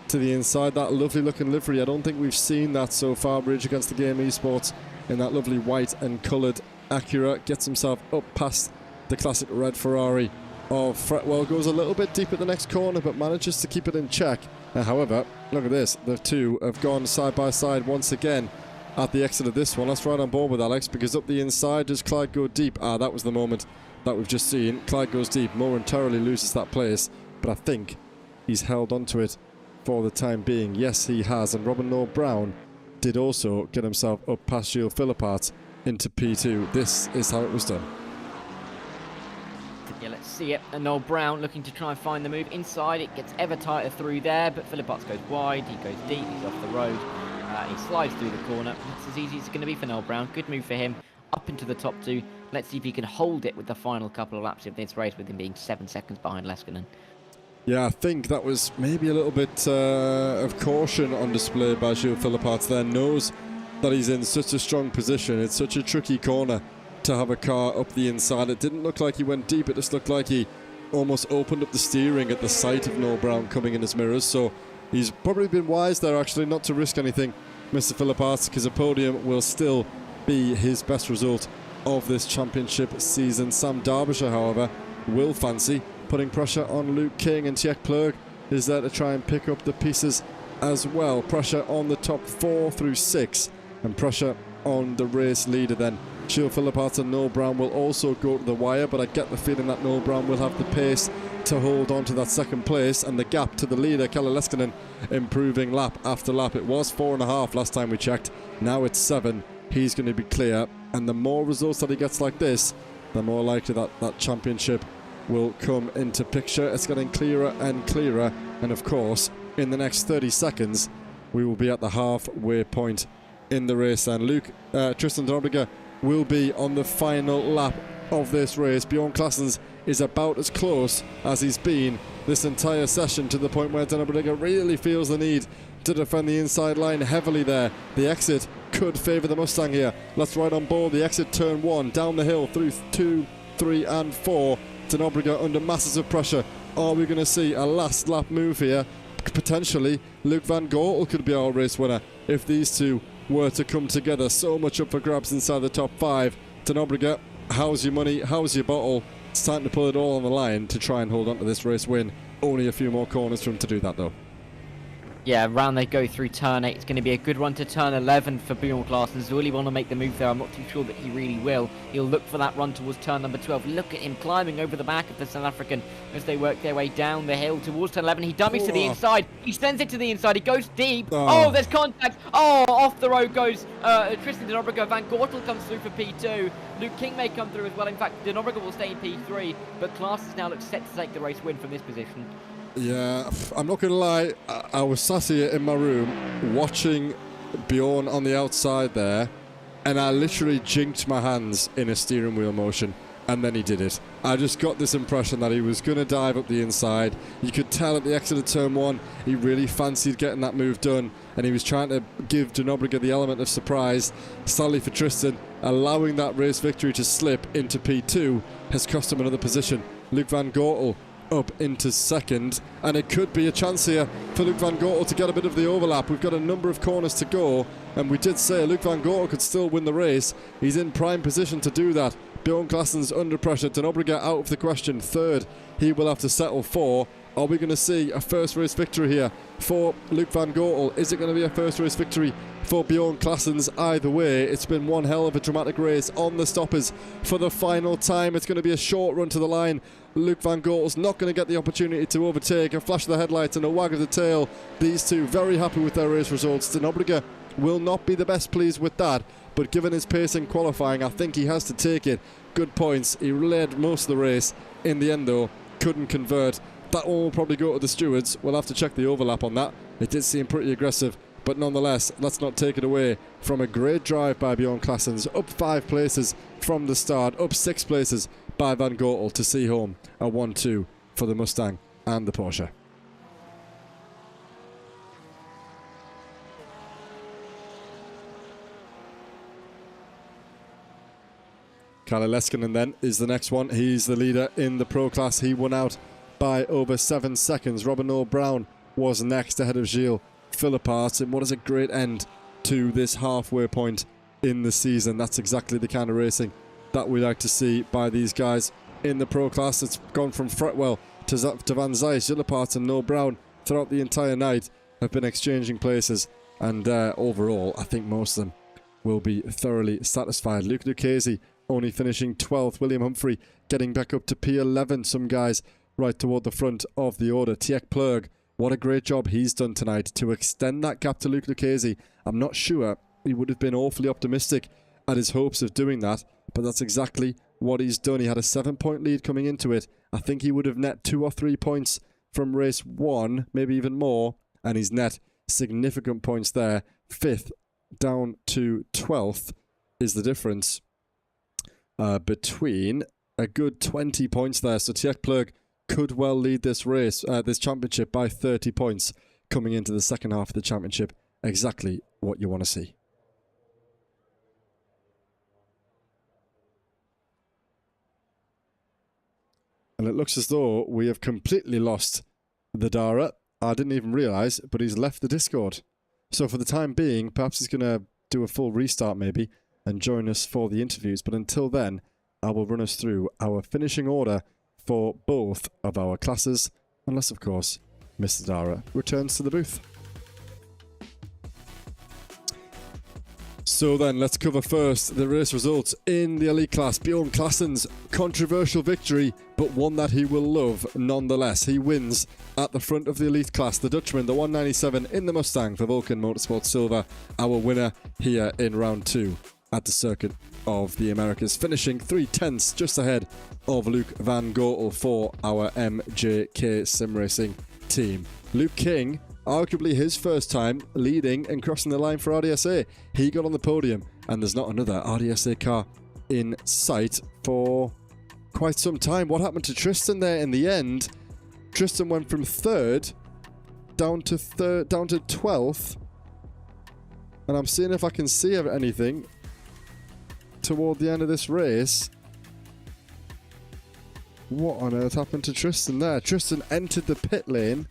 to the inside. That lovely looking livery. I don't think we've seen that so far, Bridge, against the Game Esports, in that lovely white and coloured Acura. Gets himself up past the classic red Ferrari of Fretwell. Goes a little bit deep at the next corner, but manages to keep it in check. However, look at this. The two have gone side by side once again at the exit of this one. Let's ride on board with Alex, because up the inside, does Clyde go deep? That was the moment that we've just seen. Clyde goes deep, momentarily loses that place, but I think he's held onto it for the time being. Yes, he has, and Robin Noel Brown did also get himself up past Gilles Philippart into P2. This is how it was done. Yeah, let's see it. And Noel Brown looking to try and find the move inside. It gets ever tighter through there, but Philippart goes wide, he goes deep, he's off the road. He slides through the corner. That's as easy as it's going to be for Noel Brown. Good move for him. Up into the top two. Let's see if he can hold it with the final couple of laps of this race, with him being 7 seconds behind Leskinen. Yeah, I think that was maybe a little bit of caution on display by Gilles Philippart there. Knows that he's in such a strong position. It's such a tricky corner to have a car up the inside. It didn't look like he went deep. It just looked like he almost opened up the steering at the sight of Noel Brown coming in his mirrors. So he's probably been wise there, actually, not to risk anything, Mr. Philippart, because a podium will still be his best result of this championship season. Sam Derbyshire, however, will fancy putting pressure on Luke King, and Tjek Plug is there to try and pick up the pieces as well. Pressure on the top 4 through 6, and pressure on the race leader then. Gilles Philippart and Noel Brown will also go to the wire, but I get the feeling that Noel Brown will have the pace to hold on to that second place, and the gap to the leader, Kalle Leskinen, improving lap after lap. It was 4.5 last time we checked. Now it's 7. He's going to be clear, and the more results that he gets like this, the more likely that that championship will come into picture. It's getting clearer and clearer, and of course, in the next 30 seconds, we will be at the halfway point in the race. And Tristan Den Obriga will be on the final lap of this race. Bjorn Claessens is about as close as he's been this entire session, to the point where Den Obriga really feels the need to defend the inside line heavily there. The exit could favour the Mustang here. Let's ride on board. The exit, turn 1, down the hill through 2, 3 and 4. Den Obriga under masses of pressure. Are we going to see a last lap move here? Potentially, Luc van Gortel could be our race winner if these two were to come together. So much up for grabs inside the top 5. Den Obriga, how's your money? How's your bottle? It's time to pull it all on the line to try and hold on to this race win. Only a few more corners for him to do that, though. Yeah, round they go through turn 8. It's going to be a good run to turn 11 for Bjorn Claessens. Will he want to make the move there? I'm not too sure that he really will. He'll look for that run towards turn number 12. Look at him climbing over the back of the South African as they work their way down the hill towards turn 11. He dummies to the inside. He sends it to the inside. He goes deep. Oh, there's contact. Oh, off the road goes Tristan Den Obriga. Van Gortel comes through for P2. Luke King may come through as well. In fact, Den Obriga will stay in P3, but Claessens now looks set to take the race win from this position. Yeah, I'm not going to lie, I was sat here in my room watching Bjorn on the outside there, and I literally jinked my hands in a steering wheel motion, and then he did it. I just got this impression that he was going to dive up the inside. You could tell at the exit of turn 1, he really fancied getting that move done, and he was trying to give Den Obriga the element of surprise. Sadly for Tristan, allowing that race victory to slip into P2 has cost him another position. Luc van Gortel up into second, and it could be a chance here for Luc van Gortel to get a bit of the overlap. We've got a number of corners to go, and we did say Luc van Gortel could still win the race. He's in prime position to do that. Bjorn Claessens under pressure. Den Obriga out of the question. Third, he will have to settle for. Are we going to see a first race victory here for Luc van Gortel? Is it going to be a first race victory for Bjorn Claessens? Either way, it's been one hell of a dramatic race on the stoppers for the final time. It's going to be a short run to the line. Luc van Gortel's not going to get the opportunity to overtake. A flash of the headlights and a wag of the tail. These two very happy with their race results. Den Obriga will not be the best pleased with that, but given his pace in qualifying, I think he has to take it. Good points. He led most of the race. In the end, though, couldn't convert. That one will probably go to the stewards. We'll have to check the overlap on that. It did seem pretty aggressive But nonetheless, let's not take it away from a great drive by Bjorn Claessens, up 5 places from the start, up 6 places by Van Gotel to see home a 1-2 for the Mustang and the Porsche. Kalle Leskinen then is the next one. He's the leader in the Pro class. He won out by over 7 seconds. Robin Noel Brown was next ahead of Gilles Philippart, and what is a great end to this halfway point in the season. That's exactly the kind of racing that we like to see by these guys in the Pro class. It's gone from Fretwell to Van Zijs. Philippart and Noel Brown throughout the entire night have been exchanging places, and overall I think most of them will be thoroughly satisfied. Luke Lucchese only finishing 12th. William Humphrey getting back up to P11. Some guys right toward the front of the order. Tjeerd Plug, what a great job he's done tonight to extend that gap to Luke Lucchese. I'm not sure he would have been awfully optimistic at his hopes of doing that, but that's exactly what he's done. He had a 7-point lead coming into it. I think he would have net 2 or 3 points from race 1, maybe even more, and he's net significant points there. 5th down to 12th is the difference between a good 20 points there. So Tjeerd Plug could well lead this race, this championship, by 30 points coming into the second half of the championship. Exactly what you want to see. And it looks as though we have completely lost the Dara. I didn't even realise, but he's left the Discord. So for the time being, perhaps he's going to do a full restart maybe and join us for the interviews. But until then, I will run us through our finishing order for both of our classes, unless, of course, Mr. Dara returns to the booth. So then, let's cover first the race results in the elite class. Bjorn Claessen's controversial victory, but one that he will love nonetheless. He wins at the front of the elite class. The Dutchman, the 197 in the Mustang for Vulcan Motorsport Silver, our winner here in round 2 at the Circuit of the Americas, finishing 3/10 just ahead of Luke Van Gotel for our MJK Sim Racing team. Luke King, arguably his first time leading and crossing the line for RDSA. He got on the podium, and there's not another RDSA car in sight for quite some time. What happened to Tristan there in the end? Tristan went from 3rd down to 12th, and I'm seeing if I can see anything toward the end of this race. What on earth happened to Tristan there? Tristan entered the pit lane.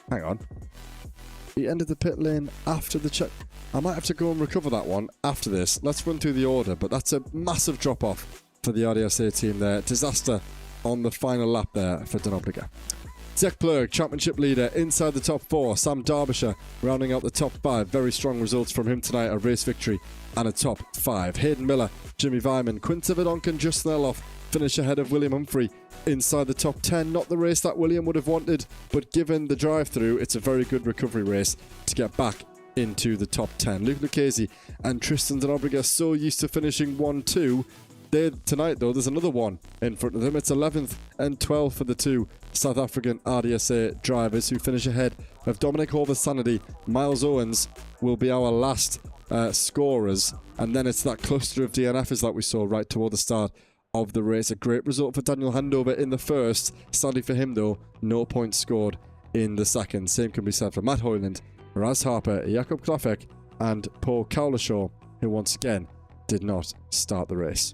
Hang on. He entered the pit lane after the check. I might have to go and recover that one after this. Let's run through the order, but that's a massive drop-off for the RDSA team there. Disaster on the final lap there for Denobliga. Tjeerd Plug, championship leader, inside the top 4. Sam Derbyshire rounding out the top 5. Very strong results from him tonight. A race victory and a top 5. Hayden Miller, Jimmy Vyman, Quinta Vidonk, Justin Eloff finish ahead of William Humphrey inside the top 10. Not the race that William would have wanted, but given the drive-through, it's a very good recovery race to get back into the top 10. Luke Lucchese and Tristan Denobliga so used to finishing 1-2. Tonight, though, there's another one in front of them. It's 11th and 12th for the two South African RDSA drivers who finish ahead of Dominic Horvath-Sanity. Miles Owens will be our last scorers, and then it's that cluster of DNFs that we saw right toward the start of the race. A great result for Daniel Handover in the first. Sadly for him, though, no points scored in the second. Same can be said for Matt Hoyland, Raz Harper, Jakob Klafek, and Paul Cowlishaw, who once again did not start the race.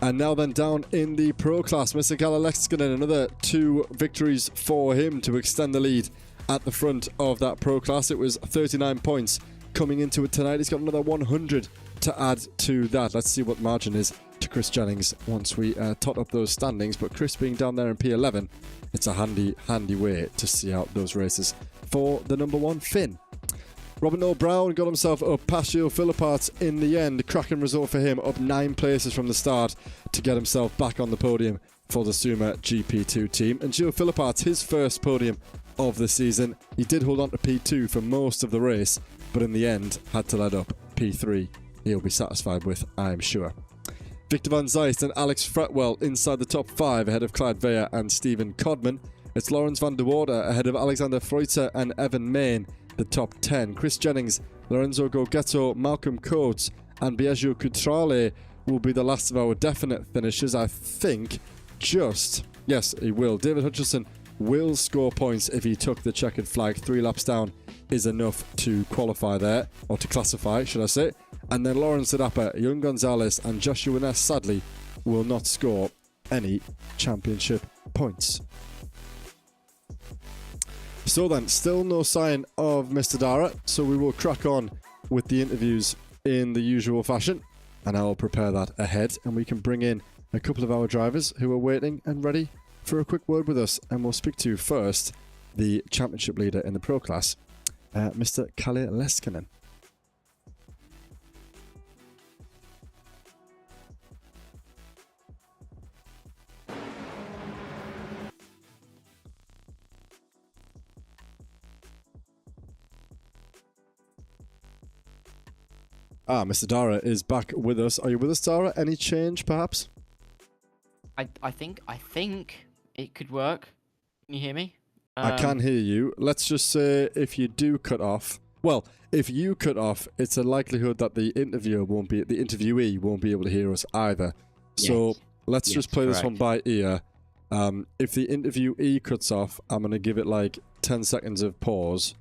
And now then, down in the Pro class, Mr. Kalle Leskinen, another 2 victories for him to extend the lead at the front of that Pro class. It was 39 points coming into it tonight. He's got another 100 to add to that. Let's see what the margin is to Chris Jennings once we tot up those standings. But Chris being down there in P11, it's a handy way to see out those races for the number 1 Finn. Robin Noel Brown got himself up past Gilles Philippart in the end. Cracking result for him, up 9 places from the start to get himself back on the podium for the Suma GP2 team. And Gilles Philippart, his first podium of the season. He did hold on to P2 for most of the race, but in the end had to let up P3. He'll be satisfied with, I'm sure. Victor Van Zijst and Alex Fretwell inside the top 5 ahead of Clyde Veyer and Stephen Codman. It's Lawrence van der Water ahead of Alexander Freuter and Evan Main, the top 10. Chris Jennings, Lorenzo Goggetto, Malcolm Coates and Biagio Cutrale will be the last of our definite finishers. I think yes, he will. David Hutchinson will score points if he took the checkered flag. 3 laps down is enough to qualify there, or to classify, should I say. And then Lawrence Sedapa, Young Gonzalez and Joshua Ness, sadly, will not score any championship points. So then, still no sign of Mr. Dara, so we will crack on with the interviews in the usual fashion, and I will prepare that ahead, and we can bring in a couple of our drivers who are waiting and ready for a quick word with us, and we'll speak to first the championship leader in the pro class, Mr. Kalle Leskinen. Mr. Dara is back with us. Are you with us, Dara? Any change, perhaps? I think it could work. Can you hear me? I can hear you. Let's just say if you do cut off, well, if you cut off, it's a likelihood that the interviewee won't be able to hear us either. So let's just play this one by ear. If the interviewee cuts off, I'm going to give it like 10 seconds of pause.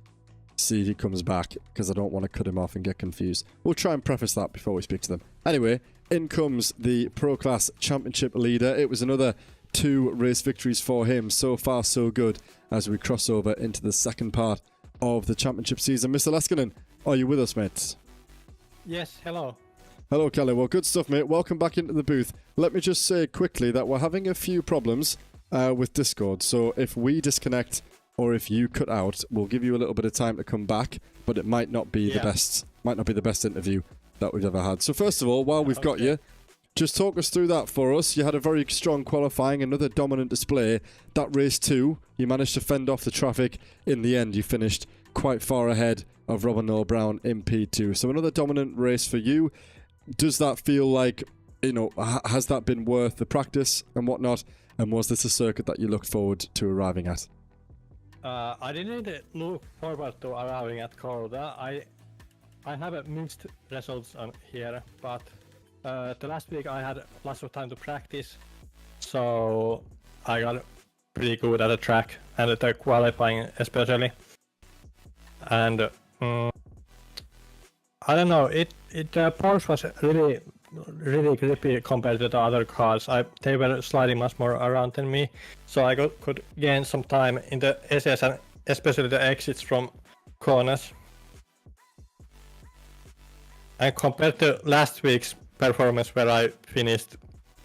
See if he comes back, because I don't want to cut him off and get confused. We'll try and preface that before we speak to them. Anyway, in comes the Pro Class Championship leader. It was another 2 race victories for him. So far, so good as we cross over into the second part of the championship season. Mr. Leskinen, are you with us, mate? Yes, hello. Hello, Kelly. Well, good stuff, mate. Welcome back into the booth. Let me just say quickly that we're having a few problems with Discord. So if we disconnect or if you cut out, we'll give you a little bit of time to come back, but it might not be the best interview that we've ever had. So first of all, while we've got you, just talk us through that for us. You had a very strong qualifying, another dominant display. That race 2, you managed to fend off the traffic. In the end, you finished quite far ahead of Robin Noel Brown in P2. So another dominant race for you. Does that feel like, has that been worth the practice and whatnot? And was this a circuit that you looked forward to arriving at? I didn't look forward to arriving at COTA. I have mixed results on here, but the last week I had lots of time to practice, so I got pretty good at the track and at the qualifying especially. And I don't know, the Porsche was really grippy compared to the other cars. They were sliding much more around than me, so I could gain some time in the SS and especially the exits from corners. And compared to last week's performance where I finished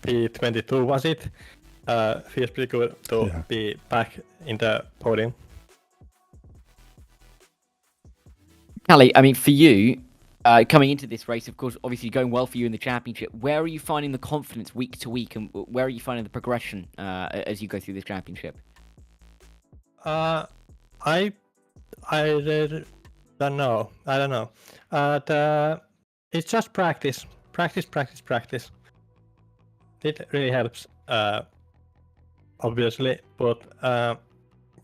P22, was it? Feels pretty good to be back in the podium. Callie, I mean, for you, coming into this race, of course, obviously going well for you in the championship. Where are you finding the confidence week to week, and where are you finding the progression as you go through this championship? I don't know. It's just practice. It really helps, obviously, but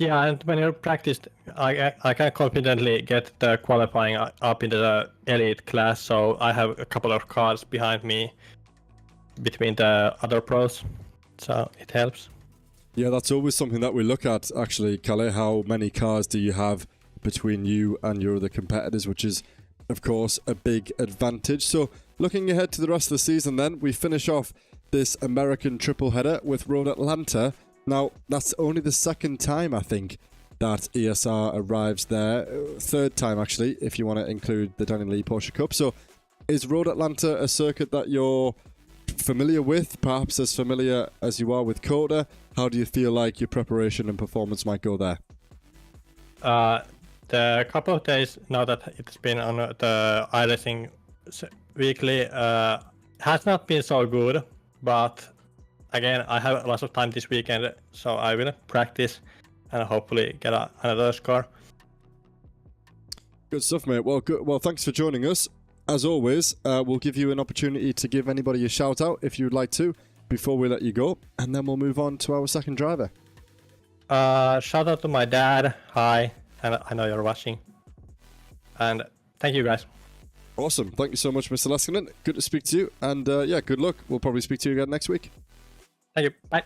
and when you practice, I can confidently get the qualifying up into the elite class, so I have a couple of cars behind me between the other pros, so it helps. Yeah, that's always something that we look at, actually, Kalle. How many cars do you have between you and your other competitors, which is, of course, a big advantage. So, looking ahead to the rest of the season then, we finish off this American triple header with Road Atlanta. Now, that's only the second time, I think, that ESR arrives there. Third time, actually, if you want to include the Daniel Lee Porsche Cup. So, is Road Atlanta a circuit that you're familiar with, perhaps as familiar as you are with COTA? How do you feel like your preparation and performance might go there? The couple of days now that it's been on the iRacing weekly has not been so good, but again, I have lots of time this weekend, so I will practice and hopefully get another score. Good stuff, mate. Well, good. Well, thanks for joining us. As always, we'll give you an opportunity to give anybody a shout out if you'd like to before we let you go, and then we'll move on to our second driver. Shout out to my dad. Hi, and I know you're watching. And thank you guys. Awesome. Thank you so much, Mr. Leskinen. Good to speak to you. And yeah, good luck. We'll probably speak to you again next week. Thank you. Bye.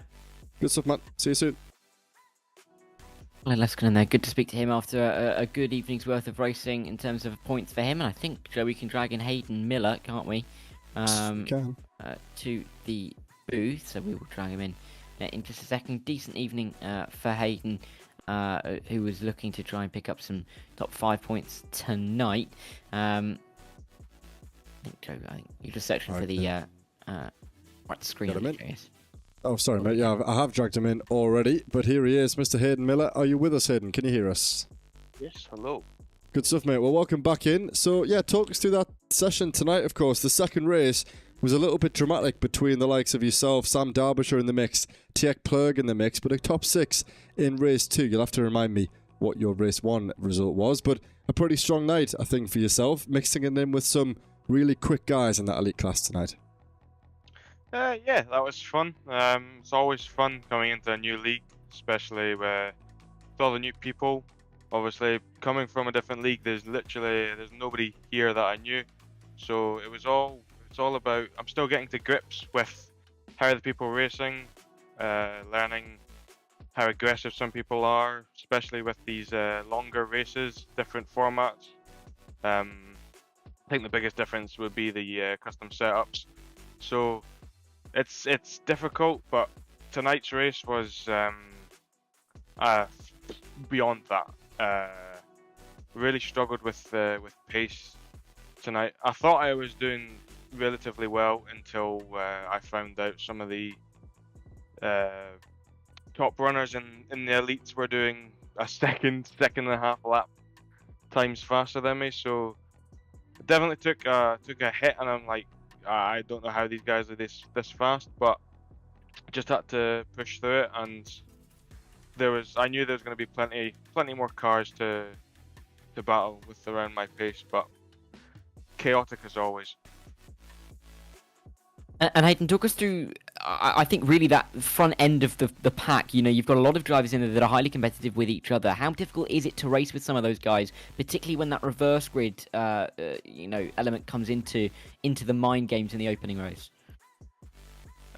Good stuff, man. See you soon. Well, Leskinen there. Good to speak to him after a good evening's worth of racing in terms of points for him. And I think, Joe, we can drag in Hayden Miller, can't we? Can. To the booth. So we will drag him in just a second. Decent evening for Hayden, who was looking to try and pick up some top 5 points tonight. I think, Joe, you're just searching for the right screen. Got him in. Oh, sorry, mate. Yeah, I have dragged him in already, but here he is, Mr. Hayden Miller. Are you with us, Hayden? Can you hear us? Yes, hello. Good stuff, mate. Well, welcome back in. So, yeah, talk us through that session tonight, of course. The second race was a little bit dramatic between the likes of yourself, Sam Derbyshire in the mix, Tiek Plurg in the mix, but a top 6 in race 2. You'll have to remind me what your race 1 result was, but a pretty strong night, I think, for yourself, mixing it in with some really quick guys in that elite class tonight. Yeah, that was fun. It's always fun coming into a new league, especially with all the new people. Obviously, coming from a different league, there's nobody here that I knew, so it's all about. I'm still getting to grips with how the people racing, learning how aggressive some people are, especially with these longer races, different formats. I think the biggest difference would be the custom setups. So it's difficult, but tonight's race was beyond that. Really struggled with pace tonight. I thought I was doing relatively well until I found out some of the top runners in the elites were doing a second and a half lap times faster than me. So it definitely took a hit, and I'm like, I don't know how these guys are this fast, but just had to push through it. And I knew there was going to be plenty more cars to battle with around my pace, but chaotic as always. And Hayden, talk us through, I think, really that front end of the pack. You know, you've got a lot of drivers in there that are highly competitive with each other. How difficult is it to race with some of those guys, particularly when that reverse grid, element comes into the mind games in the opening race?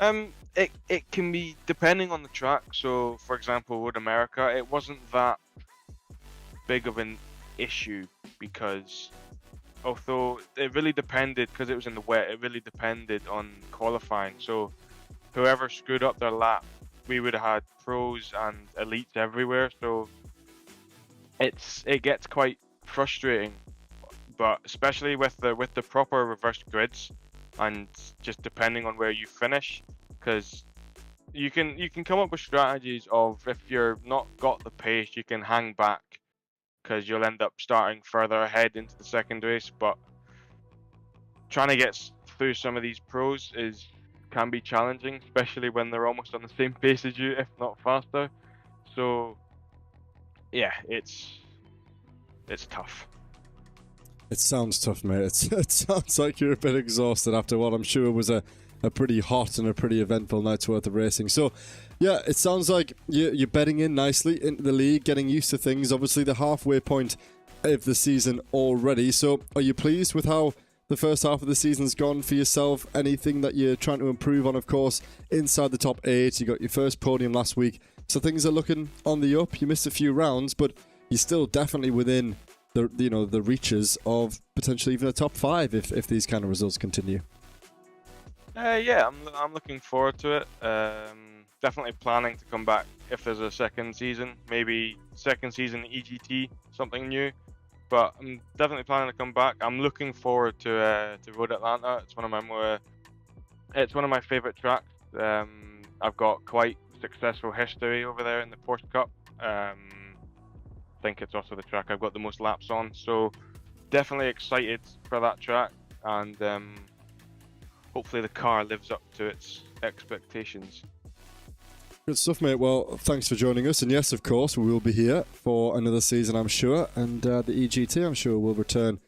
It can be depending on the track. So, for example, Road America, it wasn't that big of an issue because although it really depended, because it was in the wet, it really depended on qualifying. So whoever screwed up their lap, we would have had pros and elites everywhere. So it gets quite frustrating, but especially with the proper reversed grids and just depending on where you finish, because you can come up with strategies of, if you're not got the pace, you can hang back because you'll end up starting further ahead into the second race. But trying to get through some of these pros can be challenging, especially when they're almost on the same pace as you, if not faster. So yeah, it's tough. It sounds tough, mate. It sounds like you're a bit exhausted after what I'm sure was a pretty hot and a pretty eventful night's worth of racing. So, yeah, it sounds like you're bedding in nicely into the league, getting used to things. Obviously, the halfway point of the season already. So, are you pleased with how the first half of the season's gone for yourself? Anything that you're trying to improve on? Of course, inside the top 8, you got your first podium last week. So, things are looking on the up. You missed a few rounds, but you're still definitely within the reaches of potentially even a top 5 if these kind of results continue. Yeah, I'm looking forward to it. Definitely planning to come back if there's a second season, maybe second season EGT, something new. But I'm definitely planning to come back. I'm looking forward to Road Atlanta. It's one of my favorite tracks. I've got quite successful history over there in the Porsche Cup. I think it's also the track I've got the most laps on. So definitely excited for that track, and hopefully the car lives up to its expectations. Good stuff, mate. Well, thanks for joining us. And yes, of course, we will be here for another season, I'm sure. And the EGT, I'm sure, will return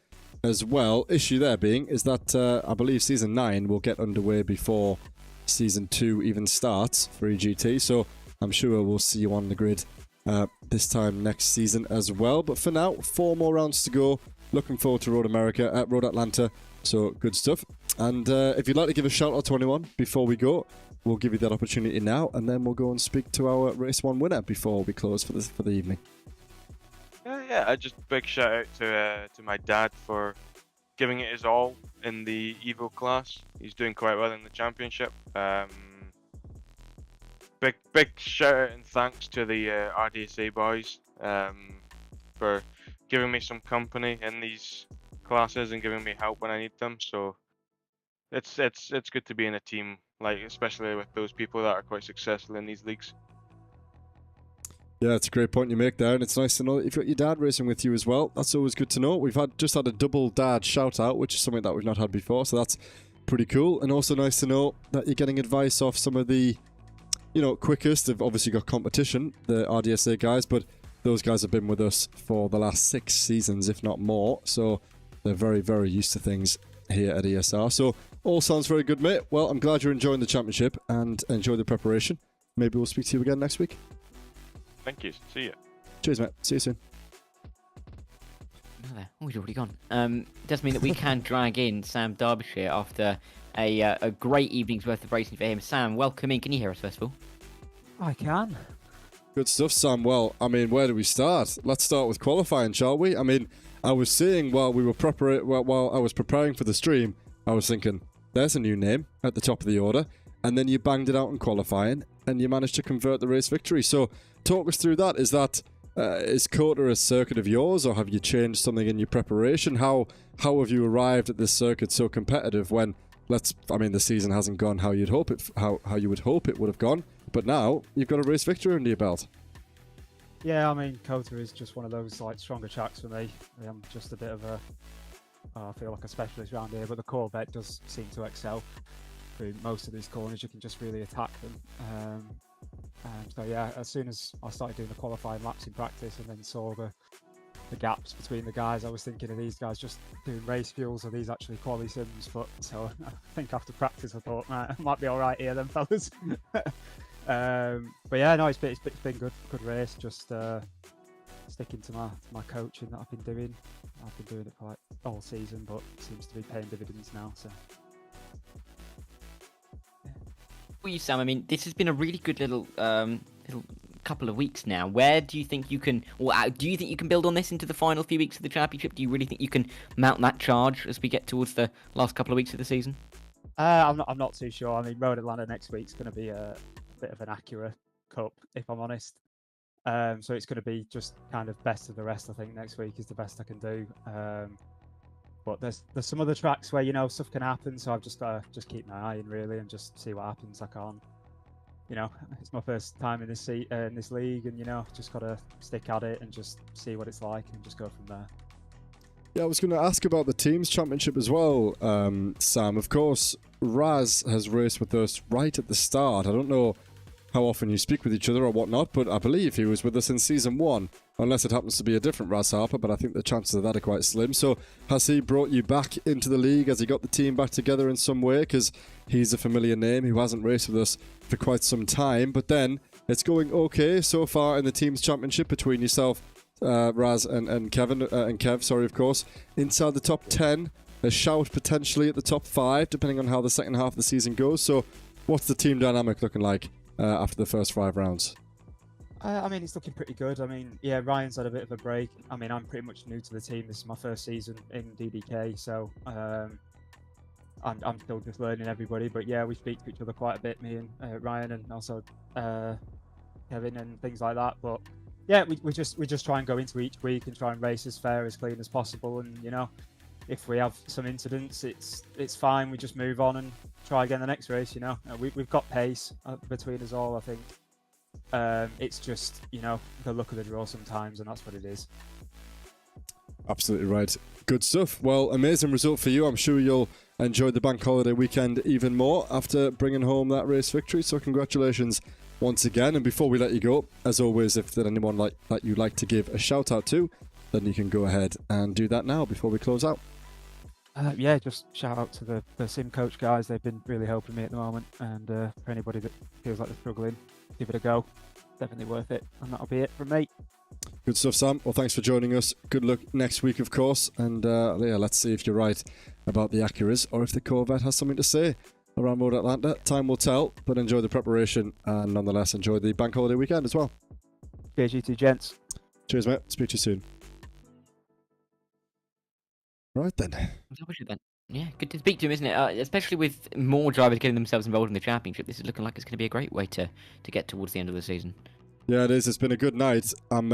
as well. Issue there being is that I believe Season 9 will get underway before Season 2 even starts for EGT. So I'm sure we'll see you on the grid this time next season as well. But for now, 4 more rounds to go. Looking forward to Road Atlanta. So good stuff. And if you'd like to give a shout out to anyone before we go, we'll give you that opportunity now, and then we'll go and speak to our race 1 winner before we close for the evening. Yeah, just big shout out to my dad for giving it his all in the Evo class. He's doing quite well in the championship. Big shout out and thanks to the RDSA boys for giving me some company in these classes and giving me help when I need them. So it's good to be in a team, like especially with those people that are quite successful in these leagues. Yeah, it's a great point you make there, and it's nice to know that you've got your dad racing with you as well. That's always good to know. We've just had a double dad shout out, which is something that we've not had before, so that's pretty cool. And also nice to know that you're getting advice off some of the, quickest. They've obviously got competition, the RDSA guys, but those guys have been with us for the last 6 seasons, if not more. So they're very, very used to things here at ESR. So all sounds very good, mate. Well, I'm glad you're enjoying the championship and enjoy the preparation. Maybe we'll speak to you again next week. Thank you. See you. Cheers, mate. See you soon. Oh, he's already gone. Does mean that we can drag in Sam Derbyshire after a great evening's worth of racing for him. Sam, welcome in. Can you hear us first of all? I can. Good stuff, Sam. Well, where do we start? Let's start with qualifying, shall we? I was saying while I was preparing for the stream, I was thinking, there's a new name at the top of the order, and then you banged it out in qualifying, and you managed to convert the race victory. So, talk us through that. Is COTA a circuit of yours, or have you changed something in your preparation? How have you arrived at this circuit so competitive when the season hasn't gone how you'd hope it how you would hope it would have gone, but now you've got a race victory under your belt? Yeah, COTA is just one of those stronger tracks for me. I'm just a bit of I feel like a specialist around here, but the Corvette does seem to excel through most of these corners. You can just really attack them. So yeah, as soon as I started doing the qualifying laps in practice and then saw the gaps between the guys, I was thinking, are these guys just doing race fuels, or are these actually quali sims? So I think after practice I thought, I might be alright here then, fellas. But yeah, no, it's been good race. Just sticking to my coaching that I've been doing. I've been doing it for all season, but it seems to be paying dividends now. So. For you, Sam, this has been a really good little couple of weeks now. Where do you think you can, or do you think you can build on this into the final few weeks of the championship? Do you really think you can mount that charge as we get towards the last couple of weeks of the season? I'm not too sure. Road Atlanta next week's going to be a bit of an Acura Cup, if I'm honest. So it's going to be just kind of best of the rest. I think next week is the best I can do. But there's some other tracks where stuff can happen, so I've just got to keep my eye in really and just see what happens. I can't, it's my first time in this league, and just got to stick at it and just see what it's like and just go from there. Yeah, I was going to ask about the teams championship as well, Sam. Of course, Raz has raced with us right at the start. I don't know how often you speak with each other or whatnot, but I believe he was with us in Season 1, unless it happens to be a different Raz Harper, but I think the chances of that are quite slim. So has he brought you back into the league? Has he got the team back together in some way? Because he's a familiar name who hasn't raced with us for quite some time, but then it's going okay so far in the teams championship between yourself, Raz and Kevin, and Kev, sorry, of course, inside the top 10, a shout potentially at the top 5, depending on how the second half of the season goes. So what's the team dynamic looking like after the first 5 rounds? It's looking pretty good. Yeah, Ryan's had a bit of a break. I'm pretty much new to the team. This is my first season in DDK, so I'm still just learning everybody. But yeah, we speak to each other quite a bit, me and Ryan, and also Kevin and things like that. But yeah, we just try and go into each week and try and race as fair, as clean as possible. And if we have some incidents, it's fine. We just move on and try again the next race. We've got pace between us all, I think. It's just the luck of the draw sometimes, and that's what it is. Absolutely right. Good stuff. Well, amazing result for you. I'm sure you'll enjoy the bank holiday weekend even more after bringing home that race victory. So congratulations once again. And before we let you go, as always, if there's anyone that you'd like to give a shout out to, then you can go ahead and do that now before we close out. Yeah, just shout out to the sim coach guys. They've been really helping me at the moment, and for anybody that feels like they're struggling, give it a go. definitely worth it. And that'll be it from me. Good stuff, Sam. Well, thanks for joining us. Good luck next week, of course. And yeah, let's see if you're right about the Acuras or if the Corvette has something to say around Road Atlanta. Time will tell, but enjoy the preparation and nonetheless enjoy the bank holiday weekend as well. Cheers, you two gents. Cheers, mate. Speak to you soon. Right then. Yeah, good to speak to him, isn't it? Especially with more drivers getting themselves involved in the championship. This is looking like it's going to be a great way to get towards the end of the season. Yeah, it is. It's been a good night. I'm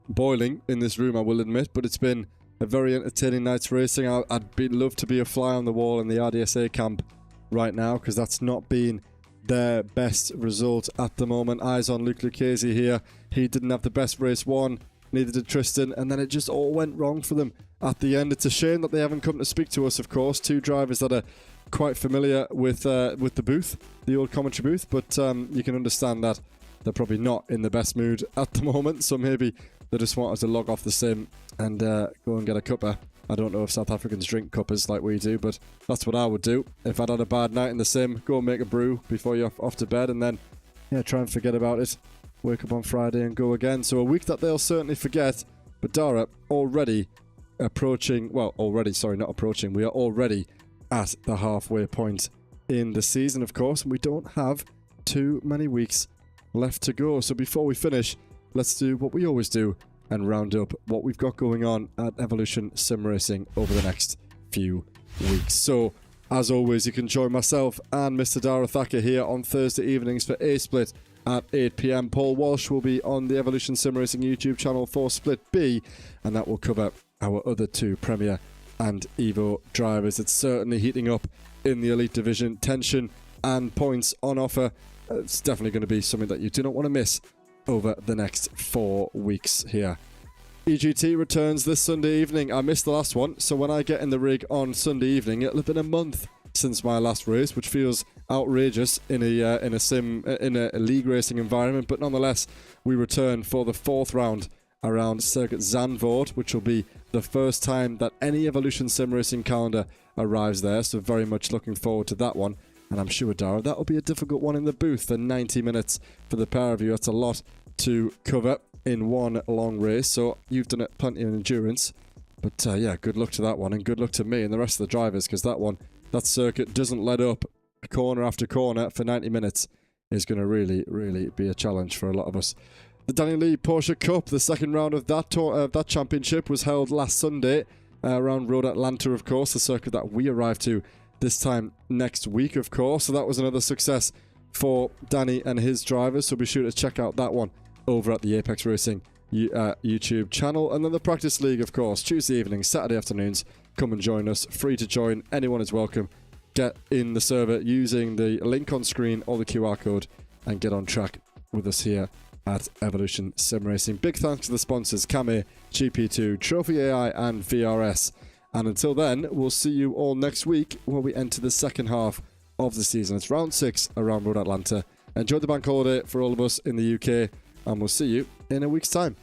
boiling in this room, I will admit, but it's been a very entertaining night's racing. I'd love to be a fly on the wall in the RDSA camp right now, because that's not been their best result at the moment. Eyes on Luke Lucchese here. He didn't have the best race one, neither did Tristan, and then it just all went wrong for them at the end. It's a shame that they haven't come to speak to us, of course. Two drivers that are quite familiar with the booth, the old commentary booth, but you can understand that they're probably not in the best mood at the moment, so maybe they just want us to log off the sim and go and get a cuppa. I don't know if South Africans drink cuppas like we do, but that's what I would do. If I'd had a bad night in the sim, go and make a brew before you're off to bed, and then yeah, try and forget about it. Wake up on Friday and go again. So a week that they'll certainly forget. But Dara, already approaching, well, already, sorry, not approaching. We are already at the halfway point in the season, of course, and we don't have too many weeks left to go. So before we finish, let's do what we always do and round up what we've got going on at Evolution Sim Racing over the next few weeks. So, as always, you can join myself and Mr. Dara Thacker here on Thursday evenings for A-Split at 8 PM. Paul Walsh will be on the Evolution Sim Racing YouTube channel for Split B, and that will cover our other two Premier and Evo drivers. It's certainly heating up in the Elite Division. Tension and points on offer. It's definitely going to be something that you do not want to miss over the next 4 weeks here. EGT returns this Sunday evening. I missed the last one, so when I get in the rig on Sunday evening, it'll have been a month since my last race, which feels outrageous in a league racing environment. But nonetheless, we return for the 4th round around Circuit Zandvoort, which will be the first time that any Evolution Sim Racing calendar arrives there. So very much looking forward to that one. And I'm sure, Dara, that'll be a difficult one in the booth. The 90 minutes for the pair of you. That's a lot to cover in one long race. So you've done it plenty of endurance. But yeah, good luck to that one. And good luck to me and the rest of the drivers, because that circuit doesn't let up corner after corner for 90 minutes. Is going to really, really be a challenge for a lot of us. The Danny Lee Porsche Cup, the second round of that championship, was held last Sunday around Road Atlanta, of course, the circuit that we arrived to this time next week, of course. So that was another success for Danny and his drivers. So be sure to check out that one over at the Apex Racing YouTube channel. And then the Practice League, of course, Tuesday evenings, Saturday afternoons. Come and join us. Free to join. Anyone is welcome. Get in the server using the link on screen or the QR code and get on track with us here at Evolution Sim Racing. Big thanks to the sponsors Kame, GP2, Trophy AI and VRS. And until then, we'll see you all next week when we enter the second half of the season. It's round 6 around Road Atlanta. Enjoy the bank holiday for all of us in the UK, and we'll see you in a week's time.